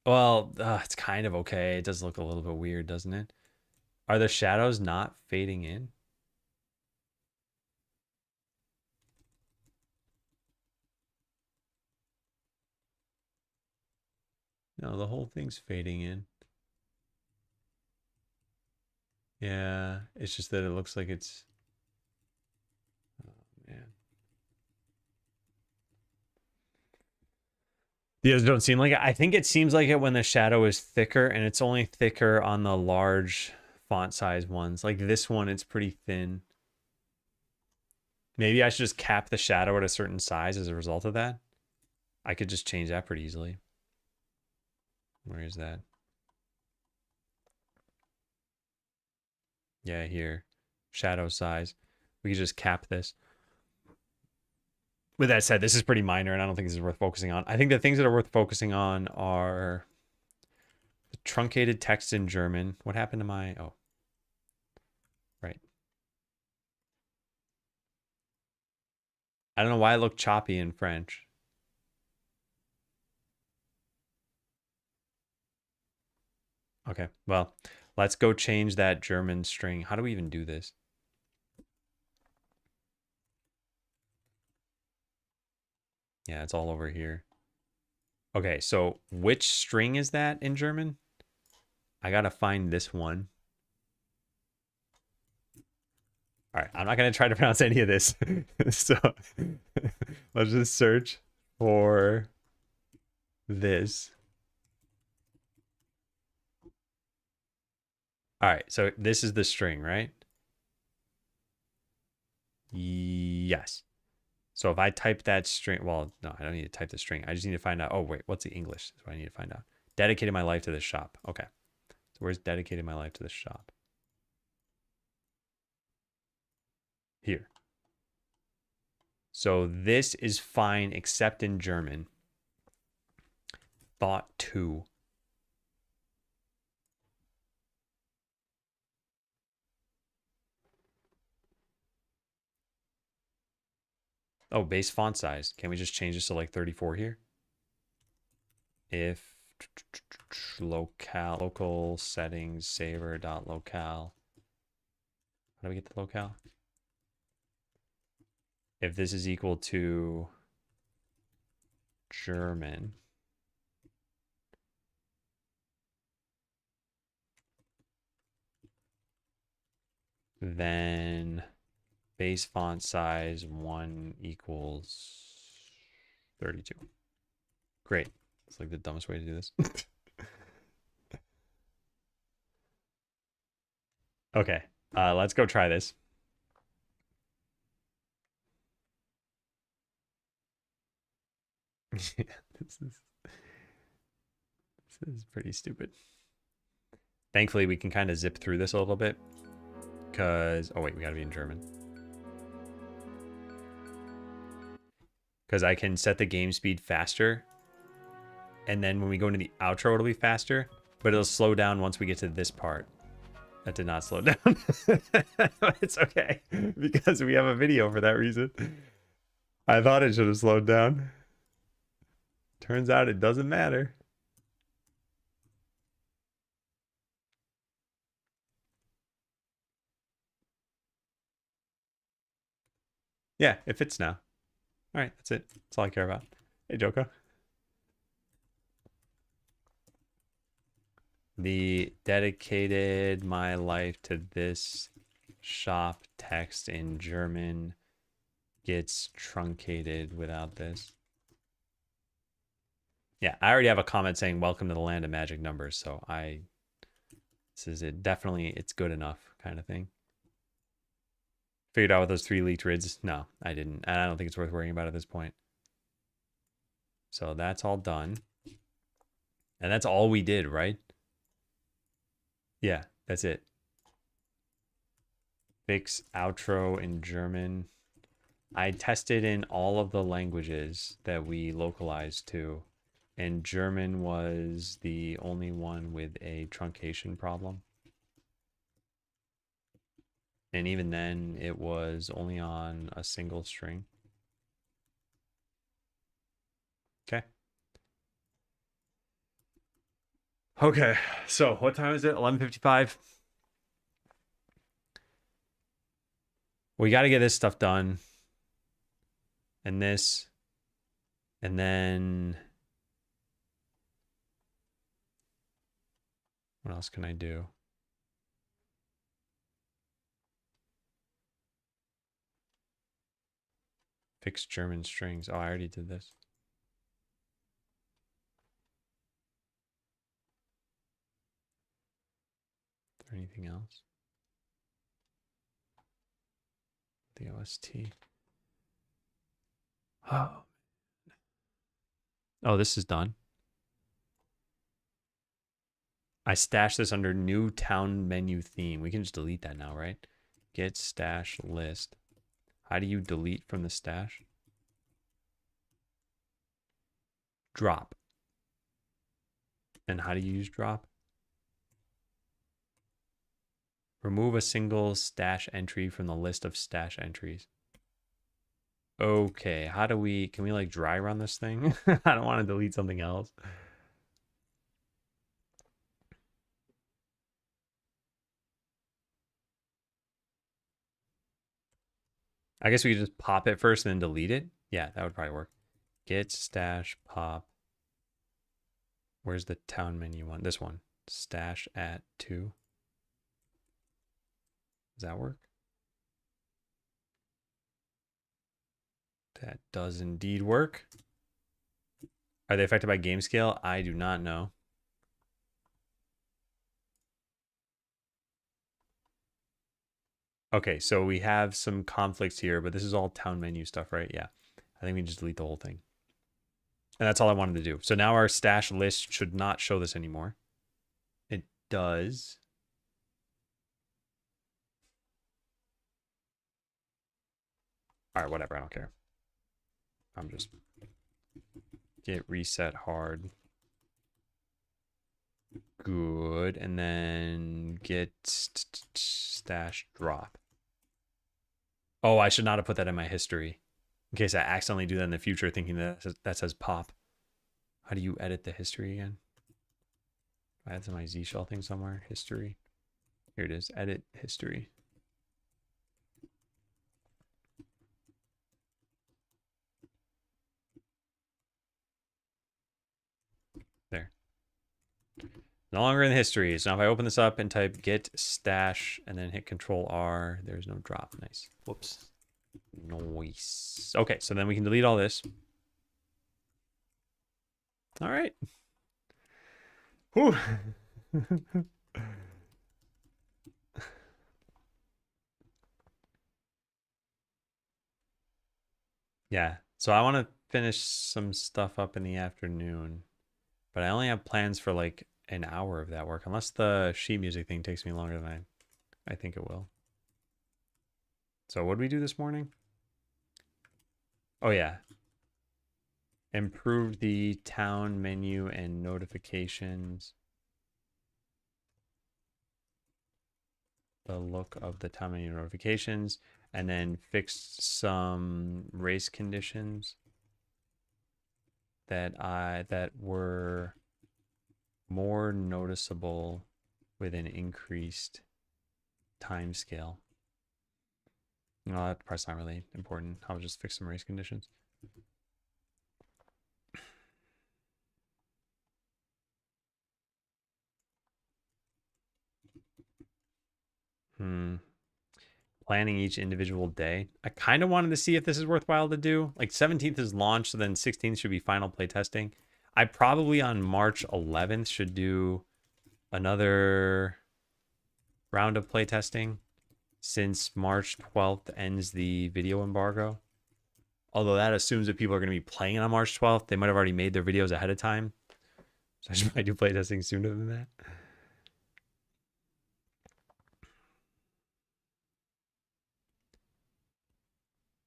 Well, it's kind of okay. It does look a little bit weird, doesn't it? Are the shadows not fading in? No, the whole thing's fading in. Yeah, it's just that it looks like it's... Oh, man. The others don't seem like it. I think it seems like it when the shadow is thicker, and it's only thicker on the large font size ones. Like this one, it's pretty thin. Maybe I should just cap the shadow at a certain size as a result of that. I could just change that pretty easily. Where is that? Yeah, here. Shadow size. We could just cap this. With that said, this is pretty minor, and I don't think this is worth focusing on. I think the things that are worth focusing on are the truncated text in German. What happened to my... Oh. Right. I don't know why it looked choppy in French. Okay, well, let's go change that German string. How do we even do this? Yeah, it's all over here. Okay, so which string is that in German? I gotta find this one. All right, I'm not gonna try to pronounce any of this. So let's just search for this. All right, so this is the string, right? Yes. So if I type that string, well, no, I don't need to type the string. I just need to find out, oh, wait, what's the English? That's what I need to find out. Dedicated my life to this shop. Okay. So where's dedicated my life to this shop? Here. So this is fine except in German. Thought 2. Oh, base font size. Can we just change this to like 34 here? If local settings saver dot locale. How do we get the locale? If this is equal to German, then base font size 1 equals 32. Great. It's like the dumbest way to do this. Okay, let's go try this. Yeah, this is pretty stupid. Thankfully, we can kind of zip through this a little bit. Because, oh wait, we gotta be in German. Because I can set the game speed faster. And then when we go into the outro, it'll be faster. But it'll slow down once we get to this part. That did not slow down. It's okay. Because we have a video for that reason. I thought it should have slowed down. Turns out it doesn't matter. Yeah, it fits now. All right, that's it. That's all I care about. Hey, Joko. The dedicated my life to this shop text in German gets truncated without this. Yeah, I already have a comment saying welcome to the land of magic numbers, so this is it. Definitely, it's good enough kind of thing. Figured out what those 3 leaked rids? No, I didn't. And I don't think it's worth worrying about at this point. So that's all done. And that's all we did, right? Yeah, that's it. Fix outro in German. I tested in all of the languages that we localized to, and German was the only one with a truncation problem. And even then, it was only on a single string. Okay. Okay, so what time is it? 11:55. We got to get this stuff done. And this. And then what else can I do? Fix German strings. Oh, I already did this. Is there anything else? The OST. Oh. Oh, this is done. I stashed this under new town menu theme. We can just delete that now, right? Get stash list. How do you delete from the stash? Drop. And how do you use drop? Remove a single stash entry from the list of stash entries. Okay, how do we, can we like dry run this thing? I don't want to delete something else. I guess we could just pop it first and then delete it. Yeah, that would probably work. Get stash pop. Where's the town menu one? This one. Stash at 2. Does that work? That does indeed work. Are they affected by game scale? I do not know. Okay, so we have some conflicts here, but this is all town menu stuff, right? Yeah. I think we can just delete the whole thing. And that's all I wanted to do. So now our stash list should not show this anymore. It does. All right, whatever. I don't care. I'm just get reset hard. Good. And then get stash drop. Oh, I should not have put that in my history in case I accidentally do that in the future thinking that says pop. How do you edit the history again? I had my Z shell thing somewhere. History. Here it is. Edit history. There. No longer in the history. So now if I open this up and type get stash and then hit Control R, there's no drop. Nice. Whoops. Nice. Okay, so then we can delete all this. All right. Whew. Yeah. So I want to finish some stuff up in the afternoon, but I only have plans for like an hour of that work, unless the sheet music thing takes me longer than I think it will. So what did we do this morning? Oh yeah. Improve the town menu and notifications. The look of the town menu notifications, and then fixed some race conditions that were more noticeable with an increased time scale. No, that part's not really important. I'll just fix some race conditions. Planning each individual day. I kind of wanted to see if this is worthwhile to do. Like 17th is launch, so then 16th should be final play testing. I probably on March 11th should do another round of play testing since March 12th ends the video embargo. Although that assumes that people are going to be playing on March 12th. They might have already made their videos ahead of time. So I should probably do play testing sooner than that.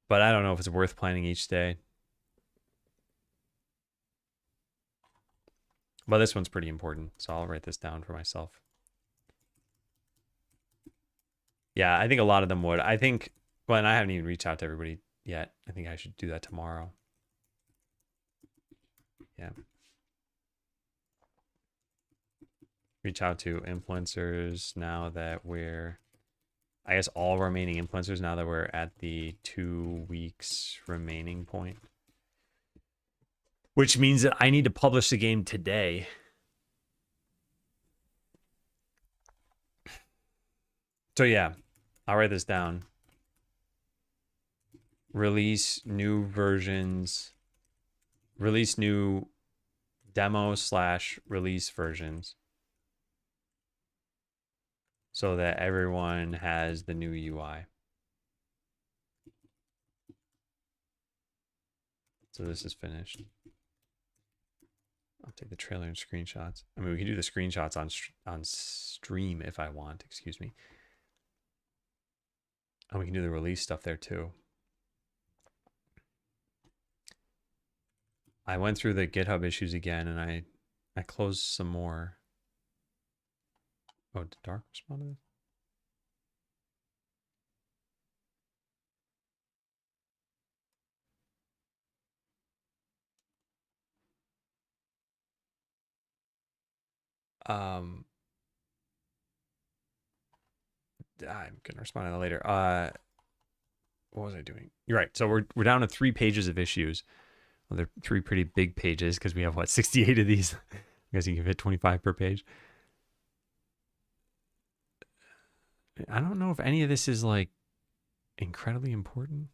But I don't know if it's worth planning each day. But this one's pretty important, so I'll write this down for myself. Yeah, I think a lot of them would. I think, well, and I haven't even reached out to everybody yet. I think I should do that tomorrow. Yeah. Reach out to influencers now that we're, I guess all remaining influencers now that we're at the 2 weeks remaining point. Which means that I need to publish the game today. So yeah, I'll write this down. Release new versions. Release new demo/release versions. So that everyone has the new UI. So this is finished. I'll take the trailer and screenshots. I mean, we can do the screenshots on stream if I want, excuse me. And we can do the release stuff there too. I went through the GitHub issues again and I closed some more. Oh, did Dark respond to this? I'm gonna respond to that later. What was I doing? You're right. So we're down to 3 pages of issues. Well, they're 3 pretty big pages because we have what, 68 of these. I guess you can fit 25 per page. I don't know if any of this is like incredibly important.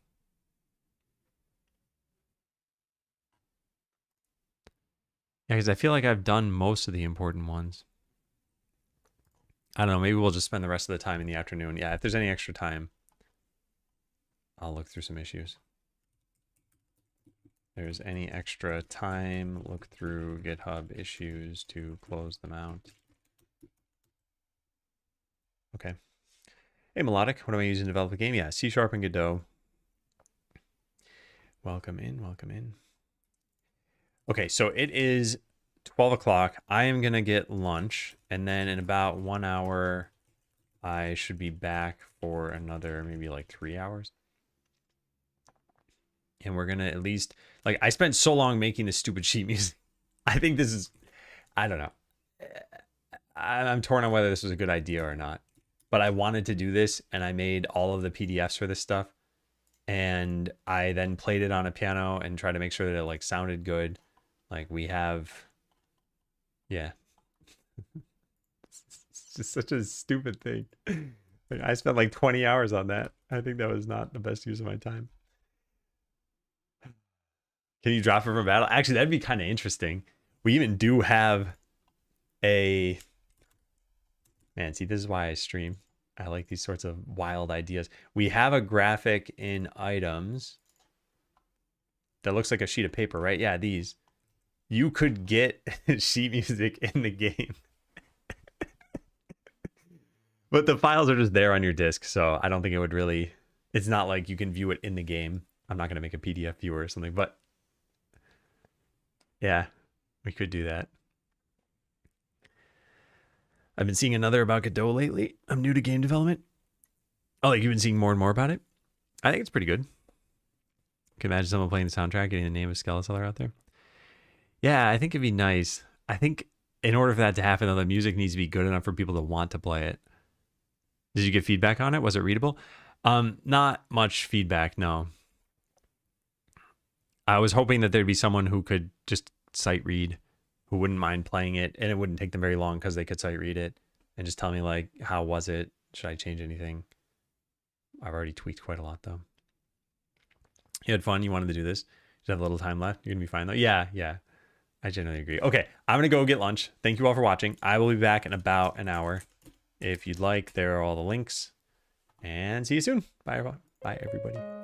Yeah, because I feel like I've done most of the important ones. I don't know. Maybe we'll just spend the rest of the time in the afternoon. Yeah, if there's any extra time, I'll look through some issues. If there's any extra time, look through GitHub issues to close them out. Okay. Hey, Melodic, what am I using to develop a game? Yeah, C# and Godot. Welcome in, welcome in. Okay, so it is 12 o'clock. I am going to get lunch, and then in about 1 hour, I should be back for another maybe like 3 hours. And we're going to at least, like, I spent so long making this stupid sheet music. I think this is, I don't know. I'm torn on whether this was a good idea or not. But I wanted to do this, and I made all of the PDFs for this stuff. And I then played it on a piano and tried to make sure that it like sounded good. Like we have, yeah. It's just such a stupid thing. Like, I spent like 20 hours on that. I think that was not the best use of my time. Can you drop it from battle? Actually, that'd be kind of interesting. We even do have a, man, see, this is why I stream. I like these sorts of wild ideas. We have a graphic in items that looks like a sheet of paper, right? Yeah, these. You could get sheet music in the game. But the files are just there on your disk, so I don't think it would really, it's not like you can view it in the game. I'm not going to make a PDF viewer or something, but yeah, we could do that. I've been seeing another about Godot lately. I'm new to game development. Oh, like you've been seeing more and more about it? I think it's pretty good. You can imagine someone playing the soundtrack, getting the name of Skeletor out there. Yeah, I think it'd be nice. I think in order for that to happen, though, the music needs to be good enough for people to want to play it. Did you get feedback on it? Was it readable? Not much feedback, no. I was hoping that there'd be someone who could just sight read, who wouldn't mind playing it, and it wouldn't take them very long because they could sight read it and just tell me like, how was it? Should I change anything? I've already tweaked quite a lot though. You had fun. You wanted to do this. You have a little time left. You're gonna be fine though. Yeah. I generally agree. Okay, I'm gonna go get lunch. Thank you all for watching. I will be back in about an hour. If you'd like, there are all the links. And see you soon. Bye, everybody.